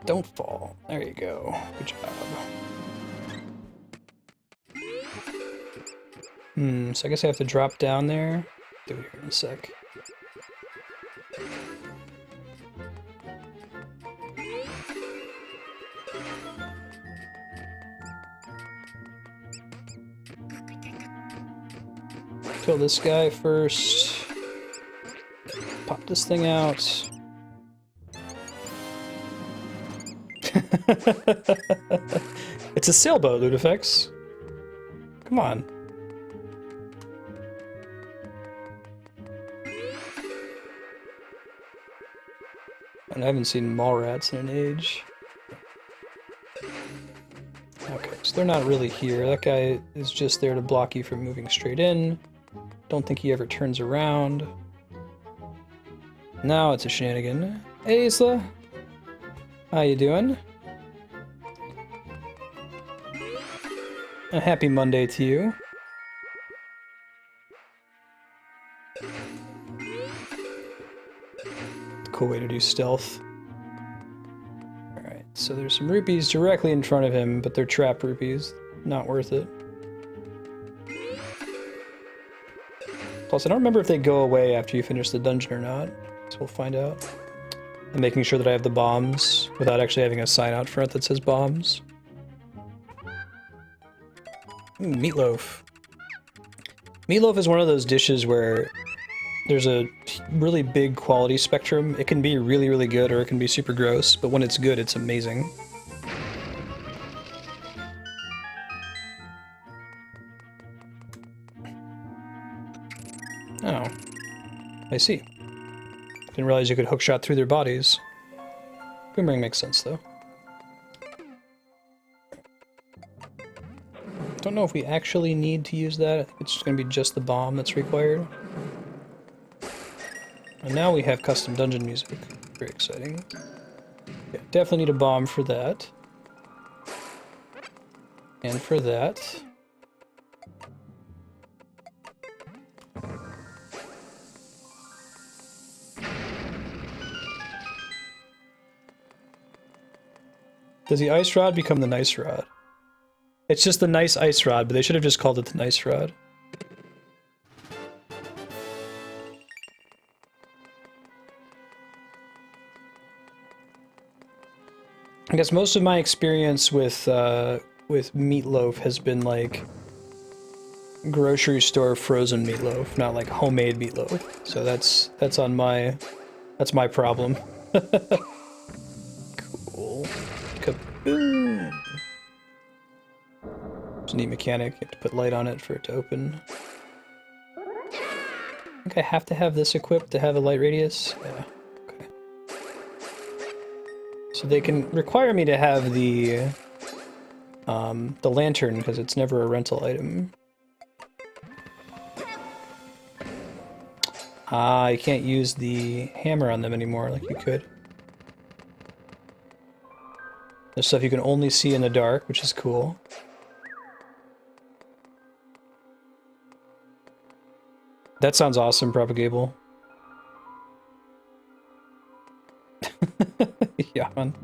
Don't fall. There you go. Good job. So I guess I have to drop down there. Do it here in a sec. Kill this guy first. Pop this thing out. It's a sailboat, Ludifex. Come on. And I haven't seen mall rats in an age. Okay, so they're not really here. That guy is just there to block you from moving straight in. Don't think he ever turns around. Now it's a shenanigan. Hey, Isla. How you doing? A happy Monday to you. Cool way to do stealth. Alright, so there's some rupees directly in front of him, but they're trap rupees. Not worth it. Plus, I don't remember if they go away after you finish the dungeon or not, so we'll find out. I'm making sure that I have the bombs without actually having a sign out front that says bombs. Ooh, meatloaf. Meatloaf is one of those dishes where there's a really big quality spectrum. It can be really, really good or it can be super gross, but when it's good, it's amazing. Oh. I see. Didn't realize you could hookshot through their bodies. Boomerang makes sense, though. Don't know if we actually need to use that. I think it's going to be just the bomb that's required. And now we have custom dungeon music. Very exciting. Yeah, definitely need a bomb for that. And for that. Does the ice rod become the nice rod? It's just the nice ice rod, but they should have just called it the nice rod. I guess most of my experience with meatloaf has been like grocery store frozen meatloaf, not like homemade meatloaf. So that's my problem. Cool. Kaboom! It's a neat mechanic. You have to put light on it for it to open. I think I have to have this equipped to have a light radius. Yeah. Okay. So they can require me to have the lantern because it's never a rental item. Ah, you can't use the hammer on them anymore like you could. There's stuff you can only see in the dark, which is cool. That sounds awesome, Propagable. Yeah, man.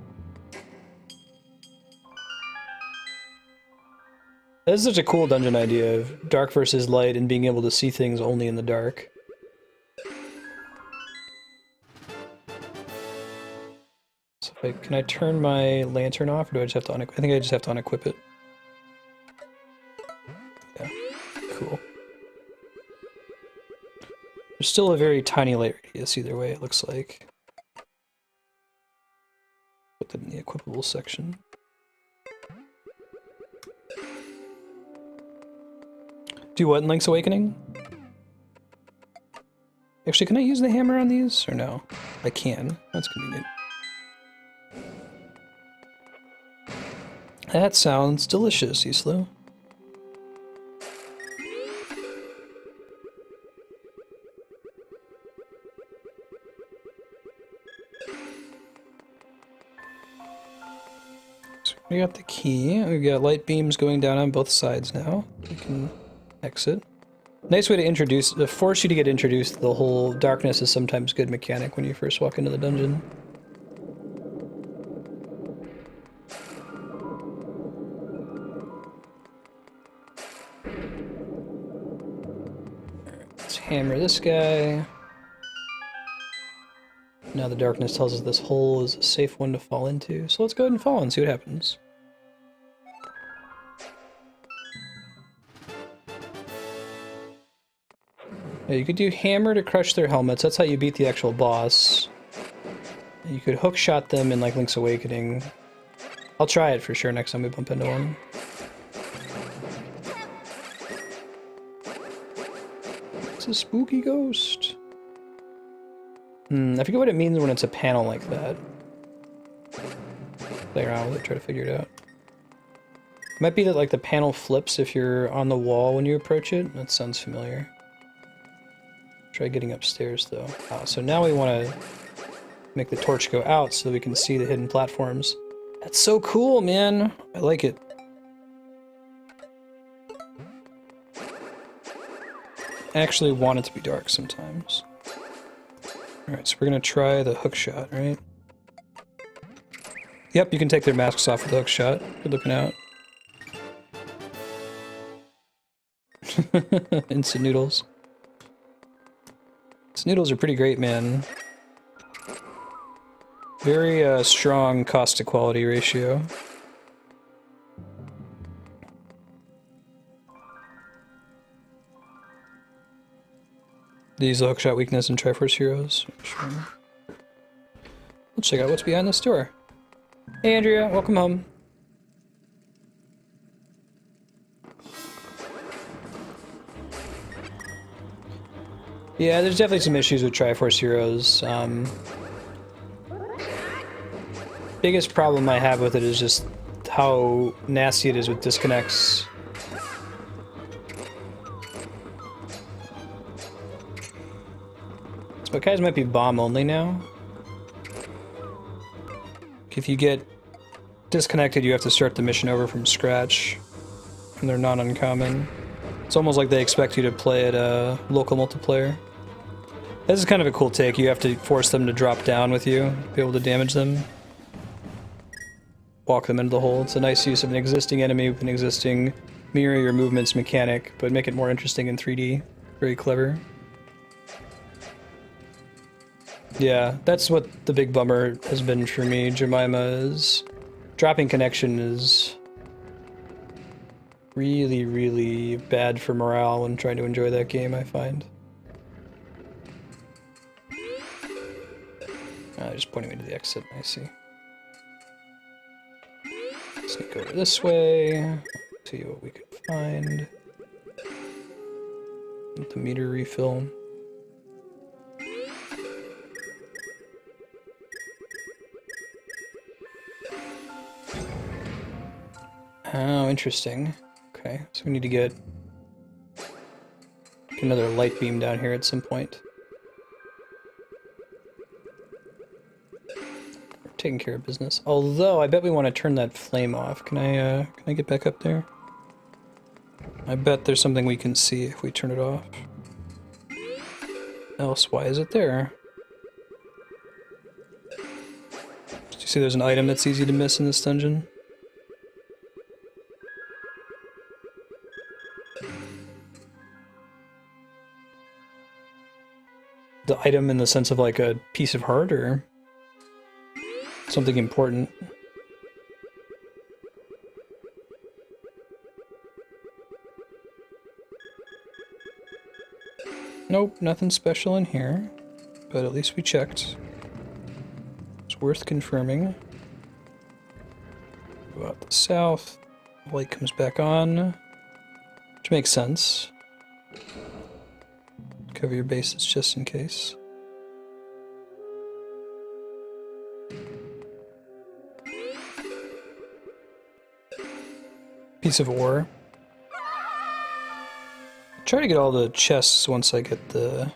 This is such a cool dungeon idea of dark versus light and being able to see things only in the dark. So can I turn my lantern off, or do I just have to unequip? I think I just have to unequip it. Yeah, cool. There's still a very tiny light radius either way, it looks like. Put that in the equipable section. Do what in Link's Awakening? Actually, can I use the hammer on these, or no? I can. That's convenient. That sounds delicious, Islo. So we got the key. We got light beams going down on both sides now. We can exit. Nice way to force you to get introduced to the whole darkness is sometimes good mechanic when you first walk into the dungeon. Let's hammer this guy. Now the darkness tells us this hole is a safe one to fall into, so let's go ahead and fall and see what happens. Yeah, you could do hammer to crush their helmets, that's how you beat the actual boss. You could hookshot them in like Link's Awakening. I'll try it for sure next time we bump into one. It's a spooky ghost. I forget what it means when it's a panel like that. Play around with it, try to figure it out. It might be that like the panel flips if you're on the wall when you approach it. That sounds familiar. Try getting upstairs though. So now we want to make the torch go out so that we can see the hidden platforms. That's so cool, man! I like it. I actually want it to be dark sometimes. Alright, so we're gonna try the hook shot, right? Yep, you can take their masks off with the hook shot. Good looking out. Instant noodles. Instant noodles are pretty great, man. Very strong cost to quality ratio. These the hookshot weakness in Triforce Heroes. Sure. Let's check out what's behind this door. Hey Andrea, welcome home. Yeah, there's definitely some issues with Triforce Heroes. Biggest problem I have with it is just how nasty it is with disconnects. But guys might be bomb only now. If you get disconnected, you have to start the mission over from scratch. And they're not uncommon. It's almost like they expect you to play at a local multiplayer. This is kind of a cool take. You have to force them to drop down with you, be able to damage them. Walk them into the hole. It's a nice use of an existing enemy with an existing mirror your movements mechanic, but make it more interesting in 3D. Very clever. Yeah, that's what the big bummer has been for me. Jemima is Dropping connection is really, really bad for morale when trying to enjoy that game, I find. Just pointing me to the exit, I see. Sneak over this way, see what we can find. Let the meter refill. Oh, interesting. Okay, so we need to get another light beam down here at some point. We're taking care of business. Although, I bet we want to turn that flame off. Can I get back up there? I bet there's something we can see if we turn it off. Else, why is it there? Do you see there's an item that's easy to miss in this dungeon? The item in the sense of like a piece of heart or something important? Nope, nothing special in here, but at least we checked. It's worth confirming. Go out the south, light comes back on, which makes sense. Cover your bases just in case. Piece of ore. Try to get all the chests once I get the...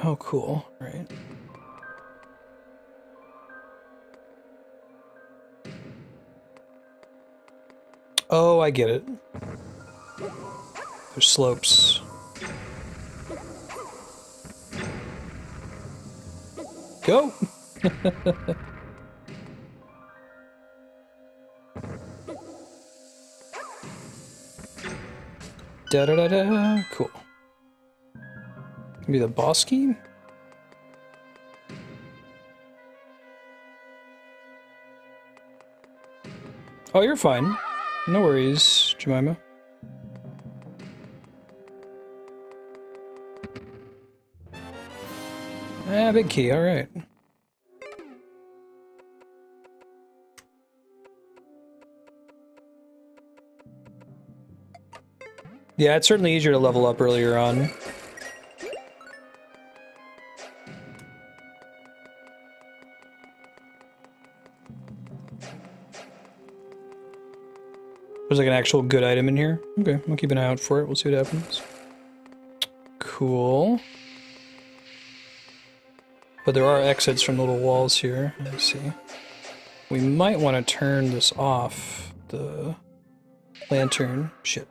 Oh, cool. Right. Oh, I get it. There's slopes. Go! Da-da-da-da. Cool. Maybe the boss key? Oh, you're fine. No worries, Jemima. Ah, big key, alright. Yeah, it's certainly easier to level up earlier on. There's like an actual good item in here. Okay, I'll keep an eye out for it. We'll see what happens. Cool. But there are exits from little walls here. Let's see. We might want to turn this off. The lantern. Shit.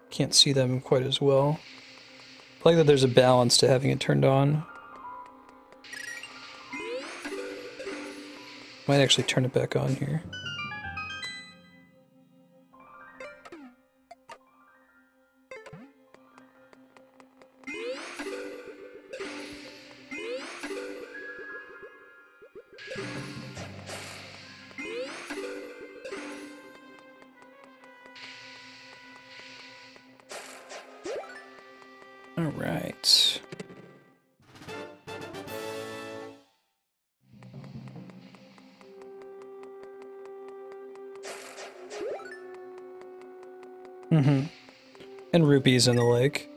Can't see them quite as well. I like that there's a balance to having it turned on. Might actually turn it back on here. All right. Mm-hmm. And rupees in the lake.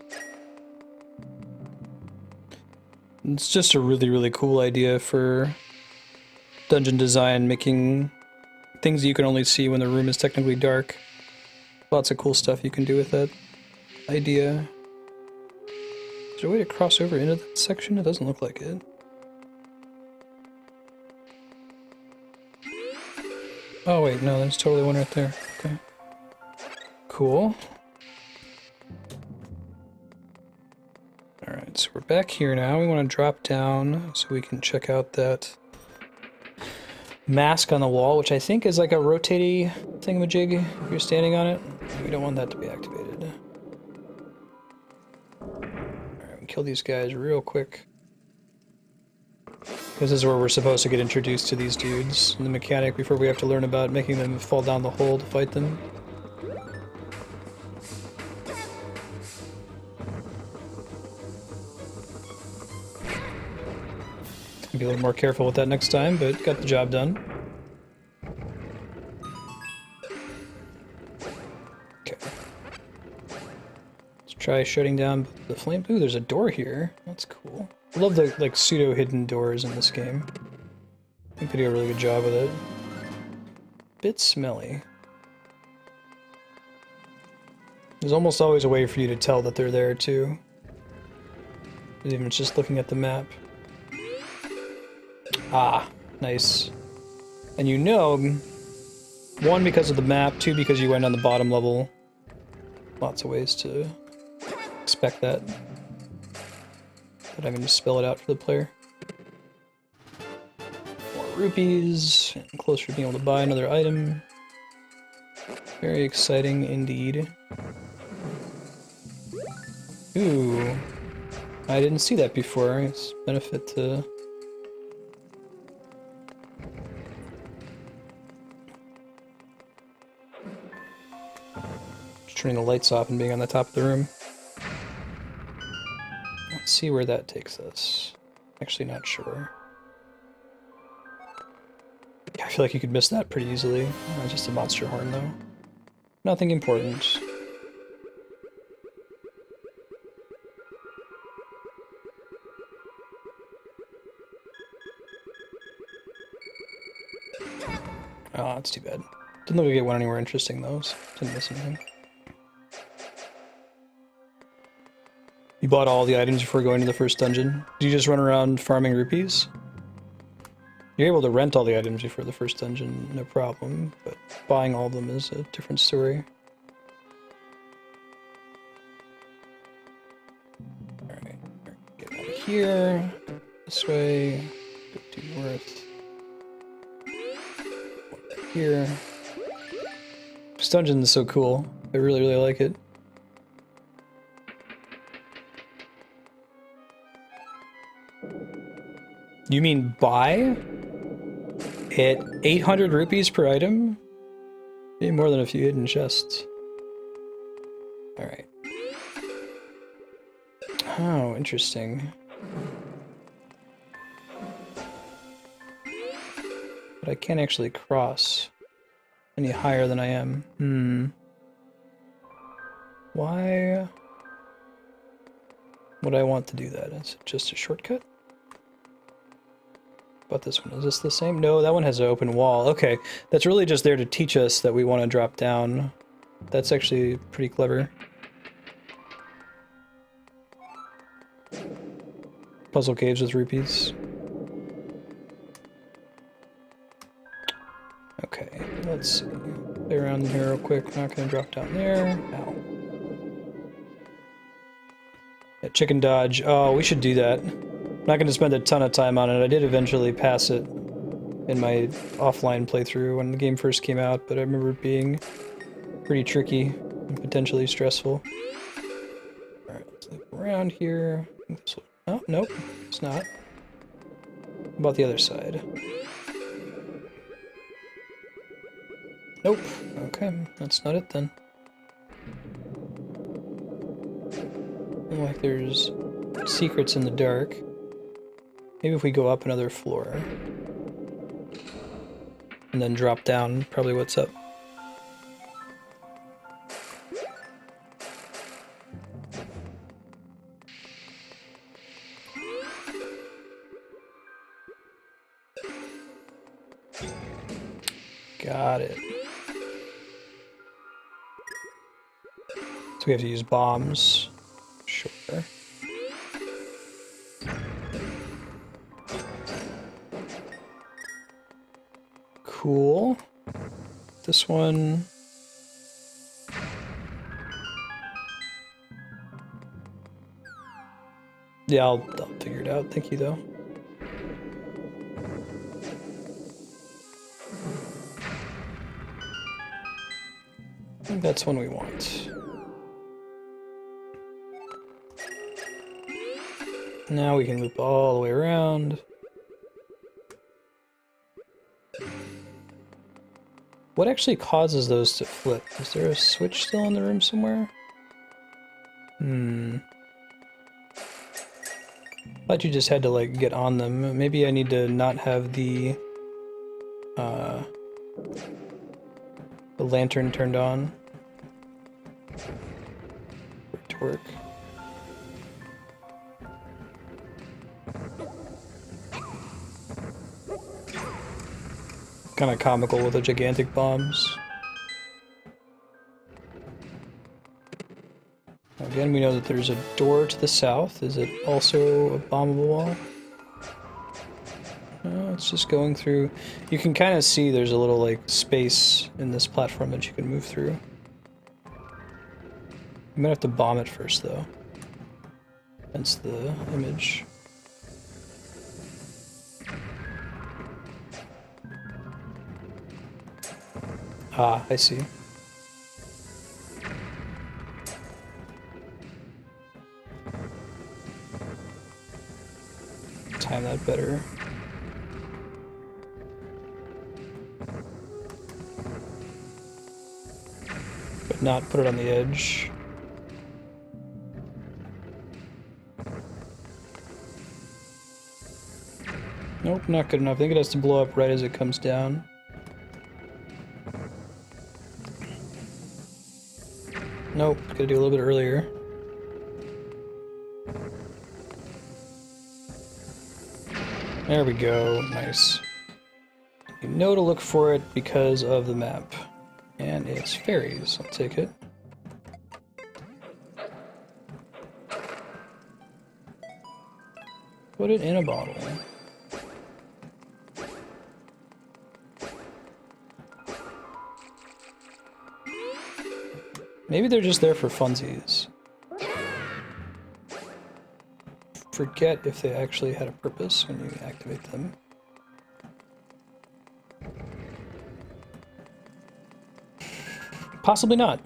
It's just a really, really cool idea for dungeon design, making things you can only see when the room is technically dark. Lots of cool stuff you can do with that idea. Is there a way to cross over into that section? It doesn't look like it. Oh wait, no, there's totally one right there. Okay. Cool. Alright, so we're back here now. We want to drop down so we can check out that mask on the wall, which I think is like a rotating thingamajig if you're standing on it. We don't want that to be activated. Alright, we kill these guys real quick. This is where we're supposed to get introduced to these dudes and the mechanic before we have to learn about making them fall down the hole to fight them. Be a little more careful with that next time, but got the job done. Okay. Let's try shutting down the flame. Ooh, there's a door here. That's cool. I love the like pseudo-hidden doors in this game. I think they do a really good job with it. Bit smelly. There's almost always a way for you to tell that they're there too. Even just looking at the map. Ah, nice. And you know, 1 because of the map, 2 because you went on the bottom level. Lots of ways to expect that. But I'm going to spell it out for the player. More rupees, and closer to being able to buy another item. Very exciting indeed. Ooh, I didn't see that before. It's a benefit to... turning the lights off and being on the top of the room. Let's see where that takes us. Actually not sure. I feel like you could miss that pretty easily. Just a monster horn though. Nothing important. Oh, that's too bad. Didn't look like it went anywhere interesting though, so didn't miss anything. You bought all the items before going to the first dungeon? Did you just run around farming rupees? You're able to rent all the items before the first dungeon, no problem, but buying all of them is a different story. Alright, get out of here, this way, go to north, here. This dungeon is so cool, I really, really like it. You mean buy? At 800 rupees per item? Maybe more than a few hidden chests. Alright. Oh, interesting. But I can't actually cross any higher than I am. Why would I want to do that? Is it just a shortcut? About this one, is this the same? No, that one has an open wall. Okay, that's really just there to teach us that we want to drop down. That's actually pretty clever. Puzzle caves with rupees. Okay, let's see. Play around here real quick. We're not going to drop down there. Ow. Yeah, chicken dodge. Oh, we should do that. I'm not going to spend a ton of time on it. I did eventually pass it in my offline playthrough when the game first came out, but I remember it being pretty tricky and potentially stressful. Alright, let's loop around here. I think this will... Oh, nope, it's not. How about the other side? Nope. Okay, that's not it then. Looks like there's secrets in the dark. Maybe if we go up another floor and then drop down, probably what's up. Got it. So we have to use bombs. Sure. Cool. This one... Yeah, I'll figure it out. Thank you, though. I think that's one we want. Now we can loop all the way around. What actually causes those to flip? Is there a switch still in the room somewhere? Thought you just had to, like, get on them. Maybe I need to not have the lantern turned on for it to work. Kind of comical with the gigantic bombs. Again, we know that there's a door to the south. Is it also a bombable wall? No, it's just going through. You can kind of see there's a little, like, space in this platform that you can move through. You might have to bomb it first, though. Hence the image. Ah, I see. Time that better. But not put it on the edge. Nope, not good enough. I think it has to blow up right as it comes down. Nope, gotta do a little bit earlier. There we go, nice. You know to look for it because of the map. And it's fairies, I'll take it. Put it in a bottle. Maybe they're just there for funsies. Forget if they actually had a purpose when you activate them. Possibly not.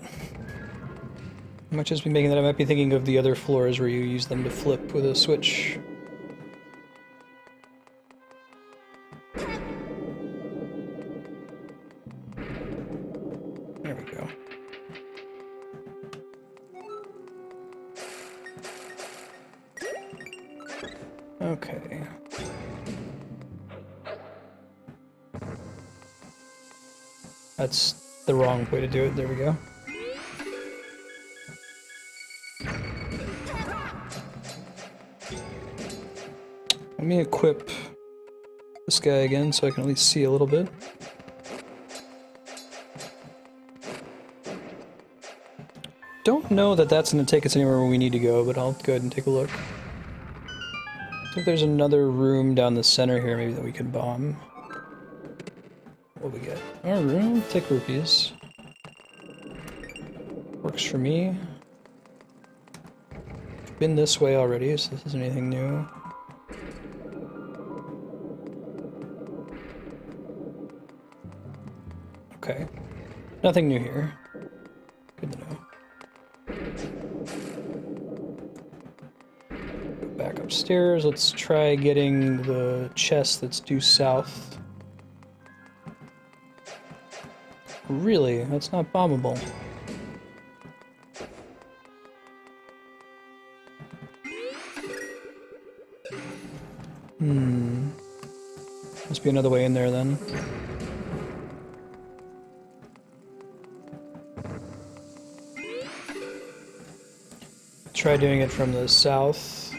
I might just be making that. I might be thinking of the other floors where you use them to flip with a switch. There we go. Okay. That's the wrong way to do it. There we go. Let me equip this guy again so I can at least see a little bit. Don't know that that's going to take us anywhere where we need to go, but I'll go ahead and take a look. I think there's another room down the center here maybe that we can bomb. What do we get? Our room? Take rupees. Works for me. Been this way already, so this isn't anything new. Okay. Nothing new here. Good to know. Go back upstairs. Let's try getting the chest that's due south. Really? That's not bombable. Must be another way in there then. Try doing it from the south.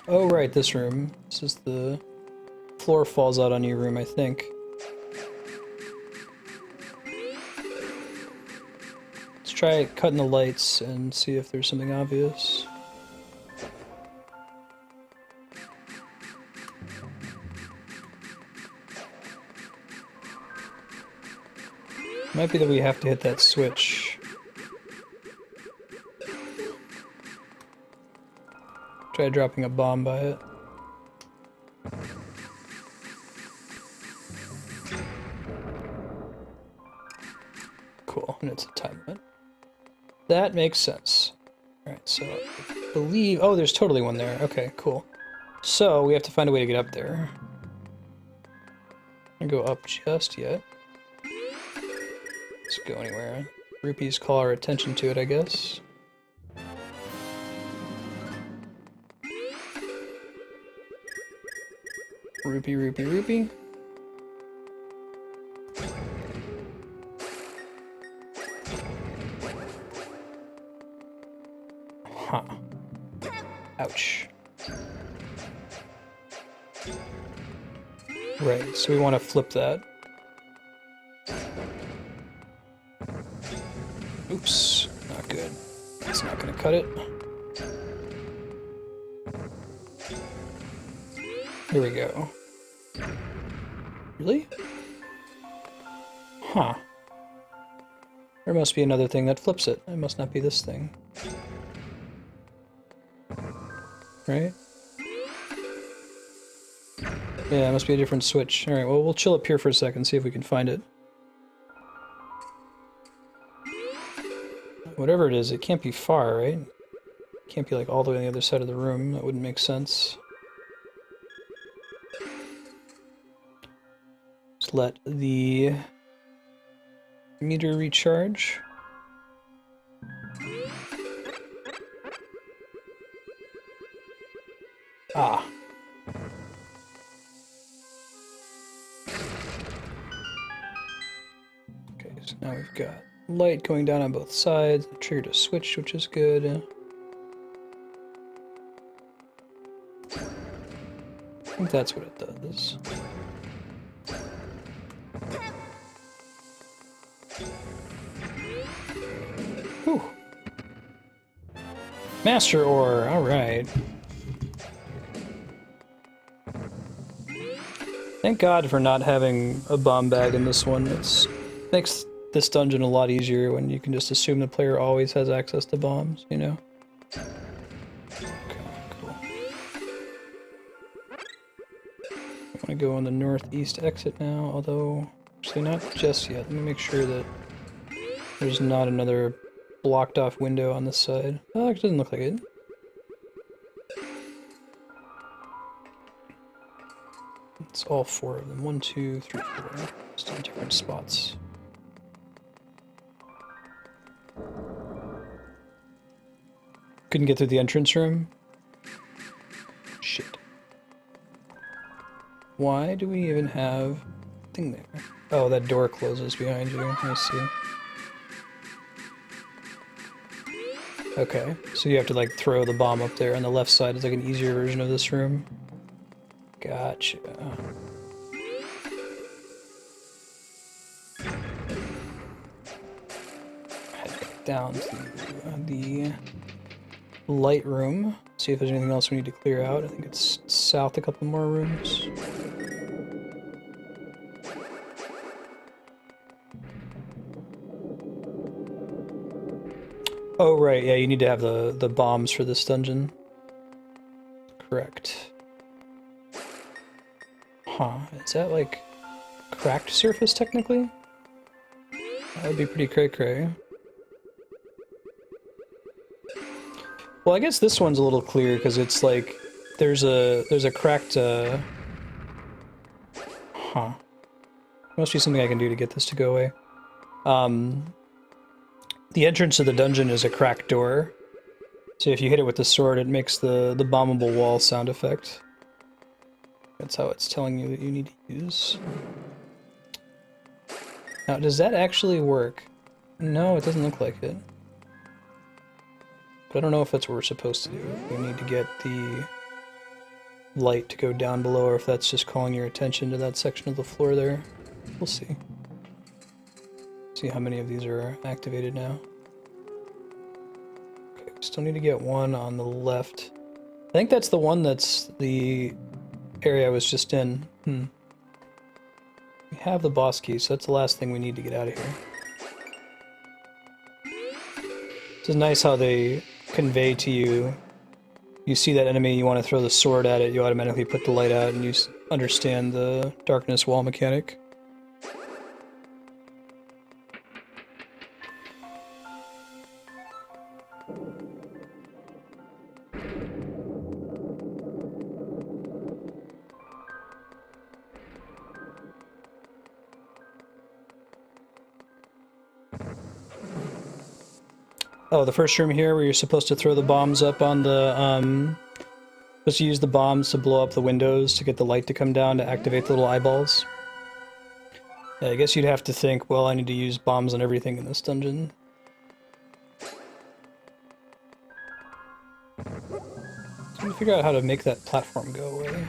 Oh right, this room. This is the floor falls out on you room, I think. Let's try cutting the lights and see if there's something obvious. Might be that we have to hit that switch. Try dropping a bomb by it. Cool, and it's a time limit. That makes sense. Alright, so I believe... Oh, there's totally one there. Okay, cool. So we have to find a way to get up there. Can't go up just yet. Let's go anywhere. Rupees call our attention to it, I guess. Rupee, rupee, rupee. Huh. Ouch. Right, so we want to flip that. Oops, not good. That's not gonna cut it. Here we go. Really? Huh. There must be another thing that flips it. It must not be this thing. Right? Yeah, it must be a different switch. Alright, well, we'll chill up here for a second, see if we can find it. Whatever it is, it can't be far, right? It can't be like all the way on the other side of the room. That wouldn't make sense. Just let the meter recharge. Ah. Okay, so now we've got light going down on both sides. It triggered a switch, which is good. I think that's what it does. Whew. Master Ore, alright. Thank God for not having a bomb bag in this one. It makes this dungeon a lot easier when you can just assume the player always has access to bombs, you know? Okay, cool. I want to go on the northeast exit now, although actually not just yet. Let me make sure that there's not another blocked off window on this side. Oh, it doesn't look like it. It's all four of them. 1, 2, 3, 4. Just in different spots. Couldn't get through the entrance room? Shit. Why do we even have a thing there? Oh, that door closes behind you. I see. Okay, so you have to like throw the bomb up there on the left side. It's like an easier version of this room. Gotcha. Head back down to the light room. See if there's anything else we need to clear out. I think it's south a couple more rooms. Oh, right, yeah, you need to have the bombs for this dungeon. Correct. Huh, is that like cracked surface technically? That would be pretty cray-cray. Well, I guess this one's a little clear because it's like there's a cracked huh. Must be something I can do to get this to go away. The entrance to the dungeon is a cracked door. So if you hit it with the sword, it makes the bombable wall sound effect. That's how it's telling you that you need to use. Now, does that actually work? No, it doesn't look like it. But I don't know if that's what we're supposed to do. We need to get the light to go down below, or if that's just calling your attention to that section of the floor there. We'll see. See how many of these are activated now. Okay, we still need to get one on the left. I think that's the one that's the area I was just in. We have the boss key, so that's the last thing we need to get out of here. It's nice how they convey to you. You see that enemy, you want to throw the sword at it, you automatically put the light out, and you understand the darkness wall mechanic. Oh, the first room here where you're supposed to throw the bombs up on the, supposed to use the bombs to blow up the windows to get the light to come down to activate the little eyeballs. Yeah, I guess you'd have to think, well, I need to use bombs on everything in this dungeon. Trying to figure out how to make that platform go away.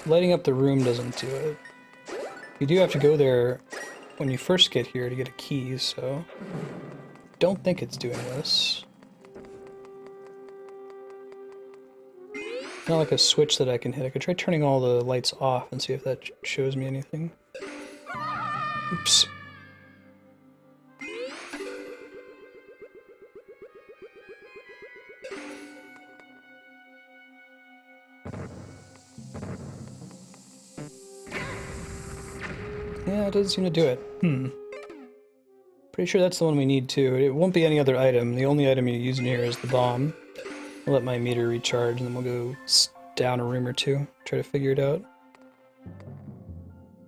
Lighting up the room doesn't do it. You do have to go there when you first get here to get a key, so don't think it's doing this. Not like a switch that I can hit. I could try turning all the lights off and see if that shows me anything. Oops. Yeah, it doesn't seem to do it. Pretty sure that's the one we need too. It won't be any other item. The only item you use in here is the bomb. I'll let my meter recharge and then we'll go down a room or two, try to figure it out.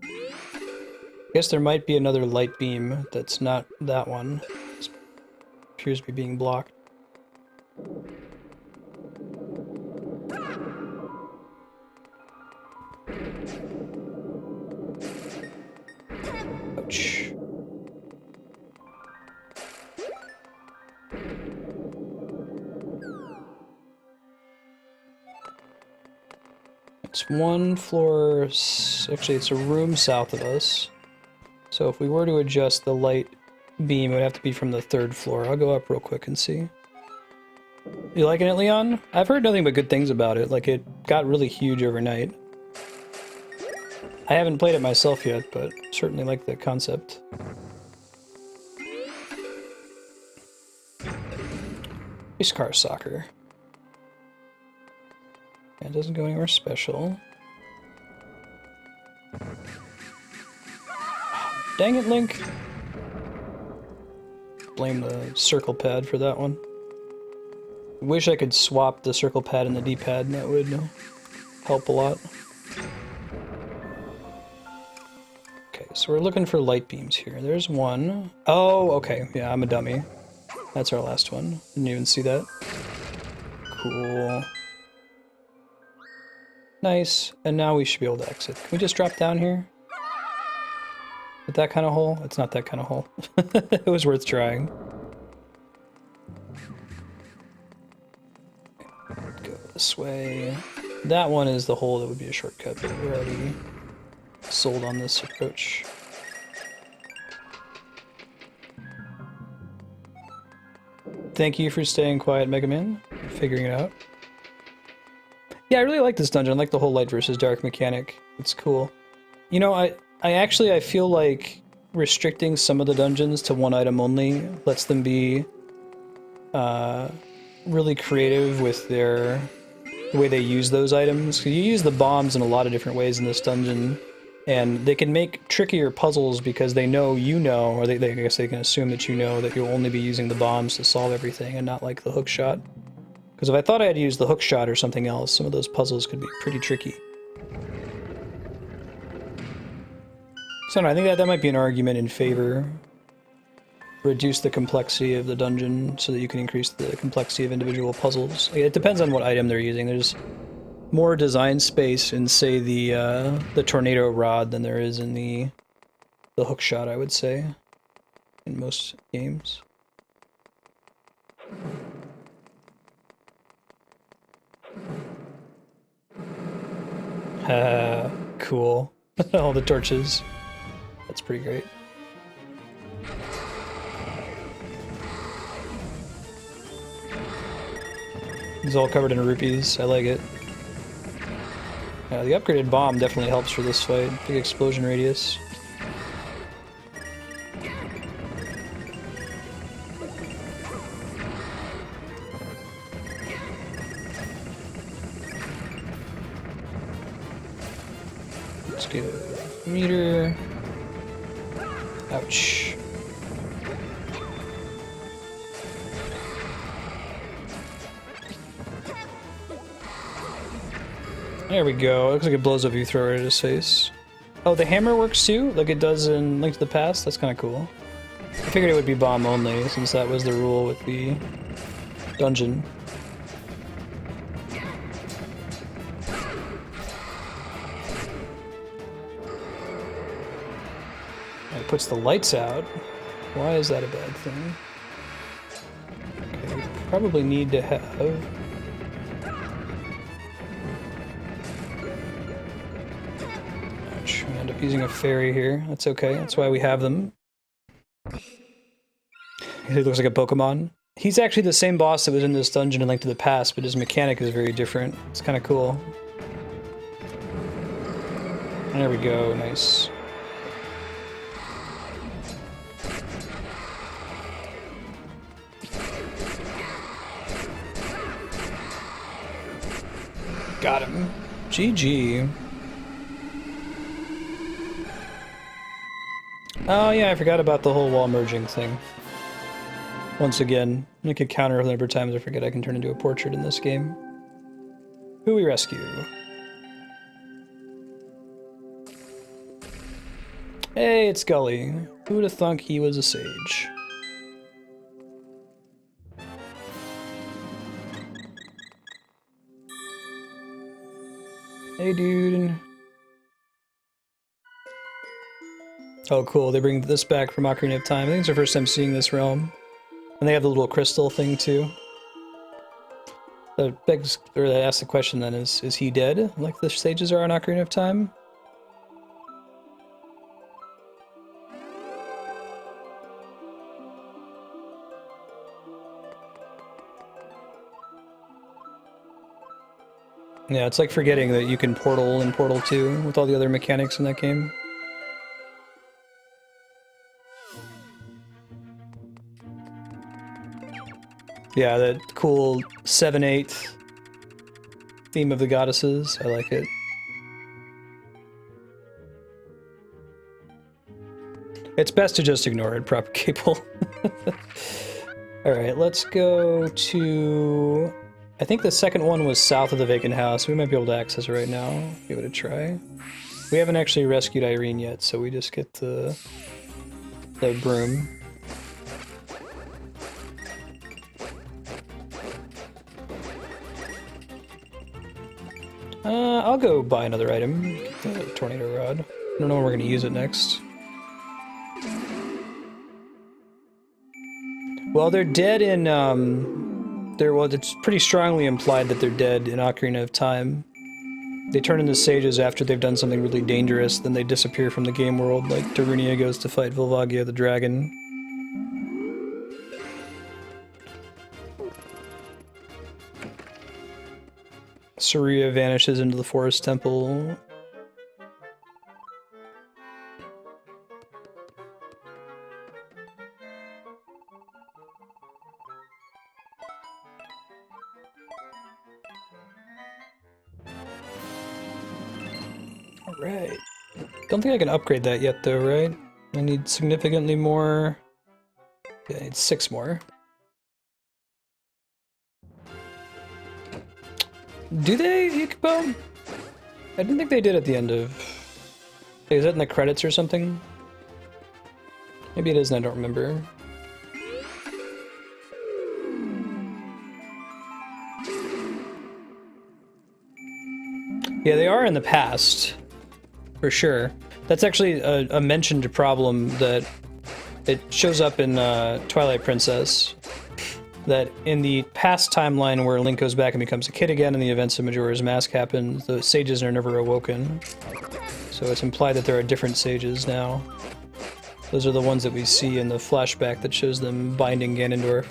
I guess there might be another light beam that's not that one. It appears to be being blocked. Ouch. It's one floor, actually it's a room south of us. So if we were to adjust the light beam, it would have to be from the 3rd floor. I'll go up real quick and see. You liking it, Leon? I've heard nothing but good things about it. Like, it got really huge overnight. I haven't played it myself yet, but certainly like the concept. Race car soccer. It doesn't go anywhere special. Dang it, Link! Blame the circle pad for that one. Wish I could swap the circle pad and the D-pad, and that would help a lot. Okay, so we're looking for light beams here. There's one. Oh, okay. Yeah, I'm a dummy. That's our last one. Didn't even see that. Cool. Nice. And now we should be able to exit. Can we just drop down here? With that kind of hole? It's not that kind of hole. It was worth trying. Go this way. That one is the hole that would be a shortcut, but we're already sold on this approach. Thank you for staying quiet, Mega Man. Figuring it out. Yeah, I really like this dungeon. I like the whole light versus dark mechanic. It's cool. You know, I feel like restricting some of the dungeons to one item only lets them be really creative with the way they use those items. 'Cause you use the bombs in a lot of different ways in this dungeon, and they can make trickier puzzles because they know you know, or I guess they can assume that you know that you'll only be using the bombs to solve everything and not like the hook shot. Because if I thought I had to use the hook shot or something else, some of those puzzles could be pretty tricky. So no, I think that might be an argument in favor. Reduce the complexity of the dungeon so that you can increase the complexity of individual puzzles. It depends on what item they're using. There's more design space in, say, the tornado rod than there is in the hook shot, I would say, in most games. Cool. All the torches. That's pretty great. It's all covered in rupees. I like it. The upgraded bomb definitely helps for this fight. Big explosion radius. Let's get a meter. Ouch. There we go. It looks like it blows up if you throw it at his face. Oh, the hammer works too? Like it does in Link to the Past? That's kind of cool. I figured it would be bomb only, since that was the rule with the dungeon. It puts the lights out. Why is that a bad thing? Okay, we probably need to have... Ouch, we end up using a fairy here. That's okay, that's why we have them. He looks like a Pokemon. He's actually the same boss that was in this dungeon in Link to the Past, but his mechanic is very different. It's kind of cool. There we go, nice. Got him. GG. Oh yeah, I forgot about the whole wall merging thing. Once again, I could counter the number of times I forget I can turn into a portrait in this game. Who we rescue? Hey, it's Gully. Who'd have thunk he was a sage? Hey, dude. Oh, cool. They bring this back from Ocarina of Time. I think it's the first time seeing this realm. And they have the little crystal thing, too. That begs, or that asks the question then, is he dead? Like the sages are on Ocarina of Time? Yeah, it's like forgetting that you can portal in Portal 2 with all the other mechanics in that game. Yeah, that cool 7/8 theme of the goddesses. I like it. It's best to just ignore it, proper cable. Alright, let's go to... I think the second one was south of the vacant house. We might be able to access it right now. Give it a try. We haven't actually rescued Irene yet, so we just get the broom. I'll go buy another item. Get the tornado rod. I don't know when we're going to use it next. Well, they're dead in, well, it's pretty strongly implied that they're dead in Ocarina of Time. They turn into sages after they've done something really dangerous, then they disappear from the game world, like Darunia goes to fight Volvagia the dragon. Saria vanishes into the forest temple. Alright. Don't think I can upgrade that yet though, right? I need significantly more... Yeah, I need 6 more. Do they, Yukipo? I didn't think they did at the end of... Is that in the credits or something? Maybe it is and I don't remember. Yeah, they are in the past. For sure. That's actually a mentioned problem that it shows up in Twilight Princess. That in the past timeline where Link goes back and becomes a kid again and the events of Majora's Mask happen, the sages are never awoken. So it's implied that there are different sages now. Those are the ones that we see in the flashback that shows them binding Ganondorf.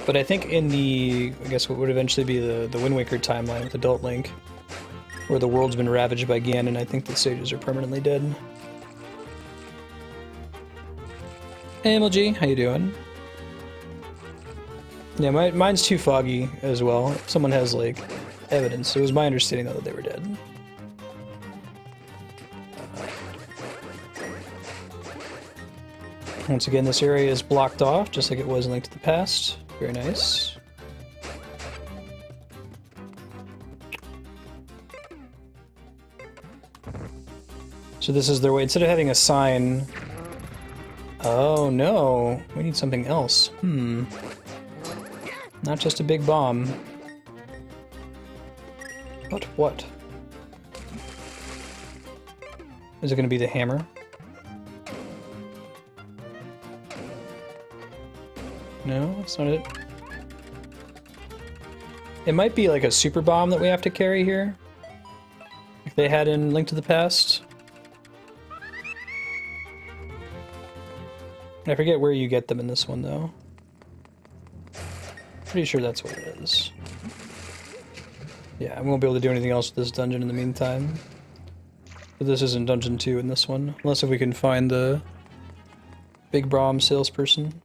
But I think in the, I guess what would eventually be the Wind Waker timeline with Adult Link, where the world's been ravaged by Ganon, I think the sages are permanently dead. Hey MLG, how you doing? Yeah, mine's too foggy as well. Someone has, like, evidence. It was my understanding, though, that they were dead. Once again, this area is blocked off, just like it was in Link to the Past. Very nice. So this is their way. Instead of having a sign Oh no, we need something else. Not just a big bomb. But what? Is it gonna be the hammer? No, that's not it. It might be like a super bomb that we have to carry here. Like they had in Link to the Past. I forget where you get them in this one, though. Pretty sure that's what it is. Yeah, I won't be able to do anything else with this dungeon in the meantime. But this isn't Dungeon 2 in this one. Unless if we can find the Big Braum salesperson.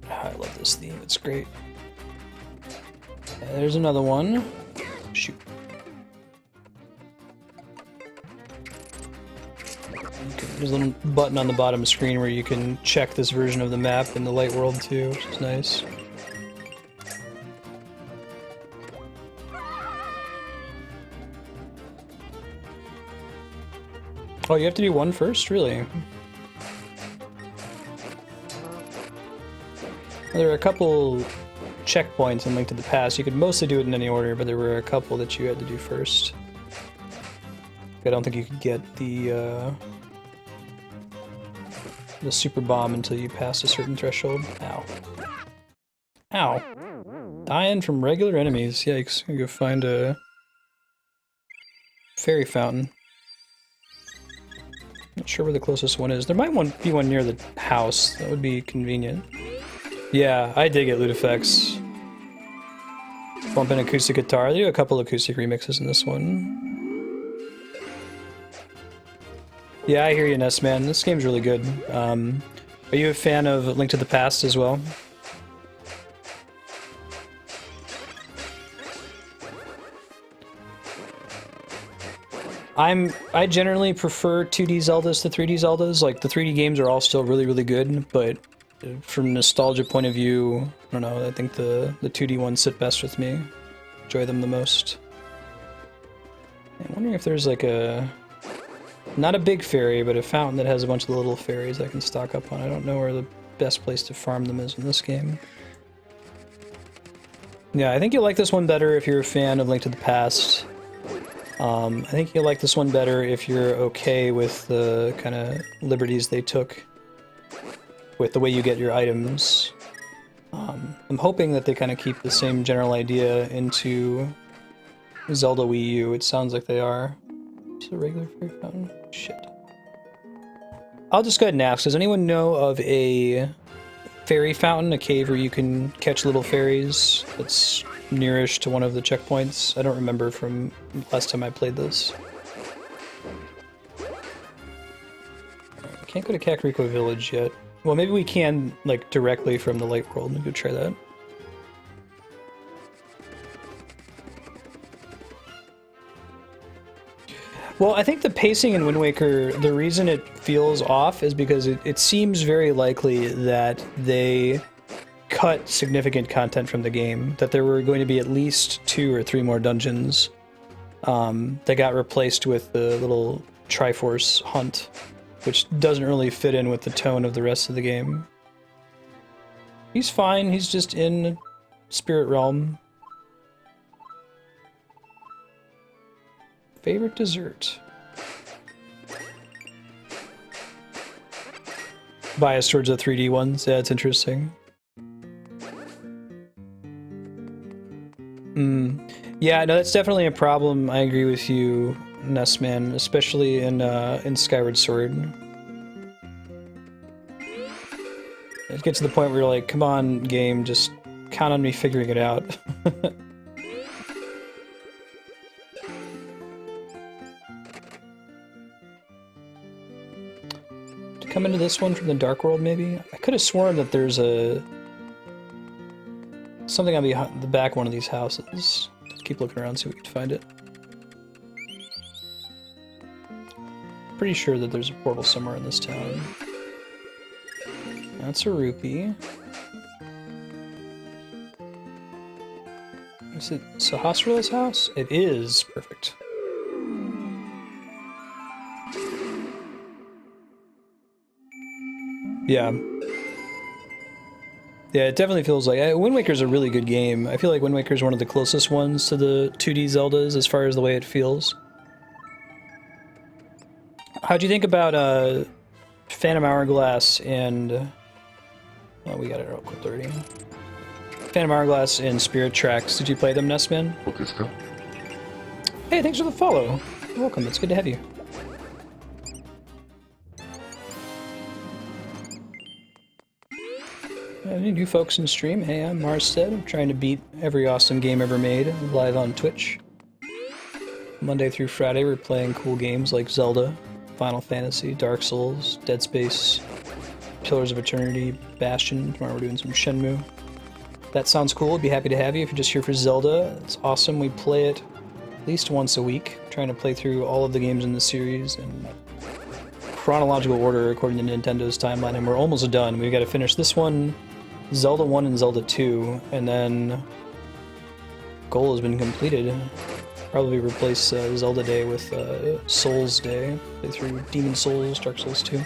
I love this theme, it's great. There's another one. Shoot. There's a little button on the bottom screen where you can check this version of the map in the light world too, which is nice. Oh, you have to do one first? Really? There are a couple checkpoints in Link to the Past. You could mostly do it in any order, but there were a couple that you had to do first. I don't think you could get the super bomb until you passed a certain threshold. Ow. Ow. Dying from regular enemies. Yikes. I'm gonna go find a fairy fountain. Not sure where the closest one is. There might be one near the house. That would be convenient. Yeah, I dig it, Ludifex. Bump in acoustic guitar. They do a couple acoustic remixes in this one. Yeah, I hear you, Ness, man. This game's really good. Are you a fan of Link to the Past as well? I generally prefer 2D Zeldas to 3D Zeldas. Like, the 3D games are all still really, really good, but from a nostalgia point of view, I don't know, I think the 2D ones sit best with me. Enjoy them the most. I'm wondering if there's like a... Not a big fairy, but a fountain that has a bunch of little fairies I can stock up on. I don't know where the best place to farm them is in this game. Yeah, I think you'll like this one better if you're a fan of Link to the Past. I think you'll like this one better if you're okay with the kind of liberties they took with the way you get your items. I'm hoping that they kind of keep the same general idea into Zelda Wii U. It sounds like they are. Just a regular fairy fountain? Shit. I'll just go ahead and ask, does anyone know of a fairy fountain, a cave where you can catch little fairies that's nearish to one of the checkpoints? I don't remember from last time I played this. I can't go to Kakariko Village yet. Well, maybe we can, like, directly from the light world. We could try that. Well, I think the pacing in Wind Waker, the reason it feels off is because it seems very likely that they cut significant content from the game, that there were going to be at least 2 or 3 more dungeons that got replaced with the little Triforce hunt, which doesn't really fit in with the tone of the rest of the game. He's fine, he's just in Spirit Realm. Favorite dessert? Bias towards the 3D ones, yeah, it's interesting. Yeah, no, that's definitely a problem. I agree with you, Nessman, especially in Skyward Sword. It gets to the point where you're like, come on, game, just count on me figuring it out. To come into this one from the Dark World, maybe? I could have sworn that there's something on the back of one of these houses. Just keep looking around, see if we can find it. Pretty sure that there's a portal somewhere in this town. That's a rupee. Is it Sahasrar's house? It is. Perfect. Yeah. Yeah, it definitely feels like... Wind Waker's a really good game. I feel like Wind Waker's one of the closest ones to the 2D Zeldas as far as the way it feels. How'd you think about Phantom Hourglass and... Oh, we got it real quick already. Phantom Hourglass and Spirit Tracks. Did you play them, Nestman? Hey, thanks for the follow. You're welcome. It's good to have you. Any new folks in stream? Hey, I'm Marstead. I'm trying to beat every awesome game ever made live on Twitch. Monday through Friday, we're playing cool games like Zelda, Final Fantasy, Dark Souls, Dead Space, Pillars of Eternity, Bastion. Tomorrow we're doing some Shenmue. That sounds cool. I'd be happy to have you if you're just here for Zelda. It's awesome. We play it at least once a week. I'm trying to play through all of the games in the series in chronological order according to Nintendo's timeline, and we're almost done. We've got to finish this one, Zelda 1 and Zelda 2, and then goal has been completed. Probably replace Zelda Day with Souls Day. Play through Demon Souls, Dark Souls 2.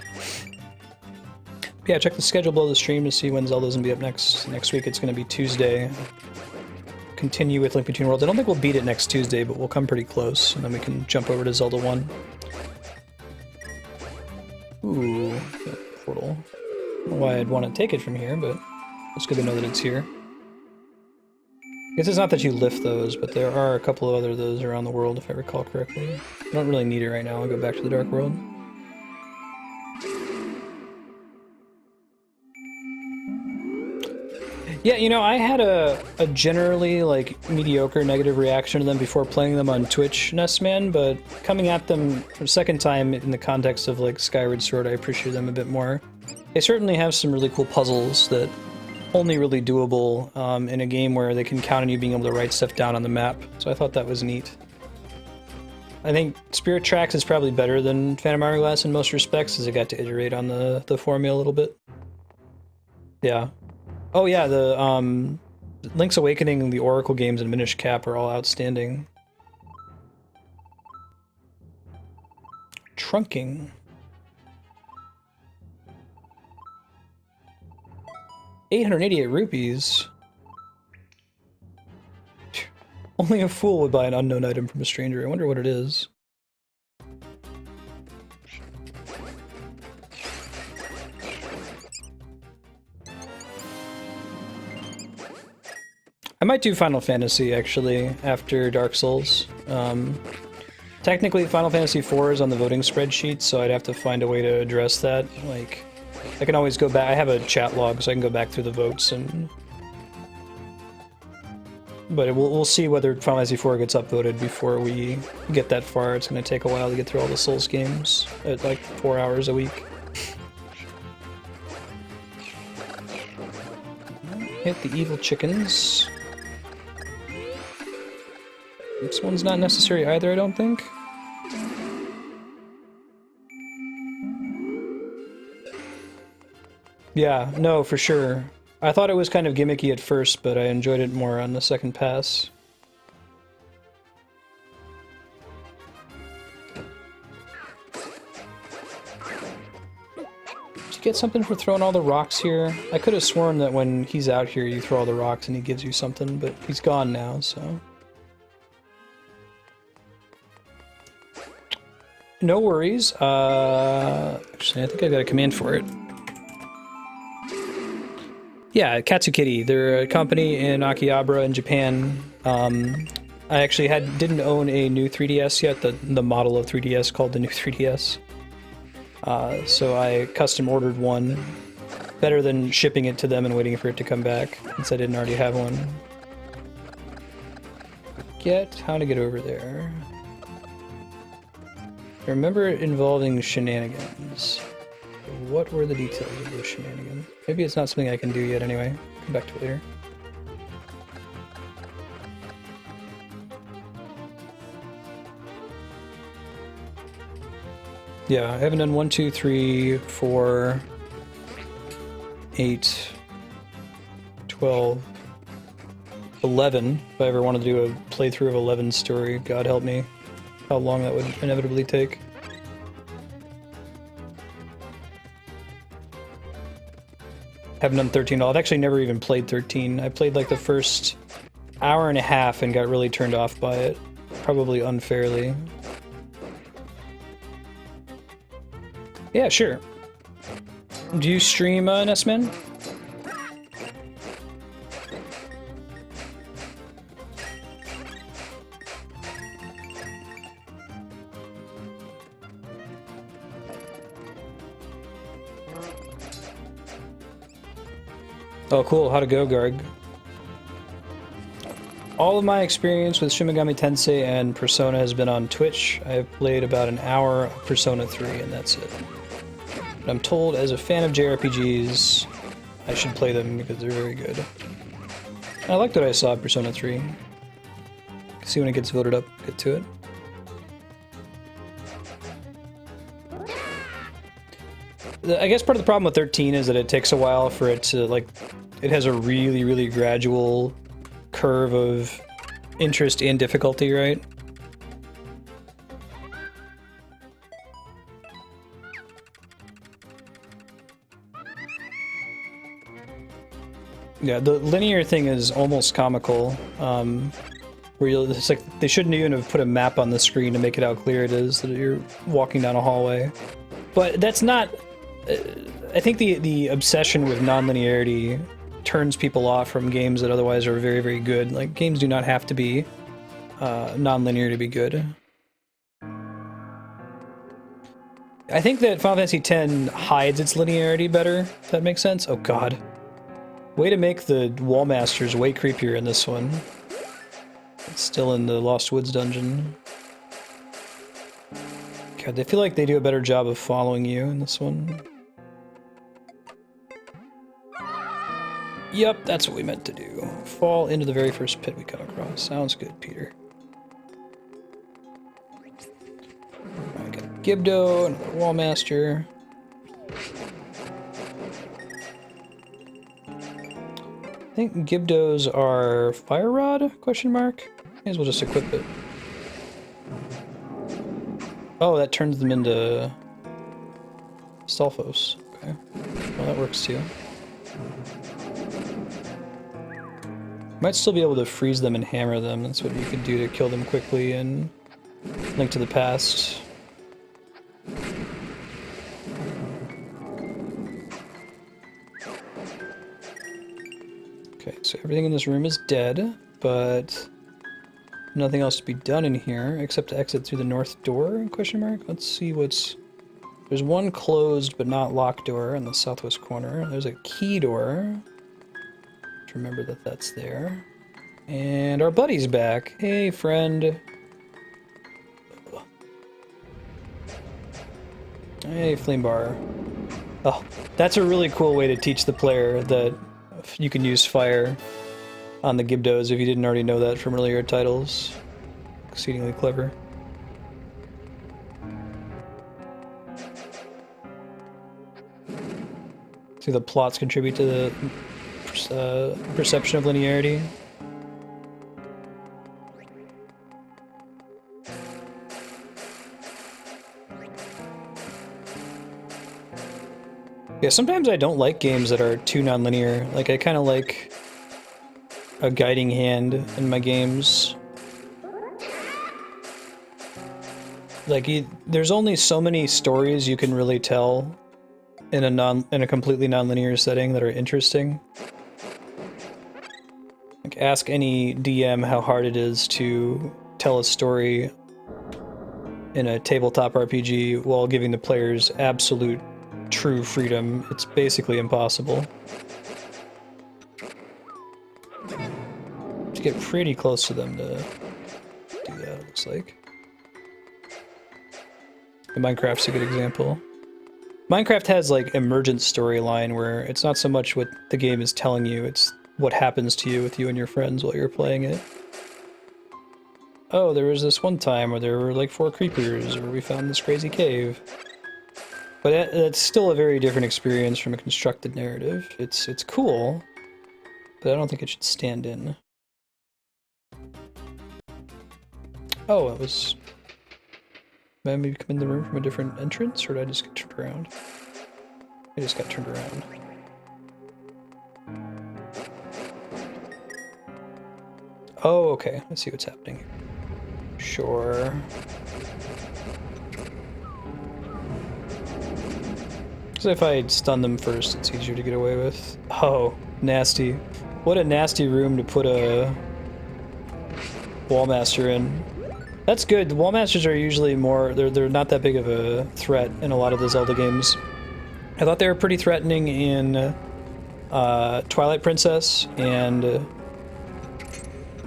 Yeah, check the schedule below the stream to see when Zelda's gonna be up next. Next week it's gonna be Tuesday. Continue with Link Between Worlds. I don't think we'll beat it next Tuesday, but we'll come pretty close, and then we can jump over to Zelda 1. Ooh, portal. I don't know why I'd want to take it from here, but it's good to know that it's here. I guess it's not that you lift those, but there are a couple of other those around the world, if I recall correctly. I don't really need it right now. I'll go back to the Dark World. Yeah, you know, I had a generally, like, mediocre negative reaction to them before playing them on Twitch, Nestman, but coming at them for a second time in the context of, like, Skyward Sword, I appreciate them a bit more. They certainly have some really cool puzzles that only really doable in a game where they can count on you being able to write stuff down on the map, so I thought that was neat. I think Spirit Tracks is probably better than Phantom Hourglass in most respects, as it got to iterate on the formula a little bit. Yeah. Oh yeah, the Link's Awakening, the Oracle games, and Minish Cap are all outstanding. Trunking. $888. Only a fool would buy an unknown item from a stranger. I wonder what it is. I might do Final Fantasy, actually, after Dark Souls. Technically, Final Fantasy IV is on the voting spreadsheet, so I'd have to find a way to address that. Like, I can always go back. I have a chat log, so I can go back through the votes and... But we'll see whether Final Fantasy IV gets upvoted before we get that far. It's going to take a while to get through all the Souls games at like 4 hours a week. Hit the evil chickens. This one's not necessary either, I don't think. Yeah, no, for sure. I thought it was kind of gimmicky at first, but I enjoyed it more on the second pass. Did you get something for throwing all the rocks here? I could have sworn that when he's out here you throw all the rocks and he gives you something, but he's gone now, so... No worries. Actually, I think I got a command for it. Yeah, Katsukitty. They're a company in Akihabara in Japan. I actually didn't own a new 3DS yet, the model of 3DS called the new 3DS. So I custom ordered one. Better than shipping it to them and waiting for it to come back, since I didn't already have one. Forget how to get over there. I remember it involving shenanigans. What were the details of those shenanigans? Maybe it's not something I can do yet anyway. Come back to it later. Yeah, I haven't done 1, 2, 3, 4, 8, 12, 11. If I ever wanted to do a playthrough of 11's story, God help me, how long that would inevitably take. Haven't done 13 at all. I've actually never even played 13. I played like the first hour and a half and got really turned off by it. Probably unfairly. Yeah, sure. Do you stream Nessman? Oh, cool. How'd it go, Garg? All of my experience with Shin Megami Tensei and Persona has been on Twitch. I've played about an hour of Persona 3, and that's it. But I'm told, as a fan of JRPGs, I should play them because they're very good. I liked what I saw of Persona 3. See when it gets voted up, get to it. I guess part of the problem with 13 is that it takes a while for it to, like, it has a really, really gradual curve of interest in difficulty, right? Yeah, the linear thing is almost comical, where it's like they shouldn't even have put a map on the screen to make it how clear it is that you're walking down a hallway. But that's not... I think the obsession with non-linearity turns people off from games that otherwise are very, very good. Like, games do not have to be non-linear to be good. I think that Final Fantasy X hides its linearity better, if that makes sense. Oh god. Way to make the Wallmasters way creepier in this one. It's still in the Lost Woods dungeon. God, I feel like they do a better job of following you in this one. Yep, that's what we meant to do. Fall into the very first pit we come across. Sounds good, Peter. I got Gibdo, another Wallmaster. I think Gibdos are Fire Rod? Question mark? May as well just equip it. Oh, that turns them into Stalfos. Okay. Well, that works too. Might still be able to freeze them and hammer them. That's what you could do to kill them quickly in Link to the Past. Okay, so everything in this room is dead, but nothing else to be done in here except to exit through the north door, question mark? Let's see what's... There's one closed but not locked door in the southwest corner. There's a key door. Remember that that's there. And our buddy's back. Hey, friend. Hey, Flamebar. Oh, that's a really cool way to teach the player that you can use fire on the Gibdos if you didn't already know that from earlier titles. Exceedingly clever. See, the plots contribute to the perception of linearity. Yeah, sometimes I don't like games that are too non-linear. Like, I kind of like a guiding hand in my games. Like, there's only so many stories you can really tell in a completely non-linear setting that are interesting. Like, ask any DM how hard it is to tell a story in a tabletop RPG while giving the players absolute true freedom. It's basically impossible. To get pretty close to them to do that, it looks like. And Minecraft's a good example. Minecraft has like emergent storyline where it's not so much what the game is telling you, it's what happens to you with you and your friends while you're playing it. Oh, there was this one time where there were like 4 creepers, or we found this crazy cave. But it's still a very different experience from a constructed narrative. It's cool, but I don't think it should stand in. Oh, it was... Did I maybe come in the room from a different entrance, or did I just get turned around? I just got turned around. Oh, okay. Let's see what's happening. Sure. Because if I stun them first, it's easier to get away with. Oh, nasty. What a nasty room to put a Wallmaster in. That's good. The Wallmasters are usually more... They're not that big of a threat in a lot of the Zelda games. I thought they were pretty threatening in Twilight Princess and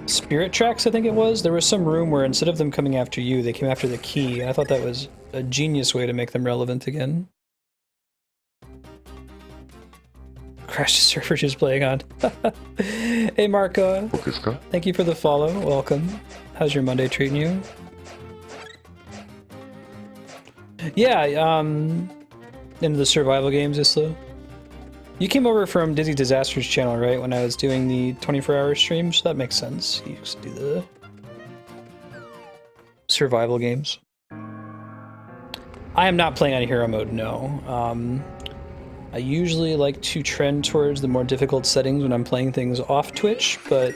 Spirit Tracks, I think it was. There was some room where instead of them coming after you, they came after the key. I thought that was a genius way to make them relevant again. Crash server just playing on. Hey Marco. Thank you for the follow. Welcome. How's your Monday treating you? Yeah, into the survival games, Isla. You came over from Dizzy Disasters channel, right? When I was doing the 24-hour stream, so that makes sense. You used to do the survival games. I am not playing on hero mode, no. I usually like to trend towards the more difficult settings when I'm playing things off Twitch, but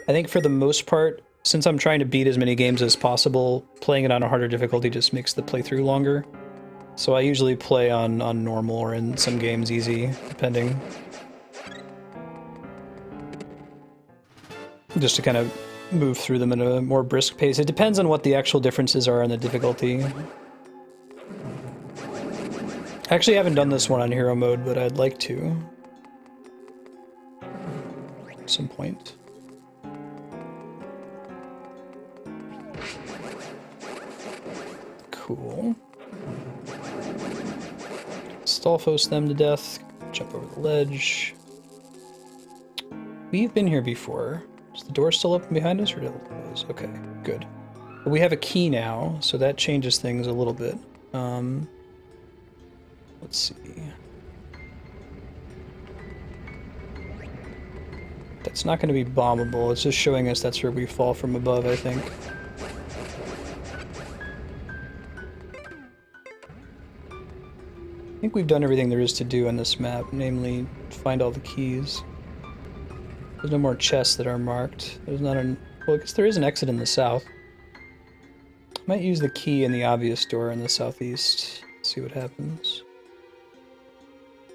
I think for the most part, since I'm trying to beat as many games as possible, playing it on a harder difficulty just makes the playthrough longer. So I usually play on normal or in some games easy, depending. Just to kind of move through them at a more brisk pace. It depends on what the actual differences are in the difficulty. I actually haven't done this one on hero mode, but I'd like to. At some point. Cool. Stalfos them to death. Jump over the ledge. We've been here before. Is the door still open behind us, or did it close? Okay, good. But we have a key now, so that changes things a little bit. Let's see. That's not going to be bombable. It's just showing us that's where we fall from above, I think. I think we've done everything there is to do on this map, namely find all the keys. There's no more chests that are marked. There's not an... Well, I guess there is an exit in the south. Might use the key in the obvious door in the southeast. See what happens.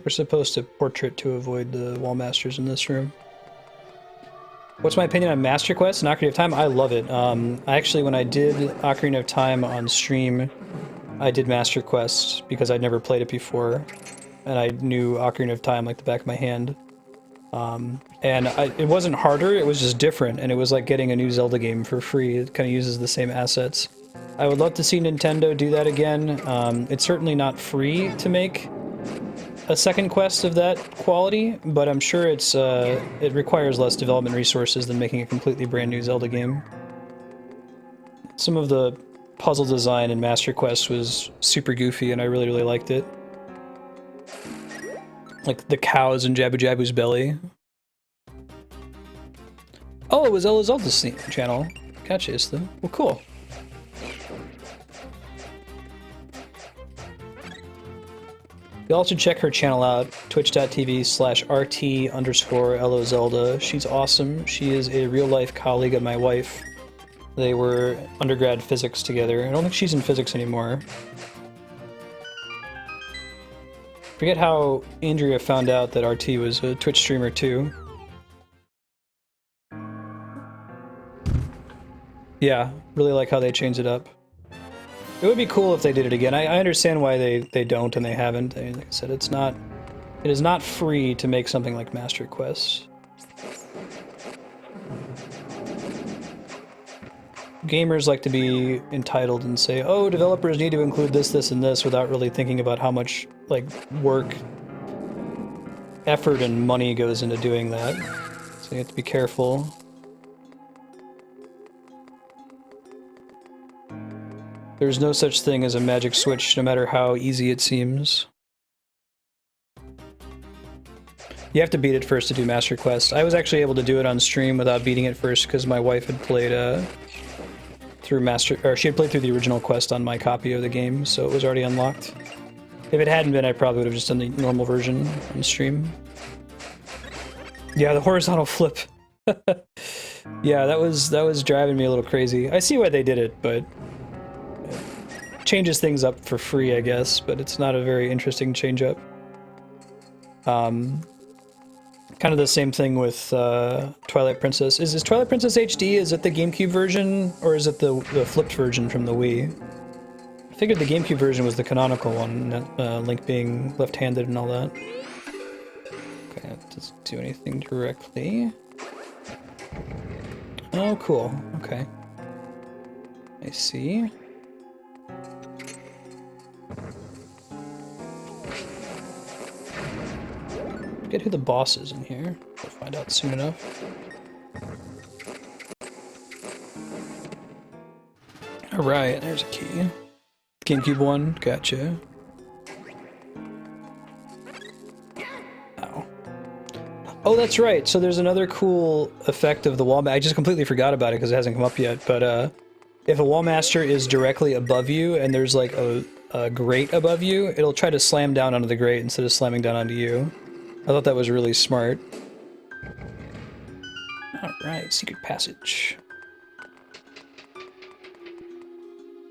We're supposed to portrait to avoid the Wallmasters in this room. What's my opinion on Master Quest and Ocarina of Time? I love it. I actually, when I did Ocarina of Time on stream, I did Master Quest because I'd never played it before, and I knew Ocarina of Time like the back of my hand. It wasn't harder, it was just different, and it was like getting a new Zelda game for free. It kind of uses the same assets. I would love to see Nintendo do that again. It's certainly not free to make a second quest of that quality, but I'm sure it's it requires less development resources than making a completely brand new Zelda game. Some of the puzzle design in Master Quest was super goofy, and I really, really liked it. Like the cows in Jabu Jabu's belly. Oh, it was Zelda's channel. Gotcha, Isla. Well, cool. You also check her channel out, twitch.tv/RT_LOZelda. She's awesome. She is a real-life colleague of my wife. They were undergrad physics together. I don't think she's in physics anymore. Forget how Andrea found out that RT was a Twitch streamer too. Yeah, really like how they changed it up. It would be cool if they did it again. I understand why they don't and they haven't. Like I said, it is not free to make something like Master Quest. Gamers like to be entitled and say, oh, developers need to include this, this, and this, without really thinking about how much like work, effort, and money goes into doing that. So you have to be careful. There's no such thing as a magic switch, no matter how easy it seems. You have to beat it first to do Master Quest. I was actually able to do it on stream without beating it first because my wife had played through master, or she had played through the original quest on my copy of the game, so it was already unlocked. If it hadn't been, I probably would have just done the normal version on stream. Yeah, the horizontal flip. Yeah, that was driving me a little crazy. I see why they did it, but it changes things up for free, I guess, but it's not a very interesting change up. Kind of the same thing with Twilight Princess. Is Twilight Princess HD, is it the GameCube version, or is it the flipped version from the Wii? I figured the GameCube version was the canonical one, Link being left-handed and all that. Okay, that doesn't do anything directly. Oh, cool. Okay. I see. Forget who the boss is in here. We'll find out soon enough. Alright, there's a key. GameCube one, gotcha. Ow. Oh, that's right. So there's another cool effect of the wall. I just completely forgot about it because it hasn't come up yet. But if a wall master is directly above you and there's like a grate above you, it'll try to slam down onto the grate instead of slamming down onto you. I thought that was really smart. Alright, secret passage.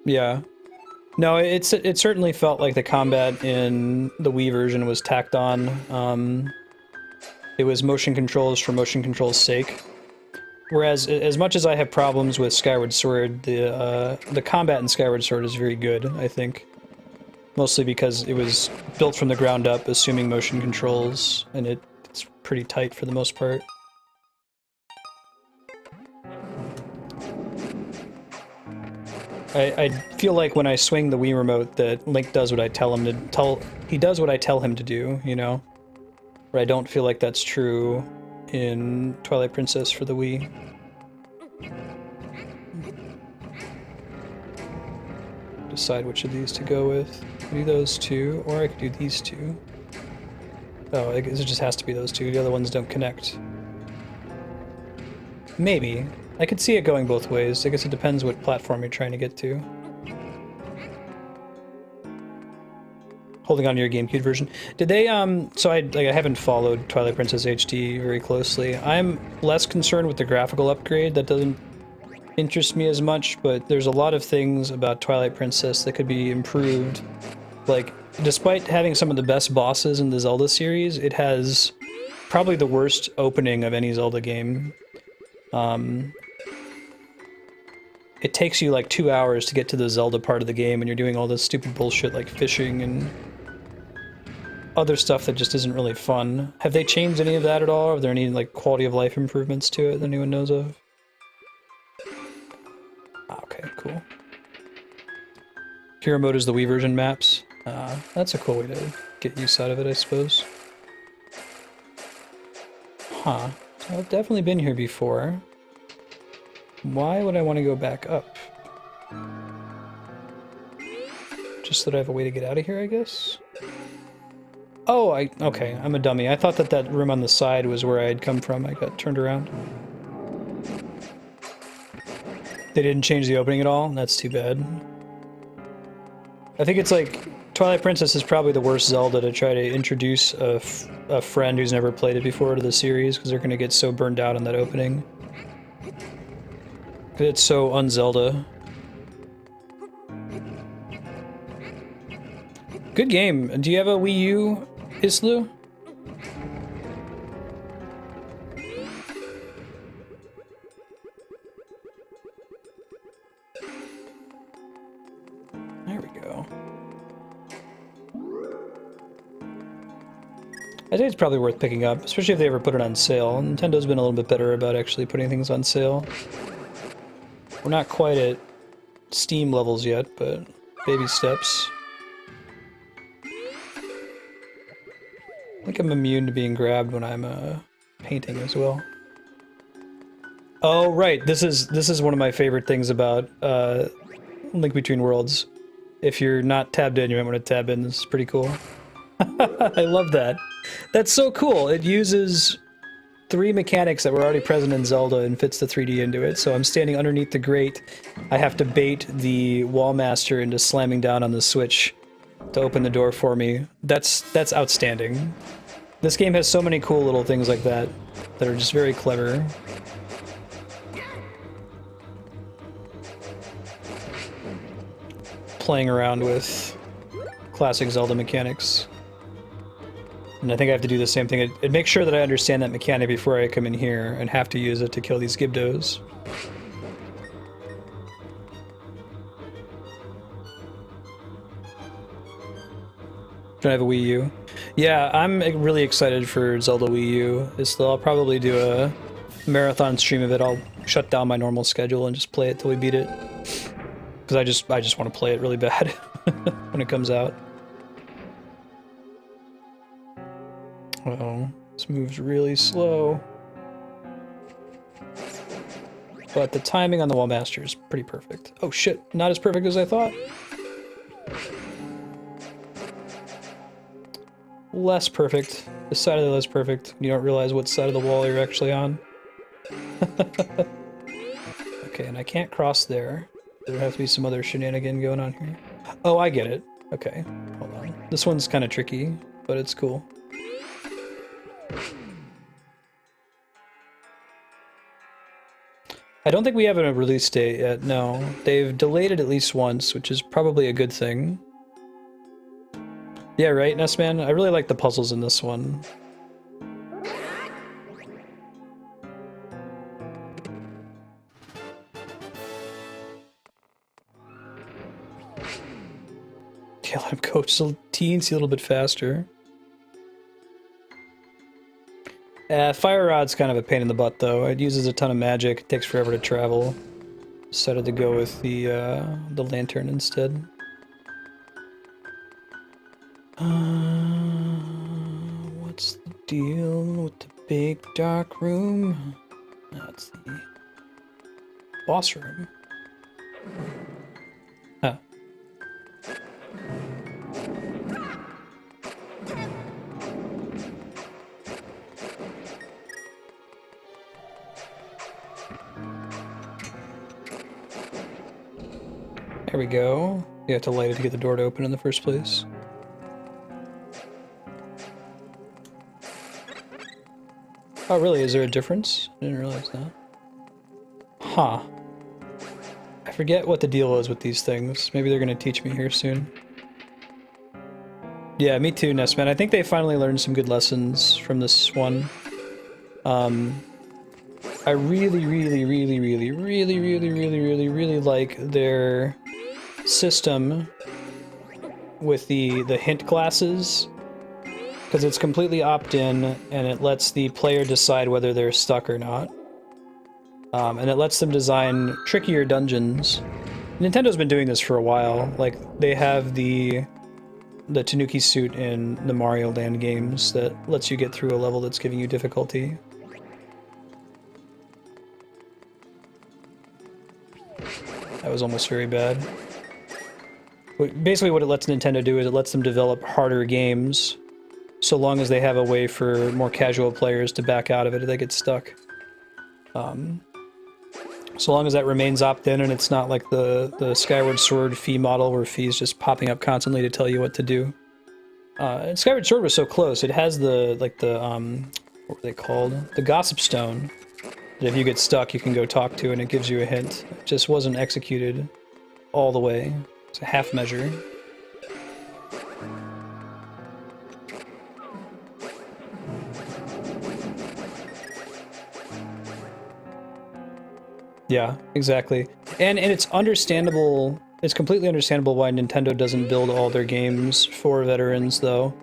Yeah. No, it certainly felt like the combat in the Wii version was tacked on. It was motion controls for motion control's sake. Whereas, as much as I have problems with Skyward Sword, the combat in Skyward Sword is very good, I think. Mostly because it was built from the ground up, assuming motion controls, and it's pretty tight for the most part. I feel like when I swing the Wii remote that Link does what I tell him to he does what I tell him to do, you know? But I don't feel like that's true in Twilight Princess for the Wii. Decide which of these to go with. I could do those two, or I could do these two. Oh, I guess it just has to be those two. The other ones don't connect. Maybe. I could see it going both ways. I guess it depends what platform you're trying to get to. Holding on to your GameCube version. Did they, so I haven't followed Twilight Princess HD very closely. I'm less concerned with the graphical upgrade. That doesn't interest me as much, but there's a lot of things about Twilight Princess that could be improved. Like, despite having some of the best bosses in the Zelda series, it has probably the worst opening of any Zelda game. It takes you like 2 hours to get to the Zelda part of the game, and you're doing all this stupid bullshit like fishing and other stuff that just isn't really fun. Have they changed any of that at all? Are there any like quality of life improvements to it that anyone knows of? Okay, cool. Hero mode is the Wii version maps. That's a cool way to get use out of it, I suppose. Huh. So I've definitely been here before. Why would I want to go back up? Just so that I have a way to get out of here, I guess? Oh, okay, I'm a dummy. I thought that that room on the side was where I had come from. I got turned around. They didn't change the opening at all? That's too bad. I think it's like, Twilight Princess is probably the worst Zelda to try to introduce a friend who's never played it before to the series, because they're going to get so burned out on that opening. It's so un-Zelda. Good game. Do you have a Wii U, Islu? There we go. I think it's probably worth picking up, especially if they ever put it on sale. Nintendo's been a little bit better about actually putting things on sale. We're not quite at Steam levels yet, but baby steps. I think I'm immune to being grabbed when I'm painting as well. Oh right, this is one of my favorite things about Link Between Worlds. If you're not tabbed in, you might want to tab in. This is pretty cool. I love that. That's so cool. It uses 3 mechanics that were already present in Zelda and fits the 3D into it. So I'm standing underneath the grate. I have to bait the wall master into slamming down on the switch to open the door for me. That's outstanding. This game has so many cool little things like that that are just very clever. Playing around with classic Zelda mechanics. And I think I have to do the same thing. It makes sure that I understand that mechanic before I come in here and have to use it to kill these Gibdos. Don't have a Wii U. Yeah, I'm really excited for Zelda Wii U. I'll probably do a marathon stream of it. I'll shut down my normal schedule and just play it till we beat it. Because I just want to play it really bad when it comes out. Uh-oh, this moves really slow. But the timing on the Wall Master is pretty perfect. Oh shit, not as perfect as I thought. Less perfect. Decidedly less perfect. You don't realize what side of the wall you're actually on. Okay, and I can't cross there. There has to be some other shenanigan going on here. Oh, I get it. Okay, hold on. This one's kind of tricky, but it's cool. I don't think we have a release date yet, no. They've delayed it at least once, which is probably a good thing. Yeah, right, Nessman? I really like the puzzles in this one. Yeah, let him go just a teensy little bit faster. Fire Rod's kind of a pain in the butt, though. It uses a ton of magic. It takes forever to travel. Decided to go with the lantern instead. What's the deal with the big dark room? That's the boss room. Huh. There we go. You have to light it to get the door to open in the first place. Oh, really? Is there a difference? I didn't realize that. Huh. I forget what the deal is with these things. Maybe they're going to teach me here soon. Yeah, me too, Nessman. I think they finally learned some good lessons from this one. I really like their system with the hint glasses, because it's completely opt-in and it lets the player decide whether they're stuck or not, and it lets them design trickier dungeons. Nintendo's been doing this for a while. Like, they have the Tanuki suit in the Mario Land games that lets you get through a level that's giving you difficulty. That was almost very bad. Basically what it lets Nintendo do is it lets them develop harder games, so long as they have a way for more casual players to back out of it if they get stuck. So long as that remains opt-in and it's not like the Skyward Sword Fee model where Fee's just popping up constantly to tell you what to do. And Skyward Sword was so close. It has what were they called? The Gossip Stone. That if you get stuck, you can go talk to and it gives you a hint. It just wasn't executed all the way. It's a half measure. Yeah, exactly. And it's understandable, it's completely understandable why Nintendo doesn't build all their games for veterans, though.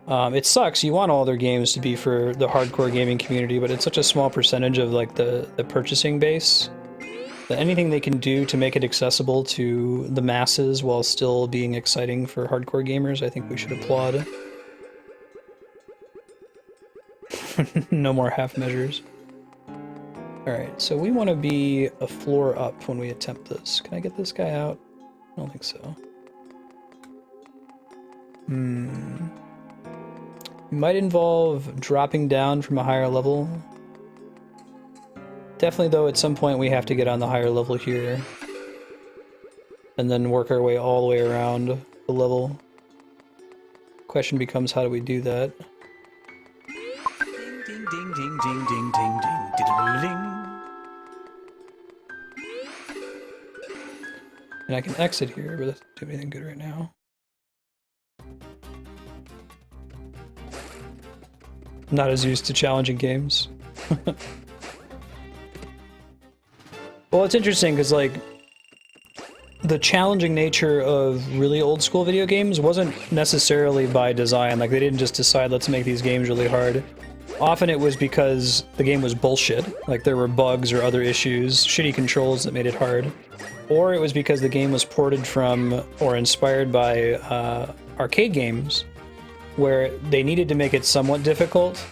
It sucks, you want all their games to be for the hardcore gaming community, but it's such a small percentage of like the purchasing base that anything they can do to make it accessible to the masses while still being exciting for hardcore gamers, I think we should applaud. No more half measures. Alright, so we want to be a floor up when we attempt this. Can I get this guy out? I don't think so. It might involve dropping down from a higher level. Definitely, though, at some point we have to get on the higher level here. And then work our way all the way around the level. Question becomes, how do we do that? Ding, ding, ding, ding, ding, ding, ding, ding, ding, ding. And I can exit here, but that doesn't do anything good right now. I'm not as used to challenging games. Well, it's interesting because, like, the challenging nature of really old school video games wasn't necessarily by design. Like, they didn't just decide, let's make these games really hard. Often it was because the game was bullshit. Like, there were bugs or other issues, shitty controls that made it hard. Or it was because the game was ported from or inspired by arcade games, where they needed to make it somewhat difficult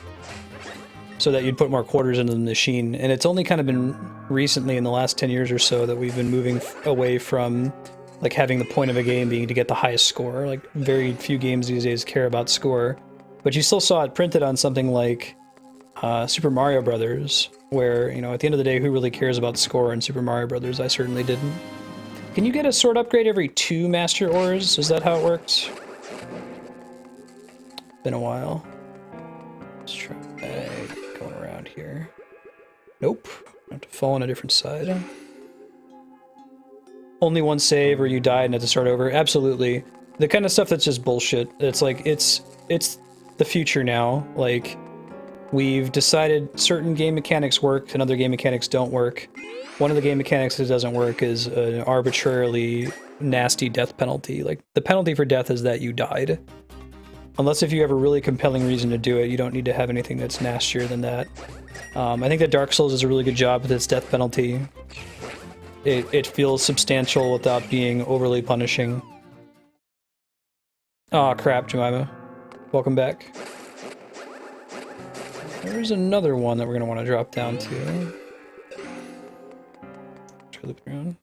so that you'd put more quarters into the machine. And it's only kind of been recently, in the last 10 years or so, that we've been moving away from like having the point of a game being to get the highest score. Like, very few games these days care about score. But you still saw it printed on something like Super Mario Brothers, where, you know, at the end of the day, who really cares about score in Super Mario Brothers? I certainly didn't. Can you get a sword upgrade every 2 Master Ores? Is that how it works? Been a while. Let's try going around here. Nope. I have to fall on a different side. Only one save or you die and have to start over. Absolutely. The kind of stuff that's just bullshit. It's like, it's the future now. Like, we've decided certain game mechanics work and other game mechanics don't work. One of the game mechanics that doesn't work is an arbitrarily nasty death penalty. Like, the penalty for death is that you died. Unless if you have a really compelling reason to do it, you don't need to have anything that's nastier than that. I think that Dark Souls does a really good job with its death penalty. It feels substantial without being overly punishing. Aw, crap, Jemima. Welcome back. There's another one that we're going to want to drop down to. Try to loop around.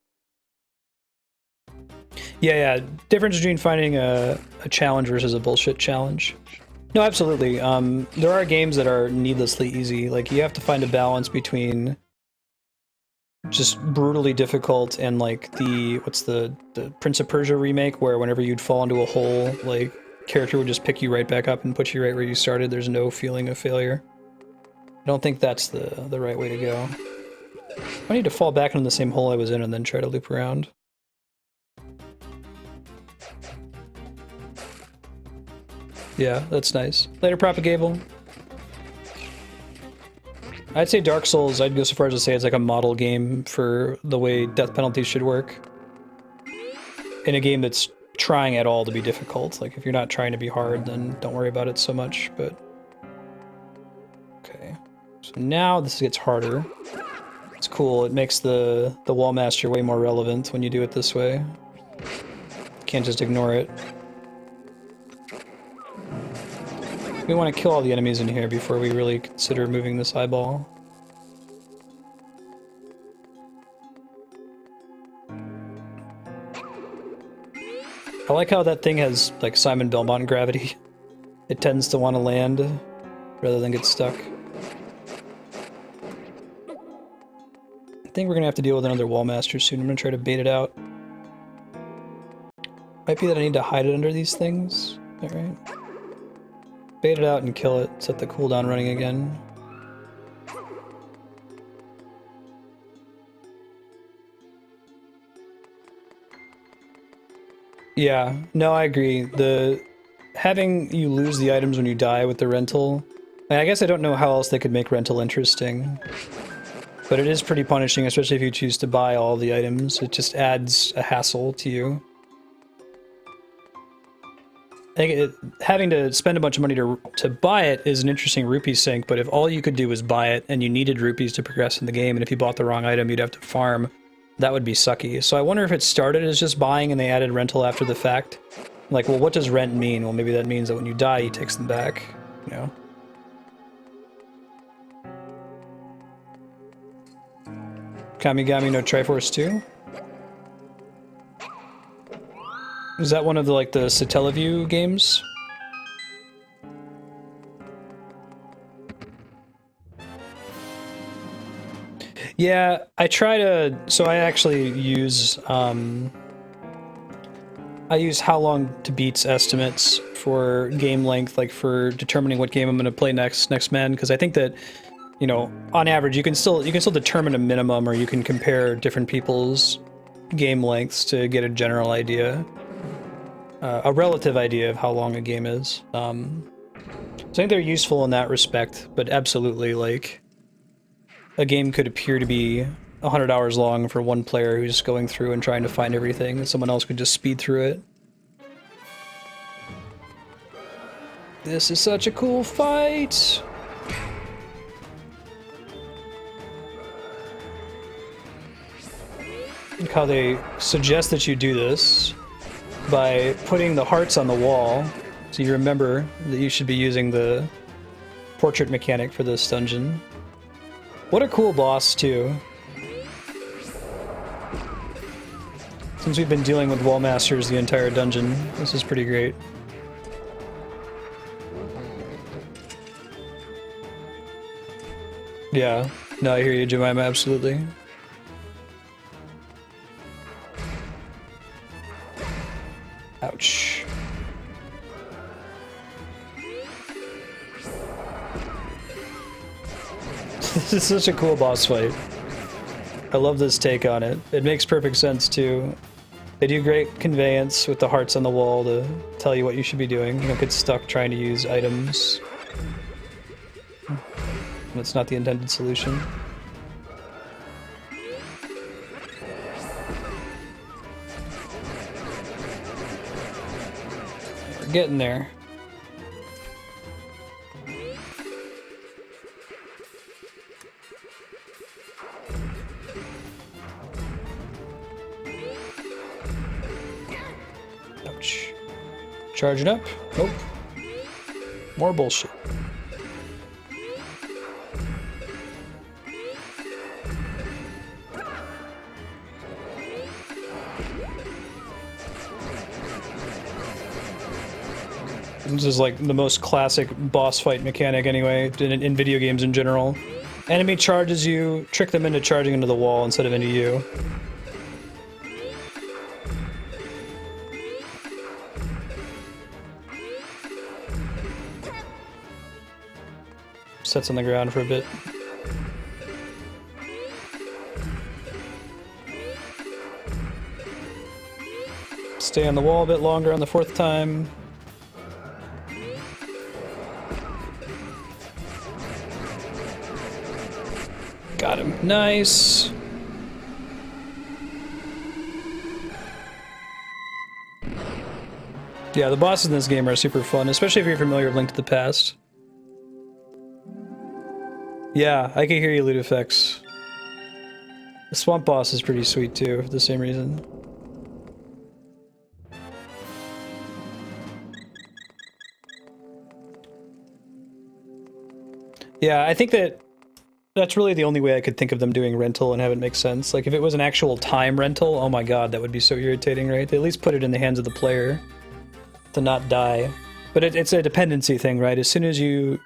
Yeah. Difference between finding a challenge versus a bullshit challenge. No, absolutely. There are games that are needlessly easy. Like, you have to find a balance between just brutally difficult and, like, what's the Prince of Persia remake, where whenever you'd fall into a hole, like, character would just pick you right back up and put you right where you started. There's no feeling of failure. I don't think that's the right way to go. I need to fall back into the same hole I was in and then try to loop around. Yeah, that's nice. Later, Propagable. I'd say Dark Souls, I'd go so far as to say it's like a model game for the way death penalties should work. In a game that's trying at all to be difficult. Like, if you're not trying to be hard, then don't worry about it so much, but... Okay. So now this gets harder. It's cool, it makes the Wall Master way more relevant when you do it this way. You can't just ignore it. We want to kill all the enemies in here before we really consider moving this eyeball. I like how that thing has, like, Simon Belmont gravity. It tends to want to land rather than get stuck. I think we're going to have to deal with another Wall Master soon. I'm going to try to bait it out. Might be that I need to hide it under these things. Is that right? Bait it out and kill it, set the cooldown running again. Yeah, no, I agree. Having you lose the items when you die with the rental, I guess I don't know how else they could make rental interesting. But it is pretty punishing, especially if you choose to buy all the items. It just adds a hassle to you. I think having to spend a bunch of money to buy it is an interesting rupee sink, but if all you could do was buy it and you needed rupees to progress in the game, and if you bought the wrong item, you'd have to farm, that would be sucky. So I wonder if it started as just buying and they added rental after the fact. Like, well, what does rent mean? Well, maybe that means that when you die, he takes them back, you know? Kamigami no Triforce 2? Is that one of the, like, the Satellaview games? Yeah, I try to. So I actually use I use how long to beats estimates for game length, like for determining what game I'm going to play next men, because I think that, you know, on average you can still determine a minimum, or you can compare different people's game lengths to get a general idea, a relative idea of how long a game is. So I think they're useful in that respect, but absolutely, like, a game could appear to be 100 hours long for one player who's going through and trying to find everything, and someone else could just speed through it. This is such a cool fight! Look how they suggest that you do this by putting the hearts on the wall, so you remember that you should be using the portrait mechanic for this dungeon. What a cool boss, too. Since we've been dealing with wall masters the entire dungeon, this is pretty great. Yeah, no, I hear you, Jemima, absolutely. Ouch. This is such a cool boss fight. I love this take on it. It makes perfect sense, too. They do great conveyance with the hearts on the wall to tell you what you should be doing. You don't get stuck trying to use items. That's not the intended solution. We're getting there. Ouch. Charging up? Nope. More bullshit. This is like the most classic boss fight mechanic anyway, in video games in general. Enemy charges you, trick them into charging into the wall instead of into you. Sets on the ground for a bit. Stay on the wall a bit longer on the fourth time. Got him. Nice. Yeah, the bosses in this game are super fun, especially if you're familiar with Link to the Past. Yeah, I can hear you, Ludifex. The swamp boss is pretty sweet too, for the same reason. Yeah, I think that's really the only way I could think of them doing rental and have it make sense. Like, if it was an actual time rental, oh my god, that would be so irritating, right? They at least put it in the hands of the player to not die. But it's a dependency thing, right? As soon as you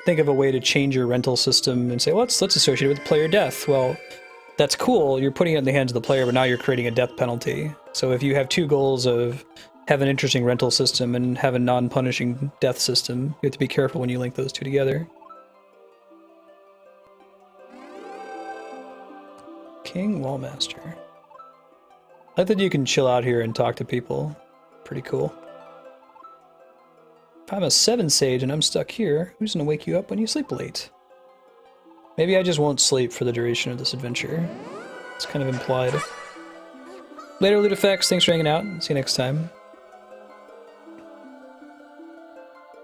think of a way to change your rental system and say, well, let's associate it with player death. Well, that's cool, you're putting it in the hands of the player, but now you're creating a death penalty. So if you have two goals of have an interesting rental system and have a non-punishing death system, you have to be careful when you link those two together. King Wallmaster. I like that you can chill out here and talk to people. Pretty cool. If I'm a 7 sage and I'm stuck here, who's gonna wake you up when you sleep late? Maybe I just won't sleep for the duration of this adventure. It's kind of implied. Later, Ludifex. Thanks for hanging out. See you next time.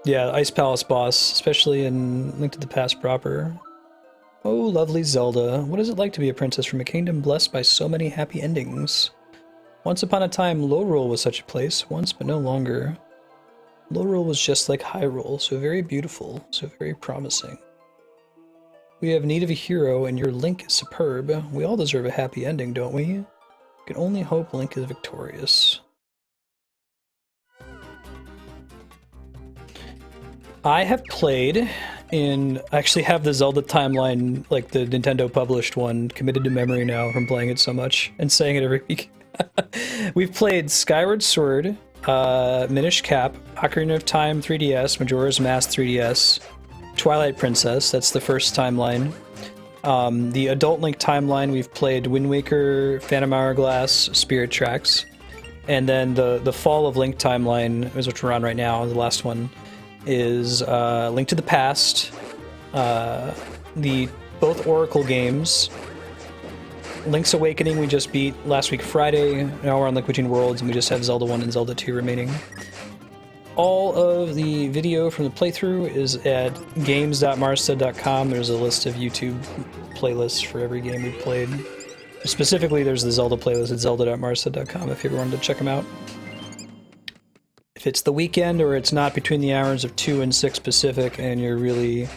Yeah, Ice Palace boss, especially in Link to the Past proper. Oh, lovely Zelda. What is it like to be a princess from a kingdom blessed by so many happy endings? Once upon a time, Lorule was such a place, once but no longer. Lorule was just like Hyrule, so very beautiful, so very promising. We have need of a hero, and your Link is superb. We all deserve a happy ending, don't we? We can only hope Link is victorious. I have played And I actually have the Zelda timeline, like the Nintendo published one, committed to memory now from playing it so much and saying it every week. We've played Skyward Sword, Minish Cap, Ocarina of Time 3DS, Majora's Mask 3DS, Twilight Princess, that's the first timeline. The Adult Link timeline, we've played Wind Waker, Phantom Hourglass, Spirit Tracks. And then the Fall of Link timeline, which we're on right now, the last one, is Link to the Past, both Oracle games, Link's Awakening we just beat last week Friday, now we're on Link Between Worlds, and we just have Zelda 1 and Zelda 2 remaining. All of the video from the playthrough is at games.marstead.com. There's a list of YouTube playlists for every game we've played. Specifically, there's the Zelda playlist at zelda.marstead.com if you ever wanted to check them out. If it's the weekend or it's not between the hours of 2 and 6 Pacific and you're really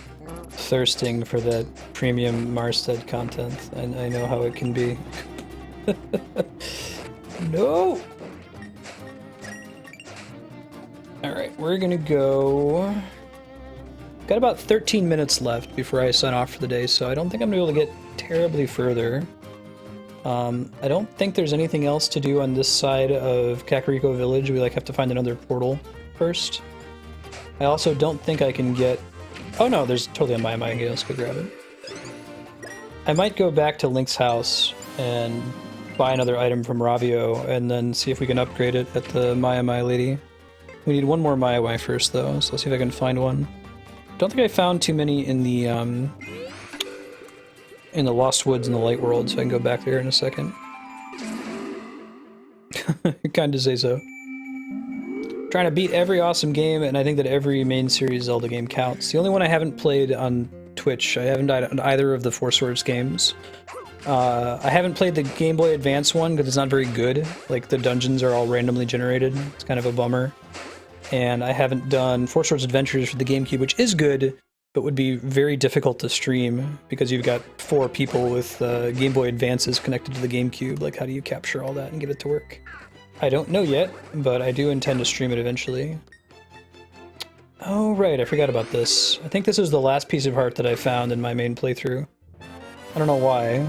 thirsting for that premium Marstead content, I know how it can be. No! Alright, we're gonna go... Got about 13 minutes left before I sign off for the day, so I don't think I'm gonna be able to get terribly further. I don't think there's anything else to do on this side of Kakariko Village. We have to find another portal first. I also don't think I can get... Oh no, there's totally a Mai here. Let's go grab it. I might go back to Link's house and buy another item from Ravio and then see if we can upgrade it at the Mai lady. We need one more Mai first though, so let's see if I can find one. Don't think I found too many in the Lost Woods and the Light World, so I can go back there in a second. Kinda say so. Trying to beat every awesome game, and I think that every main series Zelda game counts. The only one I haven't played on Twitch, I haven't died on either of the Four Swords games. I haven't played the Game Boy Advance one because it's not very good. Like, the dungeons are all randomly generated. It's kind of a bummer. And I haven't done Four Swords Adventures for the GameCube, which is good, but would be very difficult to stream because you've got 4 people with Game Boy Advances connected to the GameCube. Like, how do you capture all that and get it to work? I don't know yet, but I do intend to stream it eventually. Oh, right, I forgot about this. I think this is the last piece of art that I found in my main playthrough. I don't know why.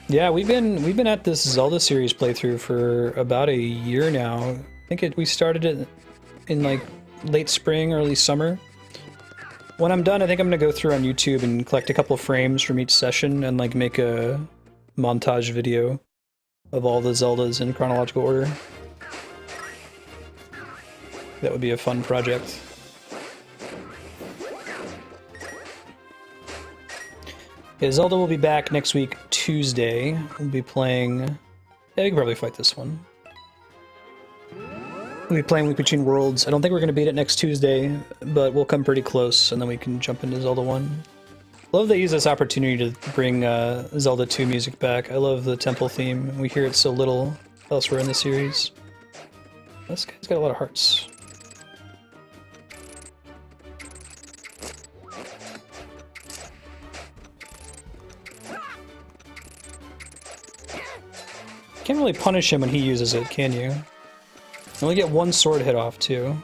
Yeah, we've been at this Zelda series playthrough for about a year now. I think we started it in like late spring, early summer. When I'm done, I think I'm gonna go through on YouTube and collect a couple frames from each session and like make a montage video of all the Zeldas in chronological order. That would be a fun project. Okay, Zelda will be back next week, Tuesday. We'll be playing... Yeah, we can probably fight this one. We'll be playing Link Between Worlds. I don't think we're going to beat it next Tuesday, but we'll come pretty close, and then we can jump into Zelda 1. Love they use this opportunity to bring Zelda 2 music back. I love the temple theme. We hear it so little elsewhere in the series. This guy's got a lot of hearts. Can't really punish him when he uses it, can you? You only get one sword hit off, too.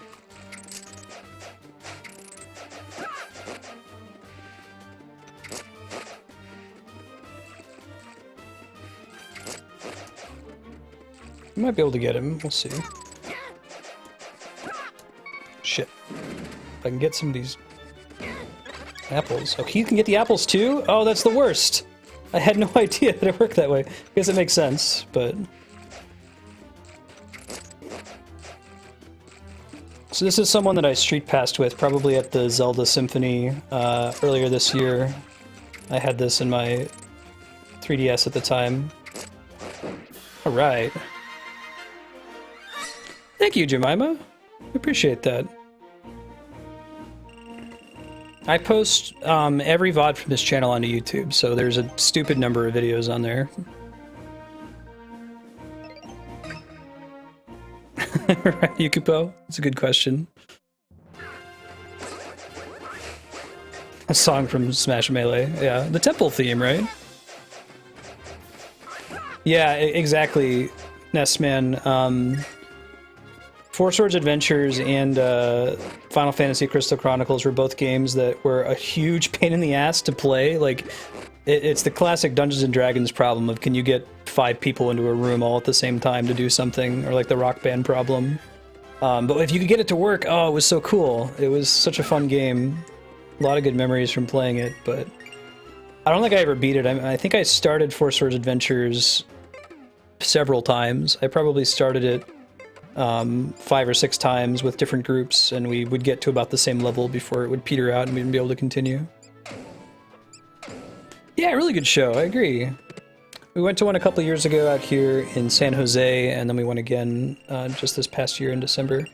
We might be able to get him, we'll see. Shit. If I can get some of these apples. Oh, he can get the apples too? Oh, that's the worst! I had no idea that it worked that way. I guess it makes sense, but... So this is someone that I street passed with, probably at the Zelda Symphony earlier this year. I had this in my 3DS at the time. Alright. Thank you, Jemima. I appreciate that. I post every VOD from this channel onto YouTube, so there's a stupid number of videos on there. Right, Yukupo? That's a good question. A song from Smash Melee, yeah. The temple theme, right? Yeah, exactly, Nestman. Four Swords Adventures and Final Fantasy Crystal Chronicles were both games that were a huge pain in the ass to play. Like, it's the classic Dungeons and Dragons problem of can you get 5 people into a room all at the same time to do something, or like the Rock Band problem. But if you could get it to work, oh, it was so cool. It was such a fun game. A lot of good memories from playing it, but I don't think I ever beat it. I think I started Four Swords Adventures several times. I probably started it 5 or 6 times with different groups, and we would get to about the same level before it would peter out and we wouldn't be able to continue. Yeah, really good show, I agree. We went to one a couple years ago out here in San Jose, and then we went again just this past year in December.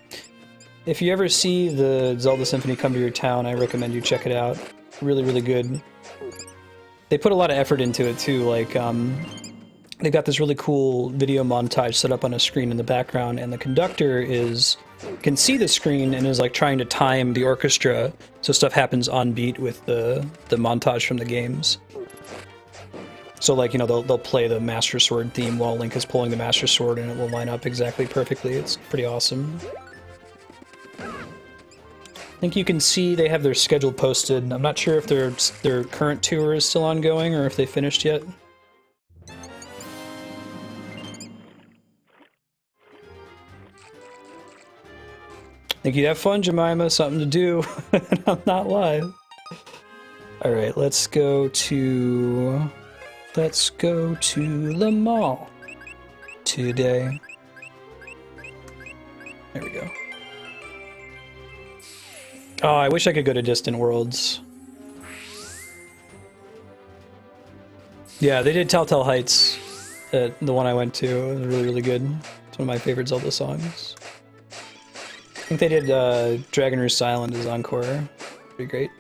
If you ever see the Zelda Symphony come to your town, I recommend you check it out. Really, really good. They put a lot of effort into it too, like they've got this really cool video montage set up on a screen in the background, and the conductor can see the screen and is like trying to time the orchestra so stuff happens on beat with the montage from the games. So like, you know, they'll play the Master Sword theme while Link is pulling the Master Sword, and it will line up exactly perfectly. It's pretty awesome. I think you can see they have their schedule posted. I'm not sure if their current tour is still ongoing or if they finished yet. Think you'd have fun, Jemima. Something to do. I'm not live. All right, let's go to the mall today. There we go. Oh, I wish I could go to Distant Worlds. Yeah, they did Telltale Heights, the one I went to. It was really, really good. It's one of my favorite Zelda songs. I think they did Dragon Roost Island as Encore. Pretty great.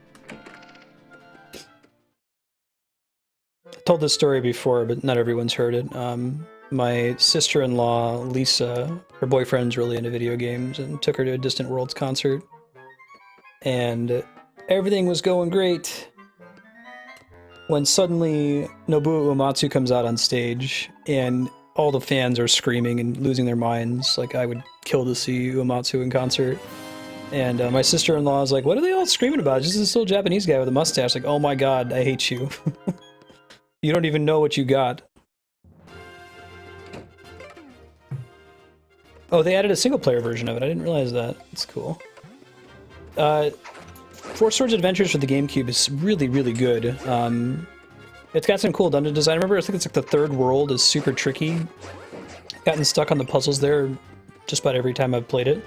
I told this story before, but not everyone's heard it. My sister-in-law, Lisa, her boyfriend's really into video games, and took her to a Distant Worlds concert. And everything was going great when suddenly Nobuo Uematsu comes out on stage, and all the fans are screaming and losing their minds. Like, I would kill to see Uematsu in concert. And my sister-in-law is like, what are they all screaming about? Just this little Japanese guy with a mustache. Like, oh my god, I hate you. You don't even know what you got. Oh, they added a single-player version of it. I didn't realize that. It's cool. Four Swords Adventures for the GameCube is really, really good. It's got some cool dungeon design. I remember, I think it's like the third world is super tricky. Gotten stuck on the puzzles there just about every time I've played it.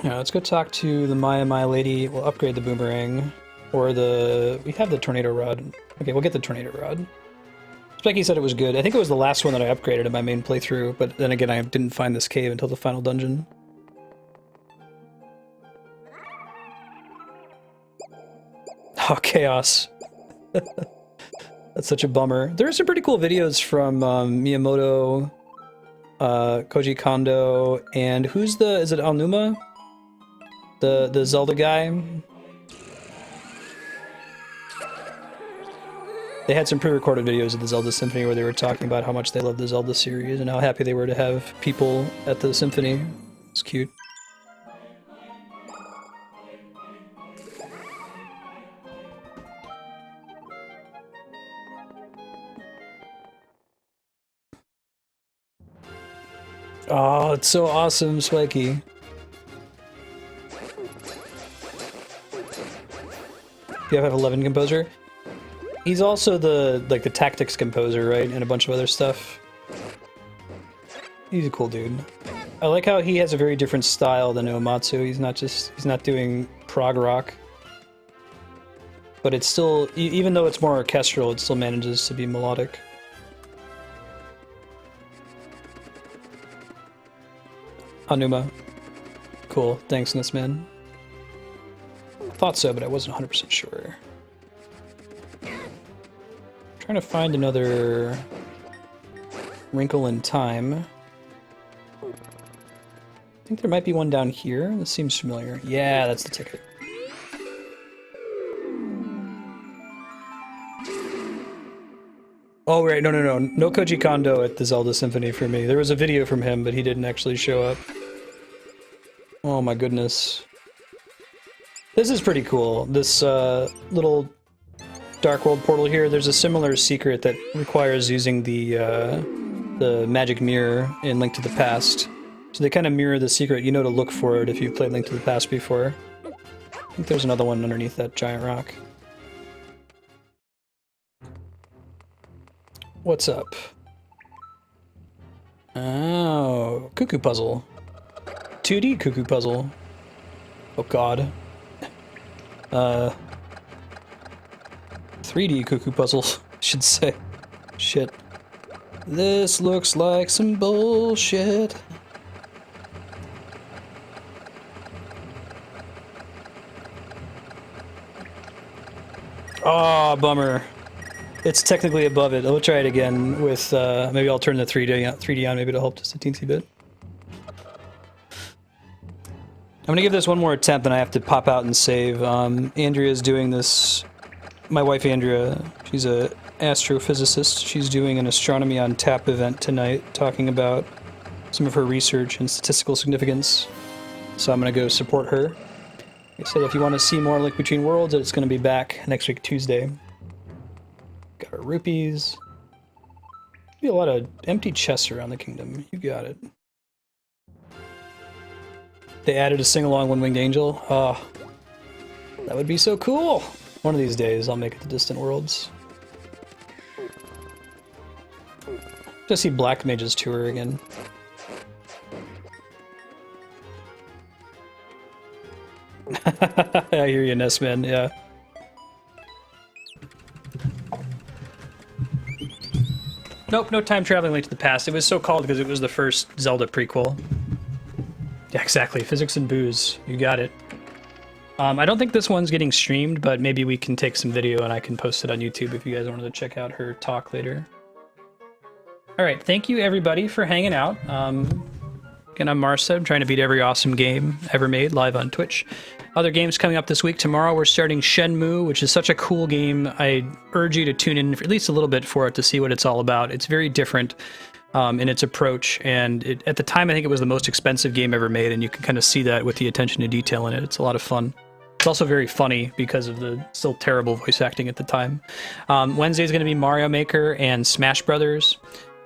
Yeah, let's go talk to the Maya lady. We'll upgrade the boomerang. Or we have the tornado rod. Okay, we'll get the tornado rod. Specky said it was good. I think it was the last one that I upgraded in my main playthrough, but then again, I didn't find this cave until the final dungeon. Oh, chaos. That's such a bummer. There are some pretty cool videos from Miyamoto, Koji Kondo, and is it Aonuma? The Zelda guy? They had some pre-recorded videos of the Zelda Symphony where they were talking about how much they love the Zelda series and how happy they were to have people at the Symphony. It's cute. Oh, it's so awesome, Spiky. You have 11 composer? He's also the tactics composer, right? And a bunch of other stuff. He's a cool dude. I like how he has a very different style than Uematsu. He's not doing prog rock. But it's still, even though it's more orchestral, it still manages to be melodic. Hanuma. Cool. Thanks, Nissman. Thought so, but I wasn't 100% sure. Trying to find another wrinkle in time. I think there might be one down here. This seems familiar. Yeah, that's the ticket. Oh, right. No Koji Kondo at the Zelda Symphony for me. There was a video from him, but he didn't actually show up. Oh my goodness. This is pretty cool. This little Dark World portal here, there's a similar secret that requires using the magic mirror in Link to the Past. So they kind of mirror the secret. You know to look for it if you've played Link to the Past before. I think there's another one underneath that giant rock. What's up? Oh, cuckoo puzzle. 2D cuckoo puzzle. Oh god. 3D cuckoo puzzle, I should say. Shit. This looks like some bullshit. Oh, bummer. It's technically above it. I'll try it again with, maybe I'll turn the 3D on, maybe it'll help just a teensy bit. I'm gonna give this one more attempt, then I have to pop out and save. Andrea's doing this. My wife Andrea, she's a astrophysicist. She's doing an Astronomy on Tap event tonight, talking about some of her research and statistical significance. So I'm gonna go support her. Like I said, if you want to see more Link Between Worlds, it's gonna be back next week Tuesday. Got our rupees. Be a lot of empty chests around the kingdom. You got it. They added a sing-along One-Winged Angel. Oh, that would be so cool. One of these days, I'll make it to Distant Worlds. Just see Black Mage's tour again. I hear you, Nessman, yeah. Nope, no time traveling Link to the Past. It was so called because it was the first Zelda prequel. Yeah, exactly. Physics and booze. You got it. I don't think this one's getting streamed, but maybe we can take some video and I can post it on YouTube if you guys wanted to check out her talk later. Alright, thank you everybody for hanging out. Again, I'm Marstead. I'm trying to beat every awesome game ever made live on Twitch. Other games coming up this week. Tomorrow we're starting Shenmue, which is such a cool game. I urge you to tune in for at least a little bit for it to see what it's all about. It's very different in its approach, and at the time I think it was the most expensive game ever made, and you can kind of see that with the attention to detail in it. It's a lot of fun. It's also very funny because of the still terrible voice acting at the time. Wednesday is going to be Mario Maker and Smash Brothers.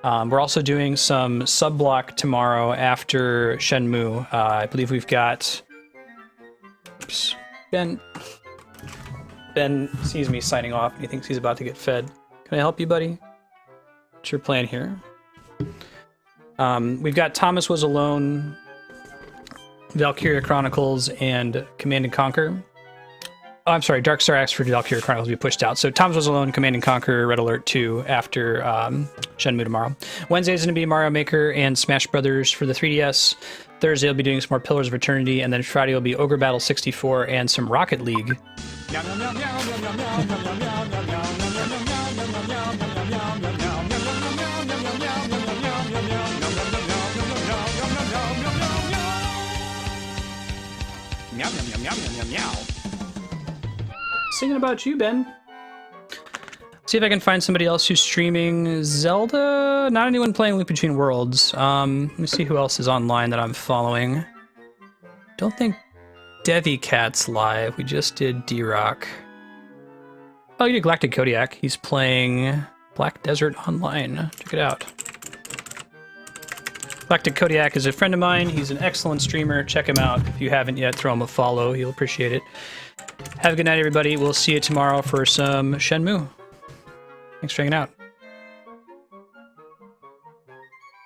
We're also doing some sub-block tomorrow after Shenmue. I believe we've got... Oops. Ben sees me signing off and he thinks he's about to get fed. Can I help you, buddy? What's your plan here? We've got Thomas Was Alone, Valkyria Chronicles, and Command & Conquer. Oh, I'm sorry, Dark Star Acts for Valkyria Chronicles will be pushed out. So Thomas Was Alone, Command & Conquer, Red Alert 2 after Shenmue tomorrow. Wednesday is going to be Mario Maker and Smash Brothers for the 3DS. Thursday will be doing some more Pillars of Eternity, and then Friday will be Ogre Battle 64 and some Rocket League. Singing about you, Ben. See if I can find somebody else who's streaming Zelda. Not anyone playing Link Between Worlds. Let me see who else is online that I'm following. Don't think Devi Cat's live. We just did D-Rock. Oh, you did Galactic Kodiak. He's playing Black Desert Online. Check it out. Galactic Kodiak is a friend of mine. He's an excellent streamer. Check him out. If you haven't yet, throw him a follow. He'll appreciate it. Have a good night, everybody. We'll see you tomorrow for some Shenmue. Thanks for hanging out.